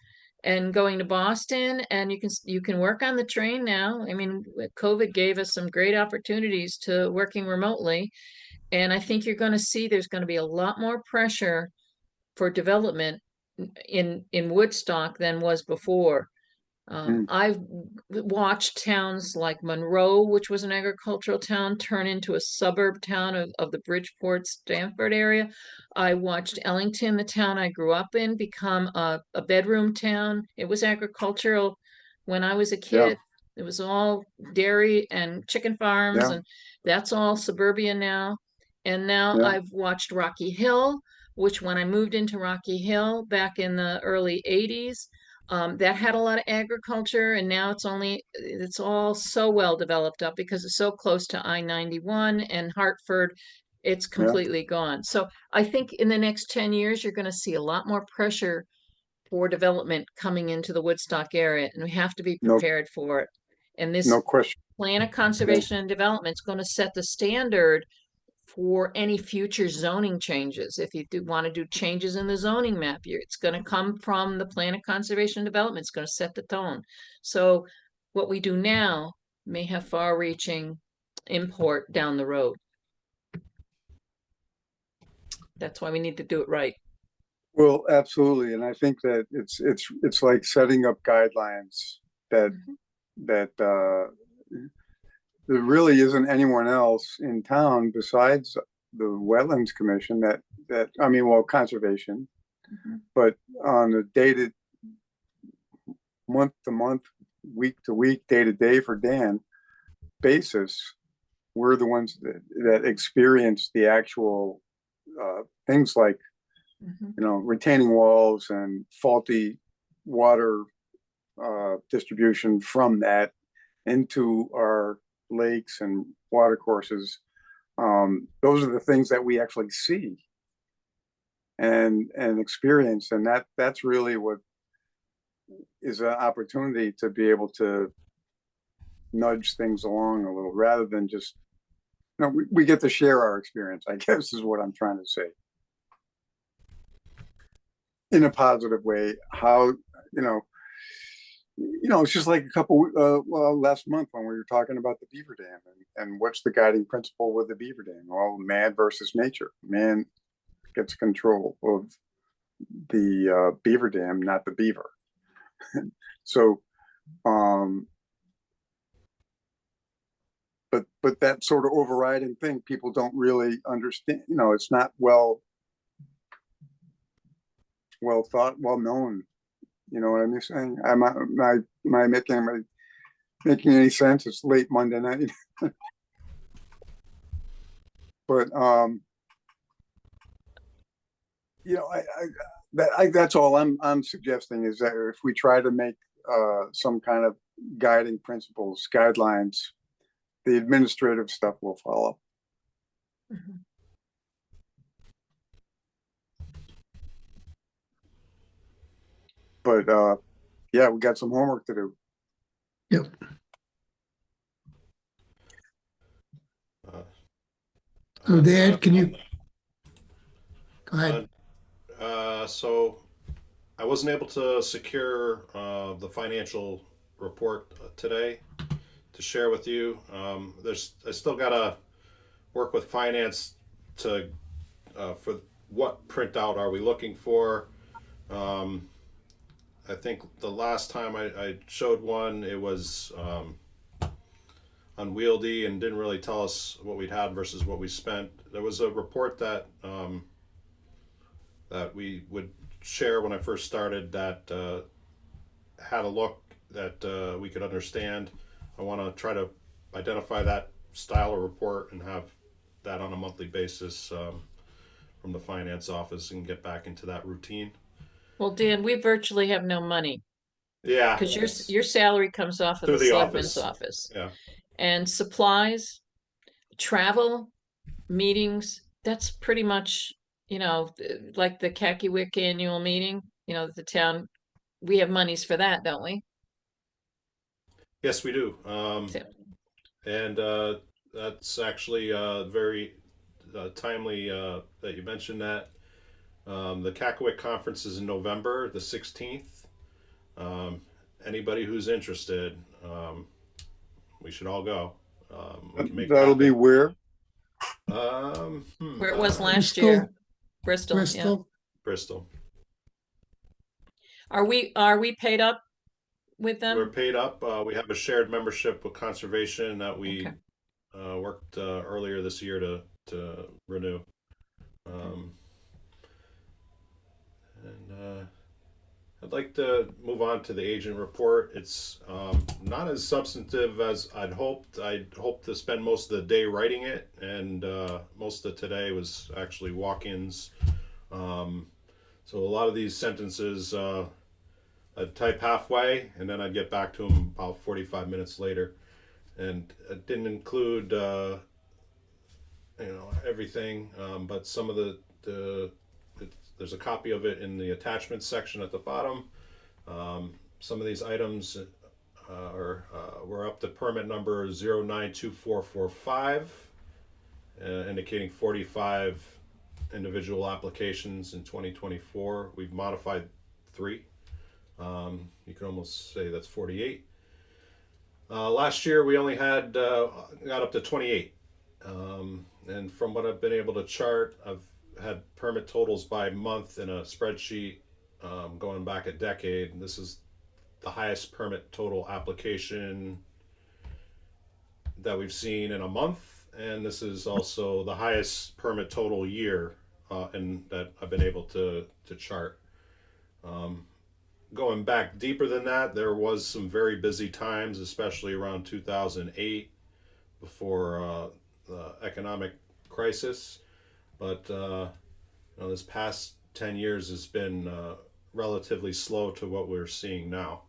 and going to Boston, and you can work on the train now. I mean, COVID gave us some great opportunities to working remotely, and I think you're going to see there's going to be a lot more pressure for development in Woodstock than was before. I've watched towns like Monroe, which was an agricultural town, turn into a suburb town of the Bridgeport, Stamford area. I watched Ellington, the town I grew up in, become a bedroom town. It was agricultural when I was a kid. It was all dairy and chicken farms, and that's all suburbia now. And now I've watched Rocky Hill, which when I moved into Rocky Hill back in the early 80s, that had a lot of agriculture, and now it's all so well developed up because it's so close to I-91 and Hartford. It's completely gone. So I think in the next 10 years, you're going to see a lot more pressure for development coming into the Woodstock area, and we have to be prepared for it. And this No question. plan of conservation and development is going to set the standard for any future zoning changes. If you do want to do changes in the zoning map, it's going to come from the plan of conservation and development. It's going to set the tone. So what we do now may have far-reaching import down the road. That's why we need to do it right. Well, absolutely, and I think that it's like setting up guidelines that there really isn't anyone else in town besides the Wetlands Commission conservation, but on a dated month to month, week to week, day to day for Dan basis, we're the ones that experience the actual things like retaining walls and faulty water distribution from that into our lakes and water courses. Those are the things that we actually see and experience, and that's really what is an opportunity to be able to nudge things along a little, rather than just we get to share our experience, I guess, is what I'm trying to say, in a positive way. How it's just like last month when we were talking about the beaver dam, and what's the guiding principle with the beaver dam? Well, man versus nature. Man gets control of the beaver dam, not the beaver. So, but that sort of overriding thing, people don't really understand, you know, it's not well thought, well known. You know what I'm saying? Am I making any sense? It's late Monday night. But you know, that's all I'm suggesting, is that if we try to make some kind of guiding principles, guidelines, the administrative stuff will follow. Mhm. But yeah, we got some homework to do. Yep. So Dan, can you? Go ahead. So I wasn't able to secure the financial report today to share with you. I still gotta work with finance to for what printout are we looking for. I think the last time I showed one, it was unwieldy and didn't really tell us what we'd had versus what we spent. There was a report that that we would share when I first started that had a look that we could understand. I want to try to identify that style of report and have that on a monthly basis from the finance office and get back into that routine. Well, Dan, we virtually have no money Yeah, because it's your salary comes off of through the the selectman's office. office. Yeah, And supplies, travel, meetings, that's pretty much, you know, like the Kakiwick annual meeting, you know, the town, we have monies for that, don't we? yes, we do. So- And that's actually very timely that you mentioned that. The Cackaway conference is in November the 16th. Anybody who's interested, we should all go. We can make it That'll be happen. where? Where it was last Bristol. year. Bristol, yeah. Bristol. Bristol. Are we paid up with them? We're paid up. We have a shared membership with conservation that we Okay. worked earlier this year to renew. And I'd like to move on to the agent report. It's not as substantive as I'd hoped. I'd hoped to spend most of the day writing it, and most of today was actually walk-ins. So a lot of these sentences I'd type halfway, and then I'd get back to them about 45 minutes later. And it didn't include, everything, but some of there's a copy of it in the attachments section at the bottom. Some of these items were up to permit number 092445, indicating 45 individual applications in 2024. We've modified 3. You can almost say that's 48. Last year we only had got up to 28. And from what I've been able to chart, I've had permit totals by month in a spreadsheet going back a decade. And this is the highest permit total application that we've seen in a month. And this is also the highest permit total year that I've been able to chart. Going back deeper than that, there was some very busy times, especially around 2008 before the economic crisis. But this past 10 years has been relatively slow to what we're seeing now.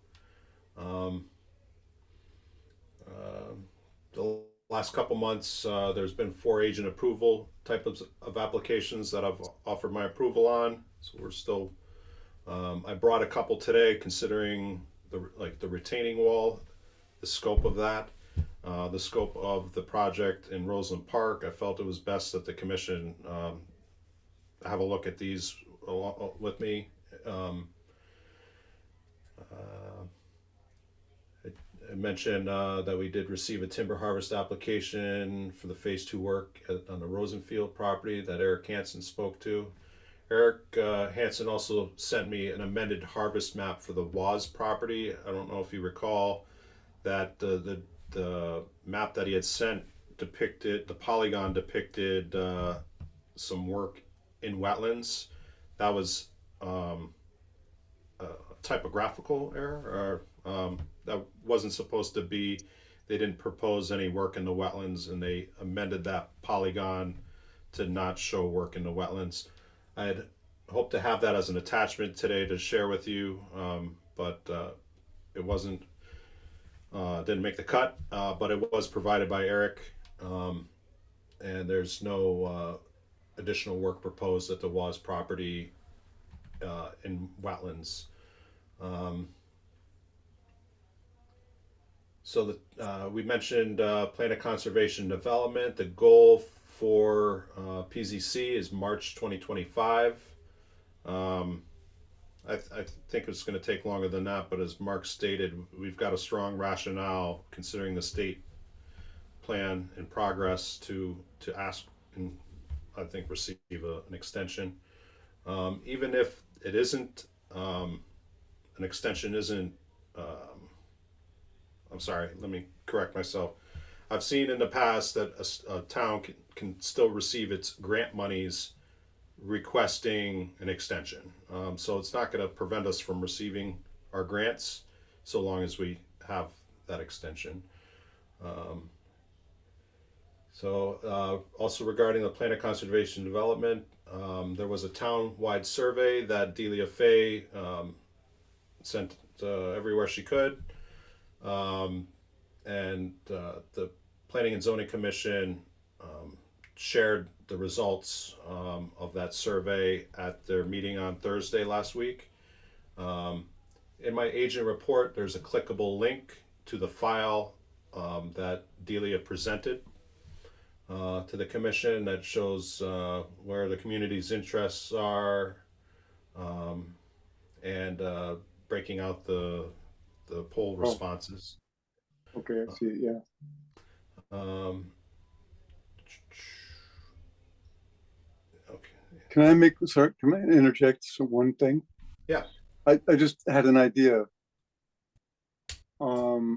The last couple months, there's been 4 agent approval type of applications that I've offered my approval on. So we're still, I brought a couple today considering the retaining wall, the scope of that. The scope of the project in Roseland Park. I felt it was best that the commission have a look at these with me. I mentioned that we did receive a timber harvest application for the phase 2 work on the Rosenfield property that Eric Hansen spoke to. Eric Hansen also sent me an amended harvest map for the Waz property. I don't know if you recall that the map that he had sent depicted, the polygon depicted some work in wetlands. That was a typographical error, or that wasn't supposed to be. They didn't propose any work in the wetlands, and they amended that polygon to not show work in the wetlands. I had hoped to have that as an attachment today to share with you, but it wasn't. Didn't make the cut, but it was provided by Eric, and there's no additional work proposed at the Waz property in wetlands. So we mentioned plan of conservation development. The goal for PZC is March 2025. I think it's going to take longer than that, but as Mark stated, we've got a strong rationale considering the state plan in progress to ask and I think receive an extension. Even if it isn't, an extension isn't, I'm sorry, let me correct myself. I've seen in the past that a town can still receive its grant monies requesting an extension. So it's not going to prevent us from receiving our grants so long as we have that extension. Also regarding the plan of conservation development, there was a town-wide survey that Delia Fay sent everywhere she could. And the Planning and Zoning Commission shared the results of that survey at their meeting on Thursday last week. In my agent report, there's a clickable link to the file that Delia presented to the commission that shows where the community's interests are, and breaking out the poll responses. Okay, I see it, yeah. Okay. Can I interject one thing? Yeah. I just had an idea. I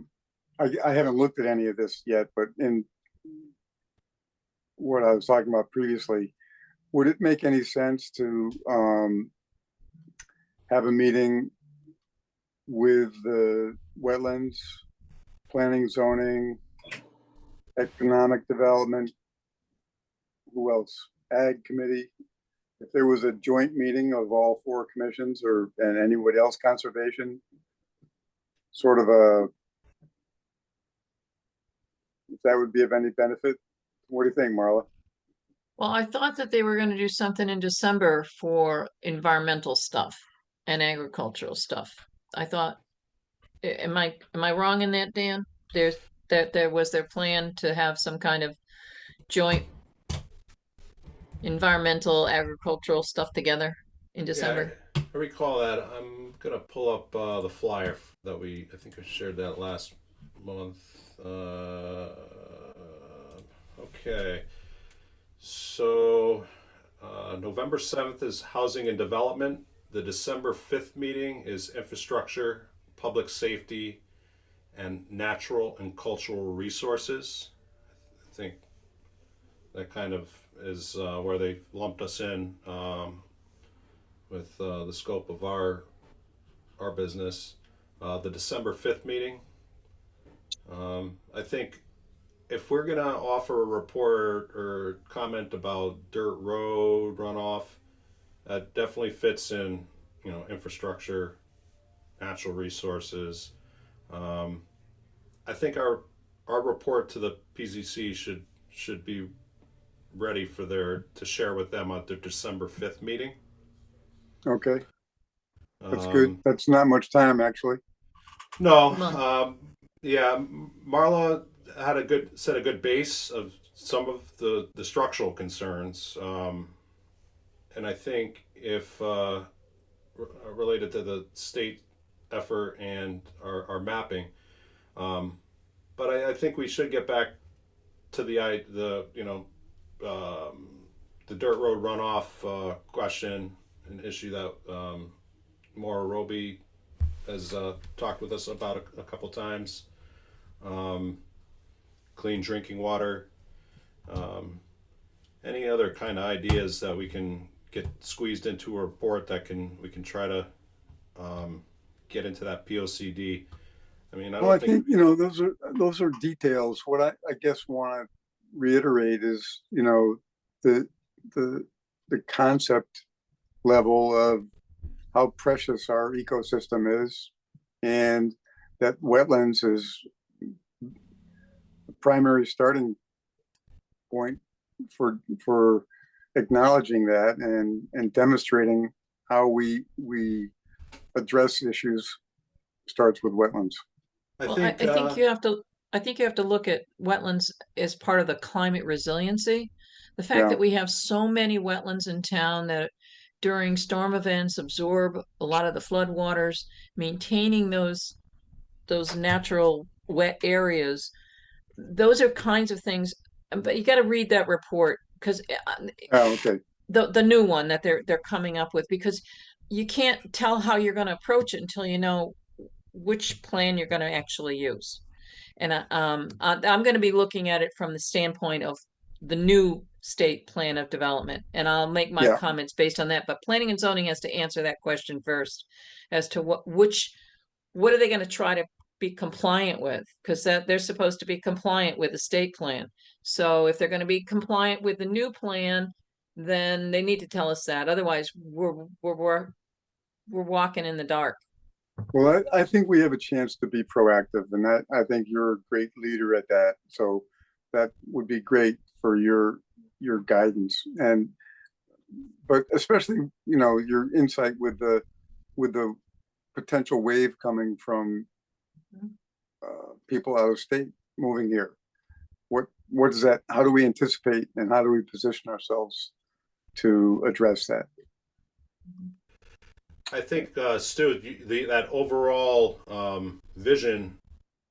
haven't looked at any of this yet, but in what I was talking about previously, would it make any sense to have a meeting with the wetlands, planning, zoning, economic development, who else? Ag committee. If there was a joint meeting of all four commissions and anybody else, conservation, sort of if that would be of any benefit. What do you think, Marla? Well, I thought that they were going to do something in December for environmental stuff and agricultural stuff. I thought, am I wrong in that, Dan? There was their plan to have some kind of joint environmental agricultural stuff together in December. Yeah, I recall that. I'm gonna pull up the flyer that I think I shared that last month. Okay, so November 7th is housing and development. The December 5th meeting is infrastructure, public safety, and natural and cultural resources. I think that kind of is where they lumped us in with the scope of our business. The December 5th meeting, I think if we're gonna offer a report or comment about dirt road runoff, that definitely fits in, infrastructure, natural resources. I think our report to the PZC should be ready for to share with them at their December 5th meeting. Okay, that's good. That's not much time, actually. No, yeah, Marla had set a good base of some of the structural concerns, and I think if related to the state effort and our mapping, but I think we should get back to the the dirt road runoff question, an issue that Maura Roby has talked with us about a couple times. Clean drinking water. Any other kind of ideas that we can get squeezed into a report that we can try to get into that POCD. I mean, I don't think, you know, those are details. What I guess want to reiterate is, you know, the concept level of how precious our ecosystem is, and that wetlands is the primary starting point for acknowledging that and demonstrating how we address issues starts with wetlands. Well, I think you have to look at wetlands as part of the climate resiliency. The fact Yeah. that we have so many wetlands in town that during storm events absorb a lot of the flood waters, maintaining those natural wet areas, those are kinds of things. But you got to read that report because Oh, okay. the new one that they're coming up with, because you can't tell how you're going to approach it until you know which plan you're going to actually use. And I'm going to be looking at it from the standpoint of the new state plan of development, and I'll make my Yeah. comments based on that. But planning and zoning has to answer that question first, as to what are they going to try to be compliant with, because that they're supposed to be compliant with the state plan. So if they're going to be compliant with the new plan, then they need to tell us that. Otherwise, we're walking in the dark. Well, I think we have a chance to be proactive, and that I think you're a great leader at that. So that would be great for your guidance, but especially, you know, your insight with the potential wave coming from people out of state moving here. What is that? How do we anticipate, and how do we position ourselves to address that? I think, Stu, that overall vision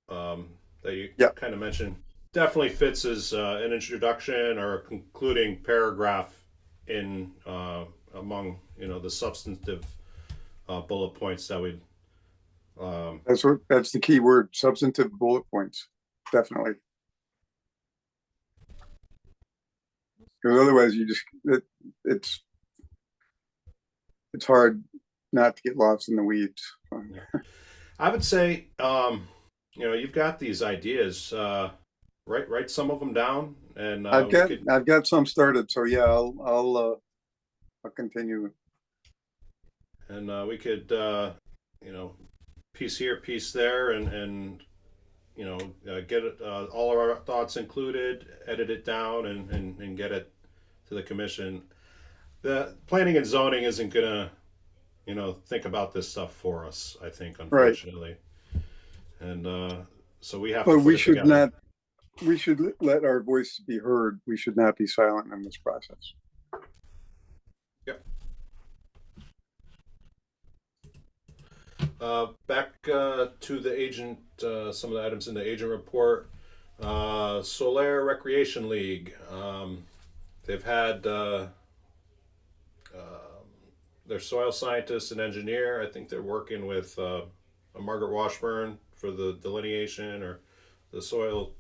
that you kind of mentioned definitely fits as an introduction or a concluding paragraph in among, you know, the substantive bullet points that we. That's the key word: substantive bullet points. Definitely. Because otherwise, it's hard not to get lost in the weeds. I would say, you know, you've got these ideas. Write some of them down, and I've got some started. So yeah, I'll continue. And we could, you know, piece here, piece there, and you know, get it, all of our thoughts included, edit it down, and get it to the commission. The planning and zoning isn't gonna, you know, think about this stuff for us, I think, unfortunately. Right. And so we have to. But we should not. We should let our voices be heard. We should not be silent in this process. Yep. Back to the agent, some of the items in the agent report. Solaire Recreation League. They've had their soil scientist and engineer. I think they're working with Margaret Washburn for the delineation or the soil,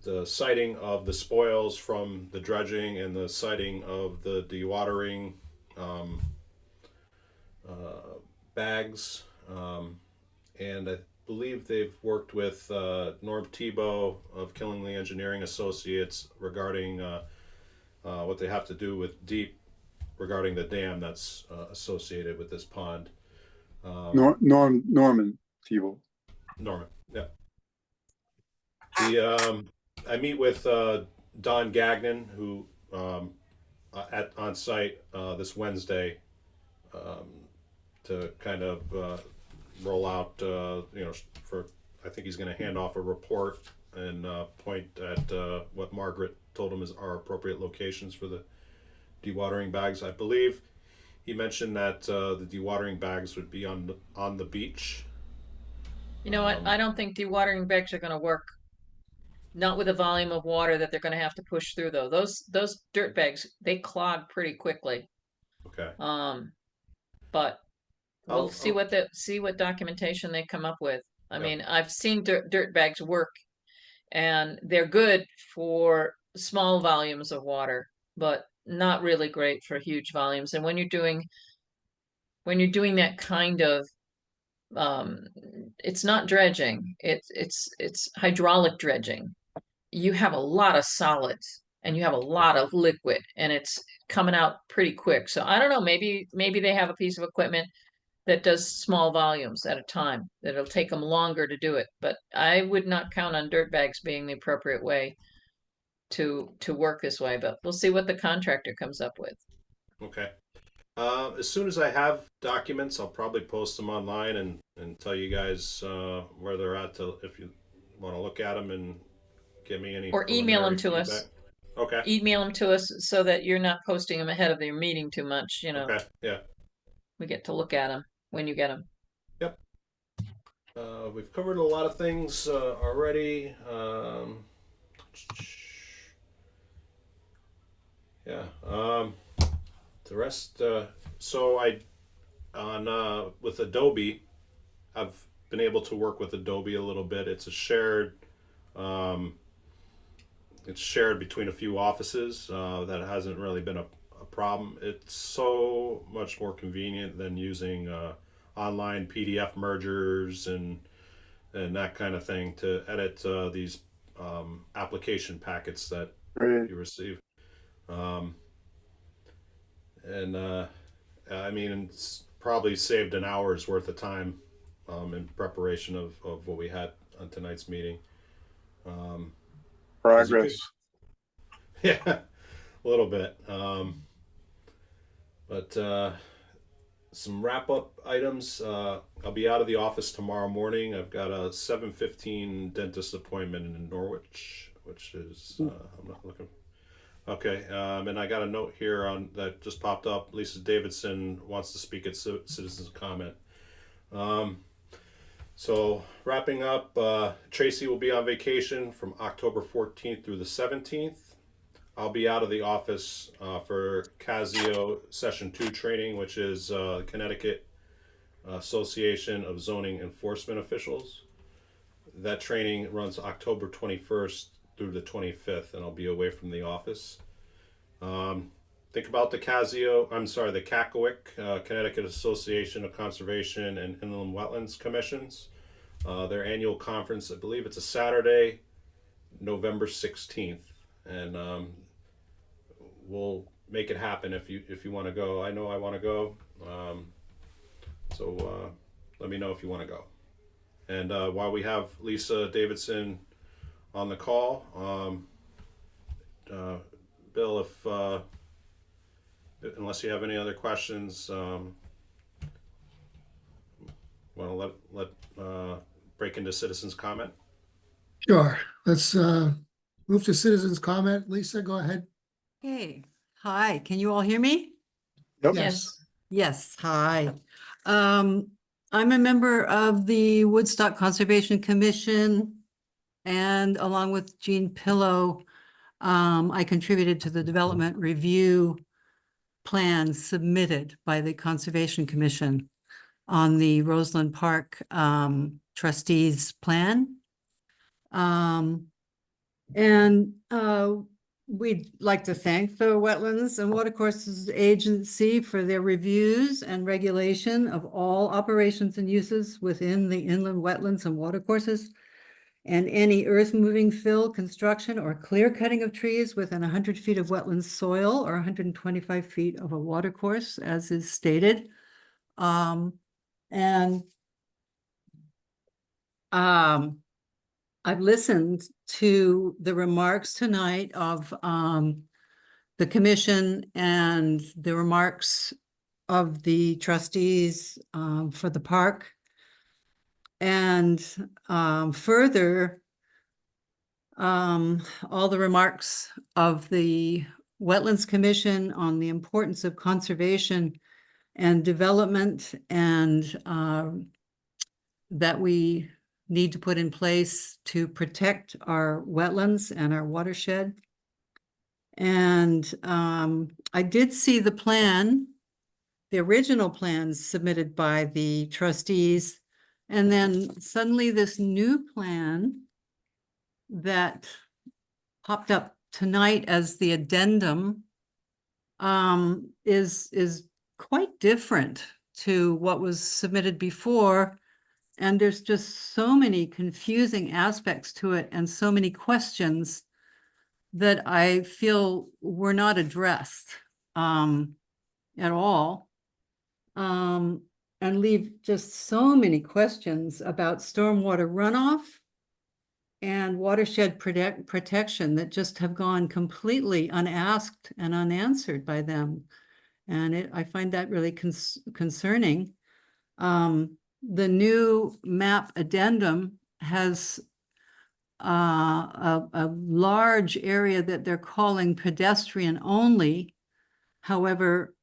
the siting of the spoils from the dredging and the siting of the dewatering bags. And I believe they've worked with Norm Tebow of Killingly Engineering Associates regarding what they have to do with DEEP regarding the dam that's associated with this pond. Norman Tebow. Norman, yeah. I meet with Don Gagnon, who on site this Wednesday to kind of roll out, you know, I think he's going to hand off a report and point at what Margaret told him are appropriate locations for the dewatering bags. I believe he mentioned that the dewatering bags would be on the beach. You know what? I don't think dewatering bags are going to work. not with the volume of water that they're gonna have to push through though. Those dirt bags, they clog pretty quickly. Okay. But we'll I'll- see what documentation they come up with. I Yeah. mean, I've seen dirt bags work and they're good for small volumes of water, but not really great for huge volumes. And when you're doing that kind of it's not dredging, it's hydraulic dredging. You have a lot of solids and you have a lot of liquid and it's coming out pretty quick. So I don't know, maybe they have a piece of equipment that does small volumes at a time, that it'll take them longer to do it. But I would not count on dirt bags being the appropriate way to work this way, but we'll see what the contractor comes up with. Okay. As soon as I have documents, I'll probably post them online and tell you guys where they're at if you want to look at them and give me any Or email them to preliminary us. feedback. Okay. Email them to us so that you're not posting them ahead of your meeting too much, you know. Okay. Yeah. We get to look at them when you get them. Yep. We've covered a lot of things already. Yeah. The rest. So with Adobe, I've been able to work with Adobe a little bit. It's a shared. It's shared between a few offices. That hasn't really been a problem. It's so much more convenient than using online PDF mergers and that kind of thing to edit these application packets that Right. you receive. I mean, it's probably saved an hour's worth of time in preparation of what we had on tonight's meeting. Progress. Yeah, a little bit. But some wrap up items. I'll be out of the office tomorrow morning. I've got a 7:15 dentist appointment in Norwich, which is I'm not looking. Okay, and I got a note here on that just popped up. Lisa Davidson wants to speak at citizens comment. So wrapping up, Tracy will be on vacation from October 14th through the 17th. I'll be out of the office for Casio Session 2 training, which is Connecticut Association of Zoning Enforcement Officials. That training runs October 21st through the 25th, and I'll be away from the office. Think about the CACOIC, Connecticut Association of Conservation and Inland Wetlands Commissions. Their annual conference, I believe it's a Saturday, November 16th, and we'll make it happen if you want to go. I know I want to go, so let me know if you want to go. And while we have Lisa Davidson on the call, Bill, if unless you have any other questions, want to let break into citizens comment? Sure. Let's move to citizens comment. Lisa, go ahead. Hey, hi, can you all hear me? Yep. Yes. Yes, hi. I'm a member of the Woodstock Conservation Commission, and along with Jean Pillow, I contributed to the development review plan submitted by the Conservation Commission on the Roseland Park trustees plan. We'd like to thank the Wetlands and Watercourses Agency for their reviews and regulation of all operations and uses within the inland wetlands and watercourses, and any earth moving, fill, construction, or clear cutting of trees within 100 feet of wetland soil or 125 feet of a watercourse, as is stated. I've listened to the remarks tonight of the commission and the remarks of the trustees for the park. And further, all the remarks of the Wetlands Commission on the importance of conservation and development, and that we need to put in place to protect our wetlands and our watershed. And I did see the plan, the original plans submitted by the trustees. And then suddenly this new plan that popped up tonight as the addendum is quite different to what was submitted before. And there's just so many confusing aspects to it and so many questions that I feel were not addressed at all. And leave just so many questions about stormwater runoff and watershed protection that just have gone completely unasked and unanswered by them. And I find that really concerning. The new map addendum has a large area that they're calling pedestrian only. However,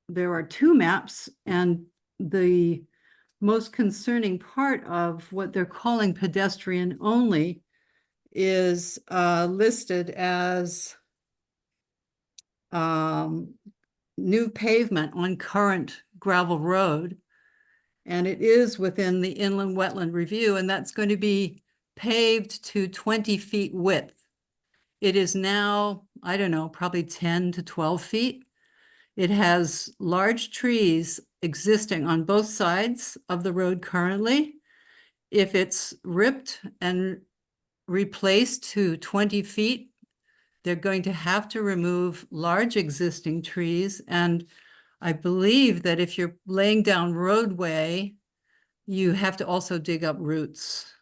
there are two maps, and the most concerning part of what they're calling pedestrian only is listed as new pavement on current gravel road. And it is within the inland wetland review, and that's going to be paved to 20 feet width. It is now, I don't know, probably 10 to 12 feet. It has large trees existing on both sides of the road currently. If it's ripped and replaced to 20 feet, they're going to have to remove large existing trees. And I believe that if you're laying down roadway, you have to also dig up roots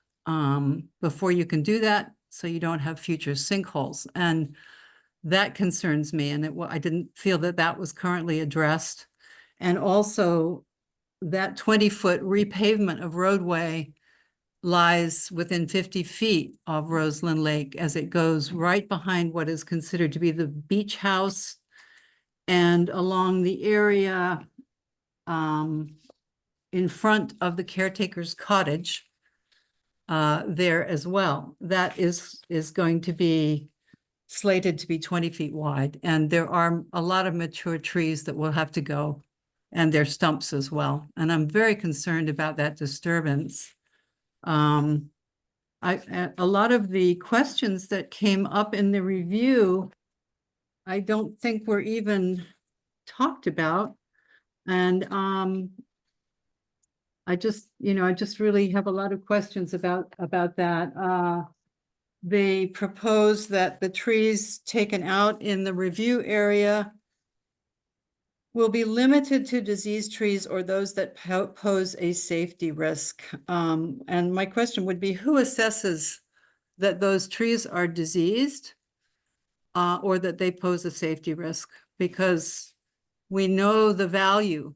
before you can do that, so you don't have future sinkholes. And that concerns me, and I didn't feel that that was currently addressed. And also that 20-foot repavement of roadway lies within 50 feet of Roseland Lake as it goes right behind what is considered to be the beach house and along the area in front of the caretaker's cottage there as well. That is going to be slated to be 20 feet wide. And there are a lot of mature trees that will have to go, and their stumps as well. And I'm very concerned about that disturbance. A lot of the questions that came up in the review, I don't think were even talked about. And I just really have a lot of questions about that. They propose that the trees taken out in the review area will be limited to diseased trees or those that pose a safety risk. And my question would be, who assesses that those trees are diseased or that they pose a safety risk? Because we know the value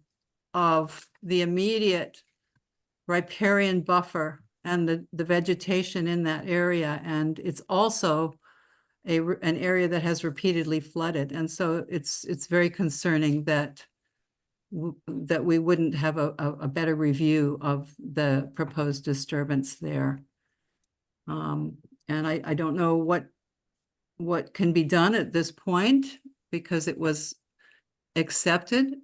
of the immediate riparian buffer and the vegetation in that area. And it's also an area that has repeatedly flooded. And so it's very concerning that we wouldn't have a better review of the proposed disturbance there. And I don't know what can be done at this point because it was accepted.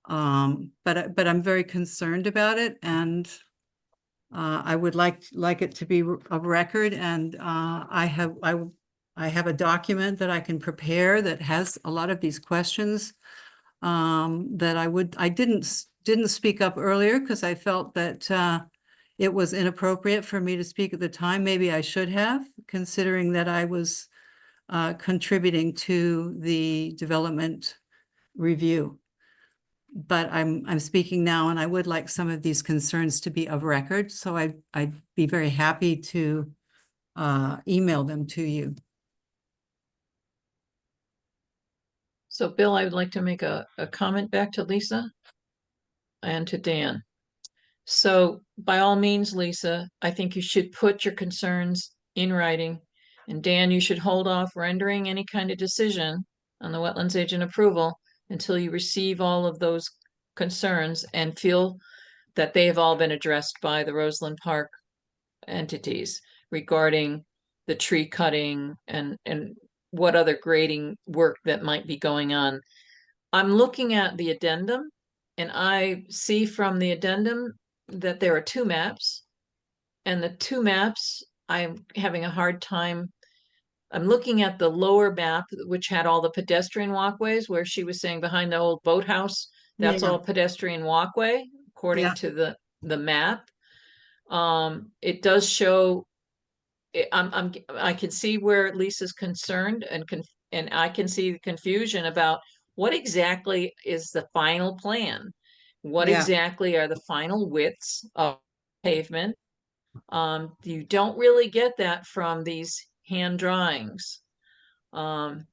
But I'm very concerned about it, and I would like it to be of record. And I have a document that I can prepare that has a lot of these questions that I didn't speak up earlier because I felt that it was inappropriate for me to speak at the time. Maybe I should have, considering that I was contributing to the development review. But I'm speaking now, and I would like some of these concerns to be of record. So I'd be very happy to email them to you. So Bill, I would like to make a comment back to Lisa and to Dan. So by all means, Lisa, I think you should put your concerns in writing. And Dan, you should hold off rendering any kind of decision on the wetlands agent approval until you receive all of those concerns and feel that they have all been addressed by the Roseland Park entities regarding the tree cutting and what other grading work that might be going on. I'm looking at the addendum, and I see from the addendum that there are two maps, and the two maps, I'm having a hard time. I'm looking at the lower map, which had all the pedestrian walkways, where she was saying behind the old boathouse, that's Yeah. all pedestrian walkway, according Yeah. to the map. It does show, I can see where Lisa's concerned, and I can see the confusion about what exactly is the final plan? What Yeah. exactly are the final widths of pavement? You don't really get that from these hand drawings. Hand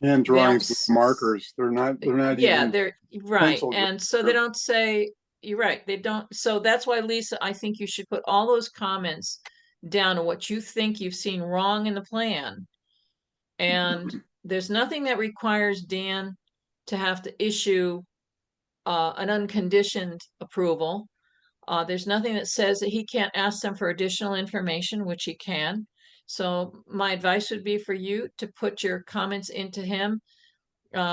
They drawings with don't markers. They're not yeah, even they're right. pencil And so they don't say, you're right, they don't. So that's why, Lisa, I think you should put all those comments down to what you think you've seen wrong in the plan. And there's nothing that requires Dan to have to issue an unconditioned approval. There's nothing that says that he can't ask them for additional information, which he can. So my advice would be for you to put your comments into him,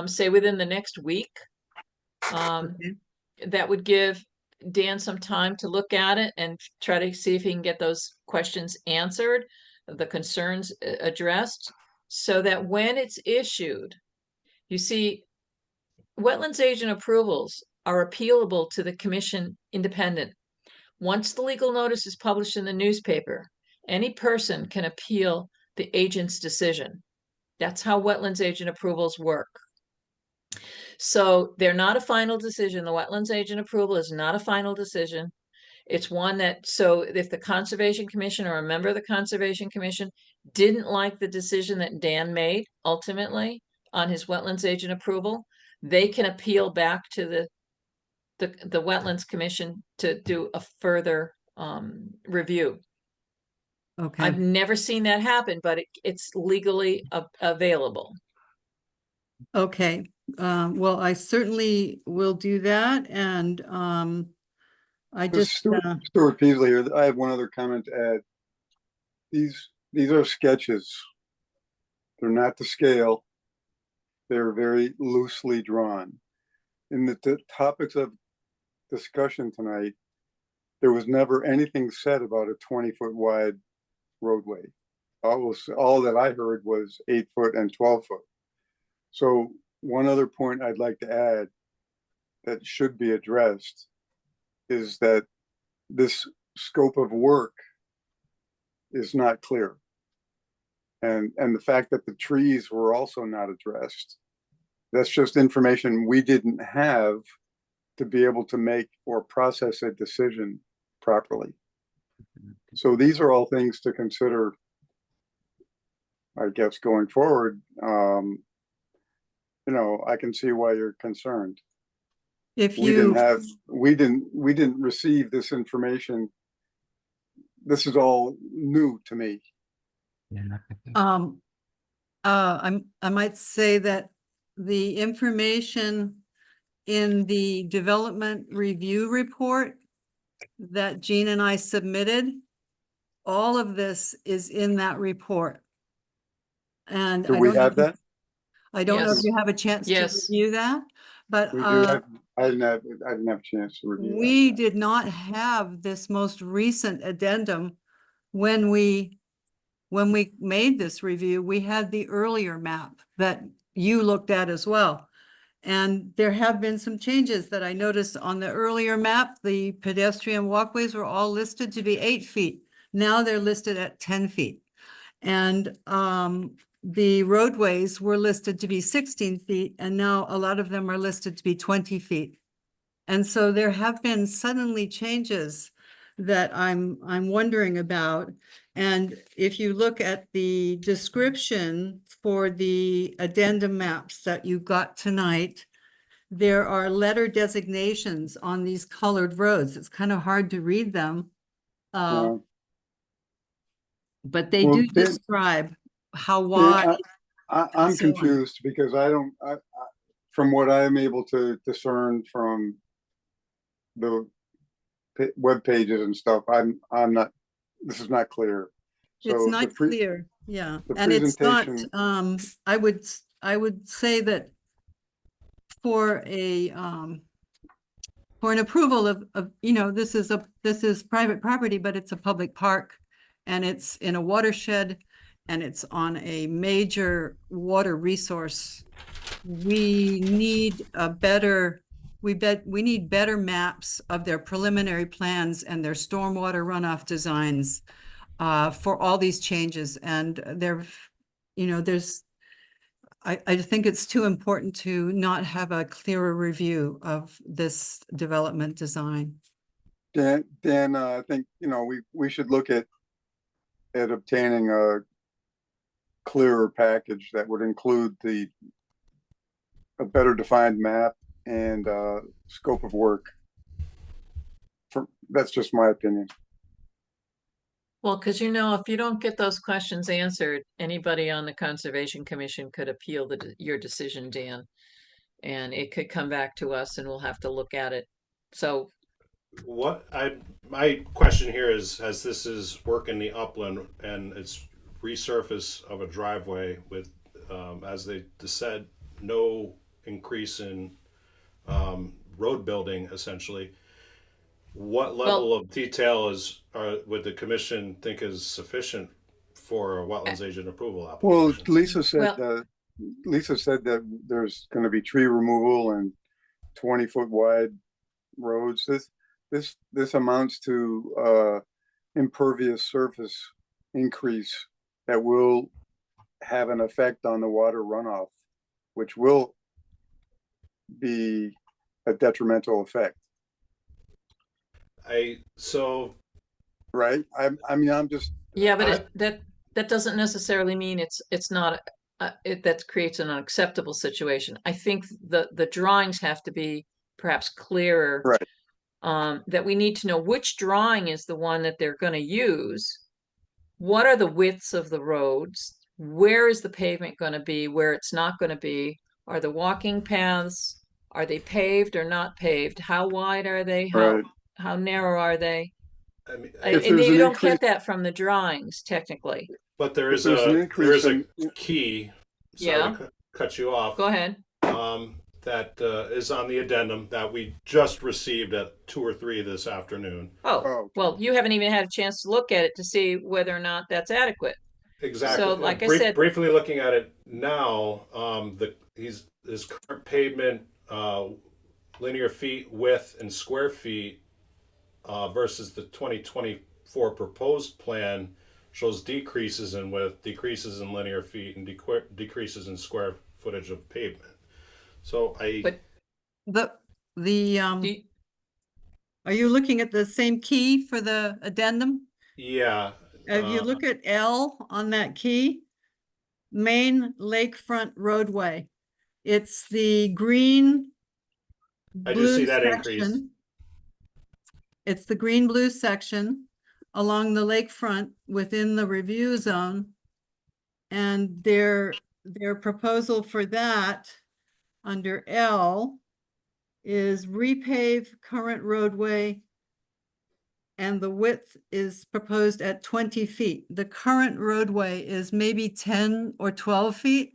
say within the next week. Okay. That would give Dan some time to look at it and try to see if he can get those questions answered, the concerns addressed, so that when it's issued, you see, wetlands agent approvals are appealable to the commission independent. Once the legal notice is published in the newspaper, any person can appeal the agent's decision. That's how wetlands agent approvals work. So they're not a final decision. The wetlands agent approval is not a final decision. It's one that, so if the Conservation Commission or a member of the Conservation Commission didn't like the decision that Dan made ultimately on his wetlands agent approval, they can appeal back to the Wetlands Commission to do a further review. Okay. I've never seen that happen, but it's legally available. Okay. Well, I certainly will do that. And I just, Stuart Peasley here. I have one other comment to add. These are sketches. They're not to scale. They're very loosely drawn. In the topics of discussion tonight, there was never anything said about a 20-foot wide roadway. All that I heard was 8-foot and 12-foot. So one other point I'd like to add that should be addressed is that this scope of work is not clear. And the fact that the trees were also not addressed, that's just information we didn't have to be able to make or process a decision properly. So these are all things to consider, I guess, going forward. You know, I can see why you're concerned. if We you, didn't receive this information. This is all new to me. I might say that the information in the development review report that Jean and I submitted, all of this is in that report. And Do we have that? I don't know if Yes. you have a chance to Yes. review that, but We do have, I didn't have a chance to review that. we did not have this most recent addendum when we made this review. We had the earlier map that you looked at as well. And there have been some changes that I noticed on the earlier map. The pedestrian walkways were all listed to be 8 feet. Now they're listed at 10 feet. And the roadways were listed to be 16 feet, and now a lot of them are listed to be 20 feet. And so there have been suddenly changes that I'm wondering about. And if you look at the description for the addendum maps that you got tonight, there are letter designations on these colored roads. It's kind of hard to read them. But they do describe how wide. I'm confused because from what I'm able to discern from the web pages and stuff, I'm not, this is not clear. It's So not clear, yeah, the and it's not, presentation- I would say that for for an approval of, you know, this is private property, but it's a public park, and it's in a watershed, and it's on a major water resource. We need we need better maps of their preliminary plans and their stormwater runoff designs for all these changes. And you know, I think it's too important to not have a clearer review of this development design. Dan, I think, you know, we should look at obtaining a clearer package that would include a better defined map and scope of work. That's just my opinion. Well, because you know, if you don't get those questions answered, anybody on the Conservation Commission could appeal your decision, Dan. And it could come back to us and we'll have to look at it. So my question here is, as this is work in the upland and it's resurface of a driveway with, as they said, no increase in road building, essentially, what level of detail would the commission think is sufficient for a wetlands agent approval application? Well, Lisa said that there's going to be tree removal and 20-foot wide roads. This amounts to impervious surface increase that will have an effect on the water runoff, which will be a detrimental effect. Right. I mean, I'm just. Yeah, but that doesn't necessarily mean it's not that creates an unacceptable situation. I think the drawings have to be perhaps clearer. Right. That we need to know which drawing is the one that they're going to use. What are the widths of the roads? Where is the pavement going to be? Where it's not going to be? Are the walking paths, are they paved or not paved? How wide are they? How narrow are they? I mean, And you don't get that from the drawings, technically. But there is a key. Sorry to cut you off. Go ahead. That is on the addendum that we just received at 2 or 3 this afternoon. Oh, well, you haven't even had a chance to look at it to see whether or not that's adequate. Exactly. So, like I said, briefly looking at it now, his current pavement linear feet width and square feet versus the 2024 proposed plan shows decreases in width, decreases in linear feet, and decreases in square footage of pavement. So are you looking at the same key for the addendum? Yeah. If you look at L on that key, main lakefront roadway, it's the green. I do see that increase. It's the green-blue section along the lakefront within the review zone. And their proposal for that under L is repave current roadway, and the width is proposed at 20 feet. The current roadway is maybe 10 or 12 feet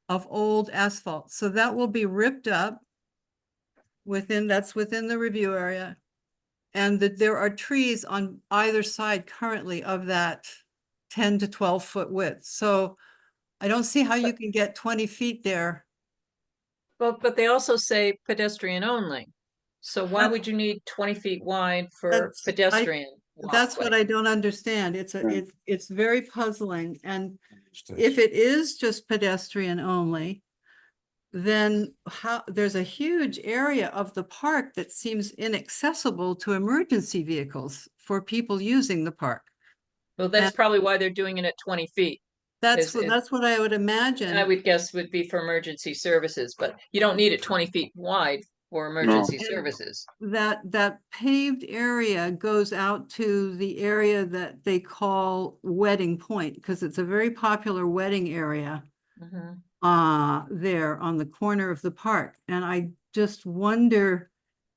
of old asphalt. So that will be ripped up that's within the review area. And that there are trees on either side currently of that 10 to 12 foot width. So I don't see how you can get 20 feet there. But they also say pedestrian only. So why would you need 20 feet wide for pedestrian? That's what I don't understand. It's very puzzling. And if it is just pedestrian only, then there's a huge area of the park that seems inaccessible to emergency vehicles for people using the park. Well, that's probably why they're doing it at 20 feet. That's what I would imagine. I would guess would be for emergency services, but you don't need it 20 feet wide for emergency services. That paved area goes out to the area that they call Wedding Point, because it's a very popular wedding area. There on the corner of the park. And I just wonder,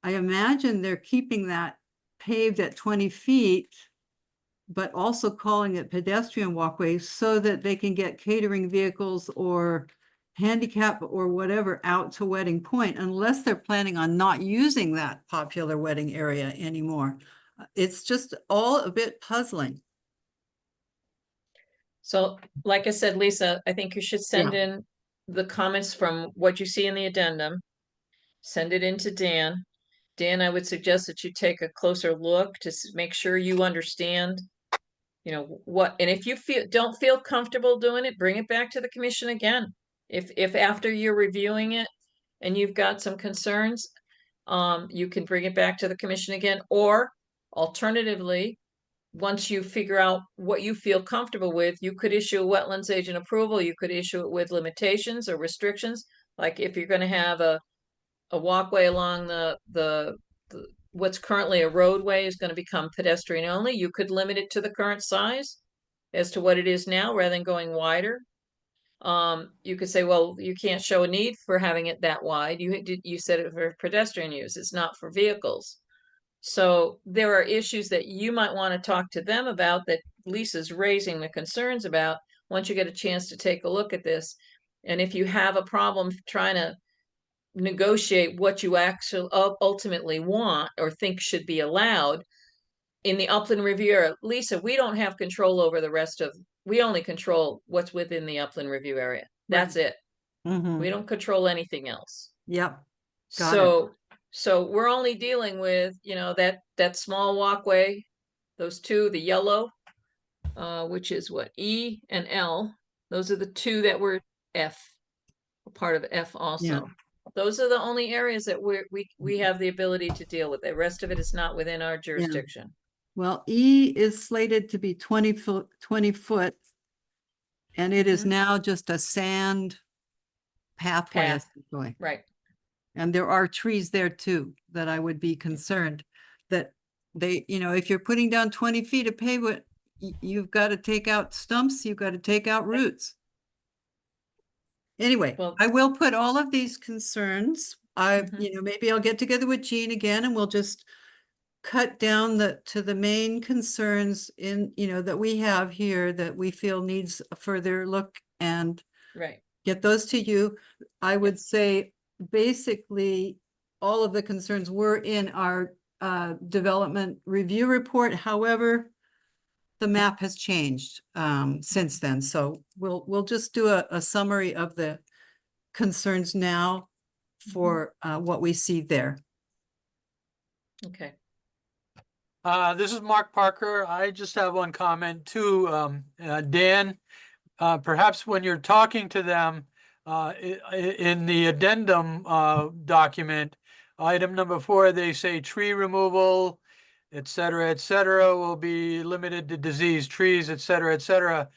I imagine they're keeping that paved at 20 feet, but also calling it pedestrian walkways so that they can get catering vehicles or handicap or whatever out to Wedding Point, unless they're planning on not using that popular wedding area anymore. It's just all a bit puzzling. So, like I said, Lisa, I think you should send in the comments from what you see in the addendum. Send it in to Dan. Dan, I would suggest that you take a closer look to make sure you understand, you know, what, and if you don't feel comfortable doing it, bring it back to the commission again. If after you're reviewing it and you've got some concerns, you can bring it back to the commission again, or alternatively, once you figure out what you feel comfortable with, you could issue a wetlands agent approval, you could issue it with limitations or restrictions. Like if you're gonna have a walkway along the what's currently a roadway is gonna become pedestrian only, you could limit it to the current size as to what it is now, rather than going wider. You could say, well, you can't show a need for having it that wide. You said it for pedestrian use, it's not for vehicles. So there are issues that you might want to talk to them about that Lisa's raising the concerns about once you get a chance to take a look at this. And if you have a problem trying to negotiate what you actually ultimately want or think should be allowed in the upland review area, Lisa, we don't have control over the rest of, we only control what's within the upland review area. That's it. Mhm. We don't control anything else. Yep. Got it. So we're only dealing with, you know, that small walkway, those two, the yellow, which is what, E and L. Those are the two that were F, part of F also. Those are the only areas that we have the ability to deal with. The rest of it is not within our jurisdiction. Well, E is slated to be 20 foot, and it is now just a sand pathway, Path. essentially. Right. And there are trees there too, that I would be concerned that they, you know, if you're putting down 20 feet of pavement, you've got to take out stumps, you've got to take out roots. Anyway, Well, I will put all of these concerns, you know, maybe I'll get together with Jean again and we'll just cut down to the main concerns in, you know, that we have here that we feel needs a further look, and right. get those to you. I would say basically all of the concerns were in our development review report. However, the map has changed since then. So we'll just do a summary of the concerns now for what we see there. Okay. This is Mark Parker. I just have one comment too, Dan. Perhaps when you're talking to them in the addendum document, item number 4, they say tree removal, et cetera, will be limited to diseased trees, et cetera.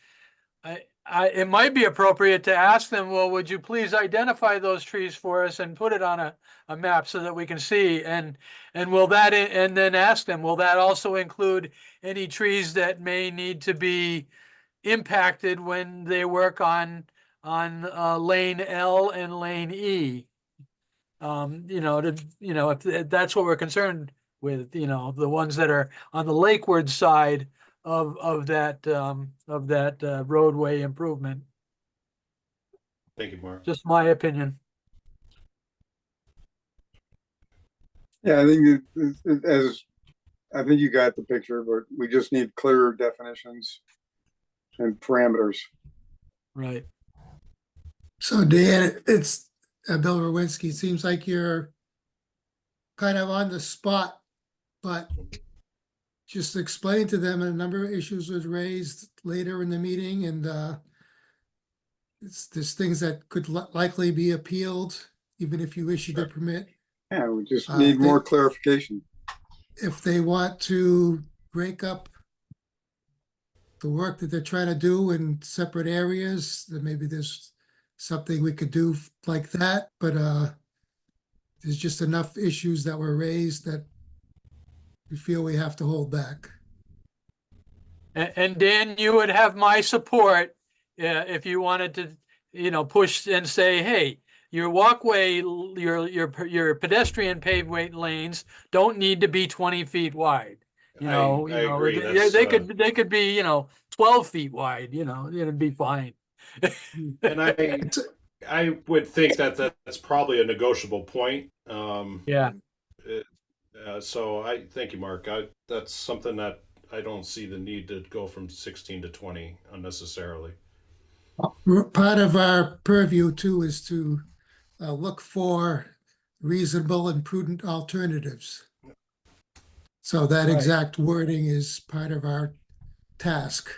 It might be appropriate to ask them, well, would you please identify those trees for us and put it on a map so that we can see? And will that, and then ask them, will that also include any trees that may need to be impacted when they work on lane L and lane E? You know, if that's what we're concerned with, you know, the ones that are on the lakeward side of that roadway improvement. Thank you, Mark. Just my opinion. Yeah, I think I think you got the picture, but we just need clearer definitions and parameters. Right. So Dan, it's Bill Rowinski. Seems like you're kind of on the spot, but just explain to them a number of issues was raised later in the meeting, and there's things that could likely be appealed, even if you issued a permit. Yeah, we just need more clarification. If they want to break up the work that they're trying to do in separate areas, then maybe there's something we could do like that, but there's just enough issues that were raised that we feel we have to hold back. And Dan, you would have my support if you wanted to, you know, push and say, hey, your walkway, your pedestrian pavement lanes don't need to be 20 feet wide. You know, I agree. they could be, 12 feet wide, it'd be fine. And I would think that that's probably a negotiable point. Yeah. So I thank you, Mark. That's something that I don't see the need to go from 16 to 20 unnecessarily. Part of our purview too is to look for reasonable and prudent alternatives. So that Right. exact wording is part of our task.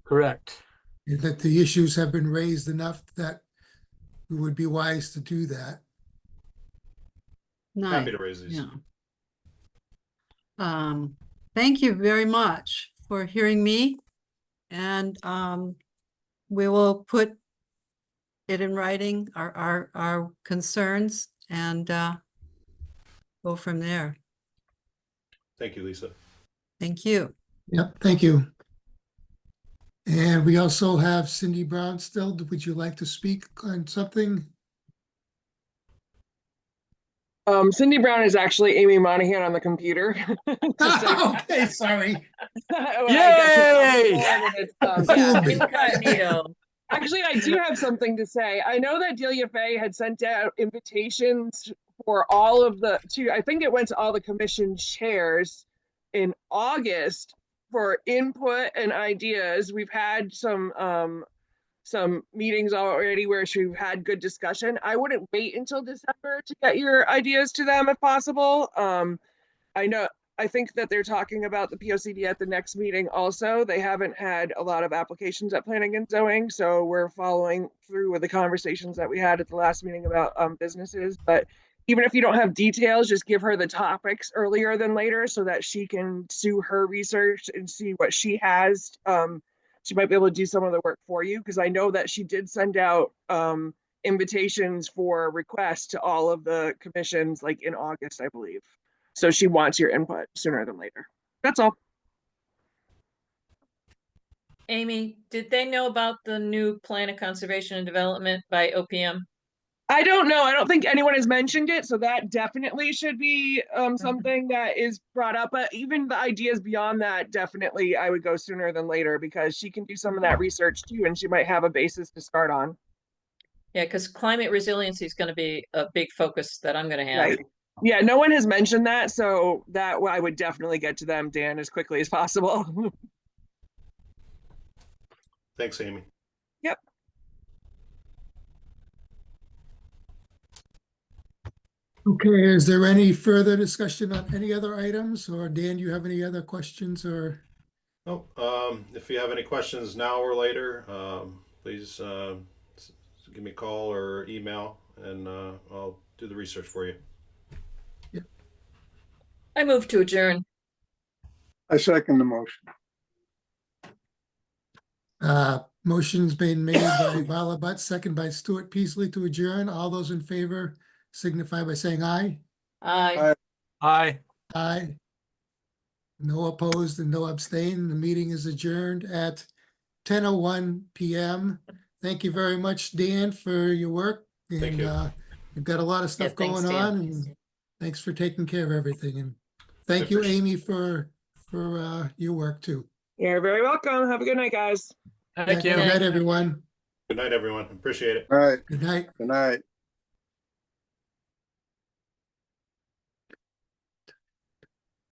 Correct. That the issues have been raised enough that we would be wise to do that. Nice. Happy to raise these. Yeah. Thank you very much for hearing me. And we will put it in writing, our concerns, and go from there. Thank you, Lisa. Thank you. Yep, thank you. And we also have Cindy Brown still. Would you like to speak on something? Cindy Brown is actually Amy Monahan on the computer. Okay, sorry. Yay! Actually, I do have something to say. I know that Delia Faye had sent out invitations for all of I think it went to all the commission chairs in August for input and ideas. We've had some meetings already where we've had good discussion. I wouldn't wait until December to get your ideas to them if possible. I think that they're talking about the POCD at the next meeting also. They haven't had a lot of applications at planning and zoning, so we're following through with the conversations that we had at the last meeting about businesses. But even if you don't have details, just give her the topics earlier than later so that she can do her research and see what she has. She might be able to do some of the work for you, because I know that she did send out invitations for requests to all of the commissions like in August, I believe. So she wants your input sooner than later. That's all. Amy, did they know about the new plan of conservation and development by OPM? I don't know. I don't think anyone has mentioned it. So that definitely should be something that is brought up. But even the ideas beyond that, definitely I would go sooner than later, because she can do some of that research too, and she might have a basis to start on. Yeah, because climate resiliency is going to be a big focus that I'm going to have. Right. Yeah, no one has mentioned that. So that I would definitely get to them, Dan, as quickly as possible. Thanks, Amy. Yep. Okay, is there any further discussion on any other items, or Dan, do you have any other questions or? Oh, if you have any questions now or later, please give me a call or email, and I'll do the research for you. I move to adjourn. I second the motion. Motion's been made by Vala Butt, second by Stuart Peasley to adjourn. All those in favor signify by saying aye. Aye. Aye. Aye. No opposed and no abstain. The meeting is adjourned at 10:01 p.m. Thank you very much, Dan, for your work. Thank you. We've got a lot of stuff thanks, going Dan. on, and thanks for taking care of everything. And thank you, Amy, for your work too. You're very welcome. Have a good night, guys. Thank you. Good night, everyone. Good night, everyone. Appreciate it. All right, Good night. good night.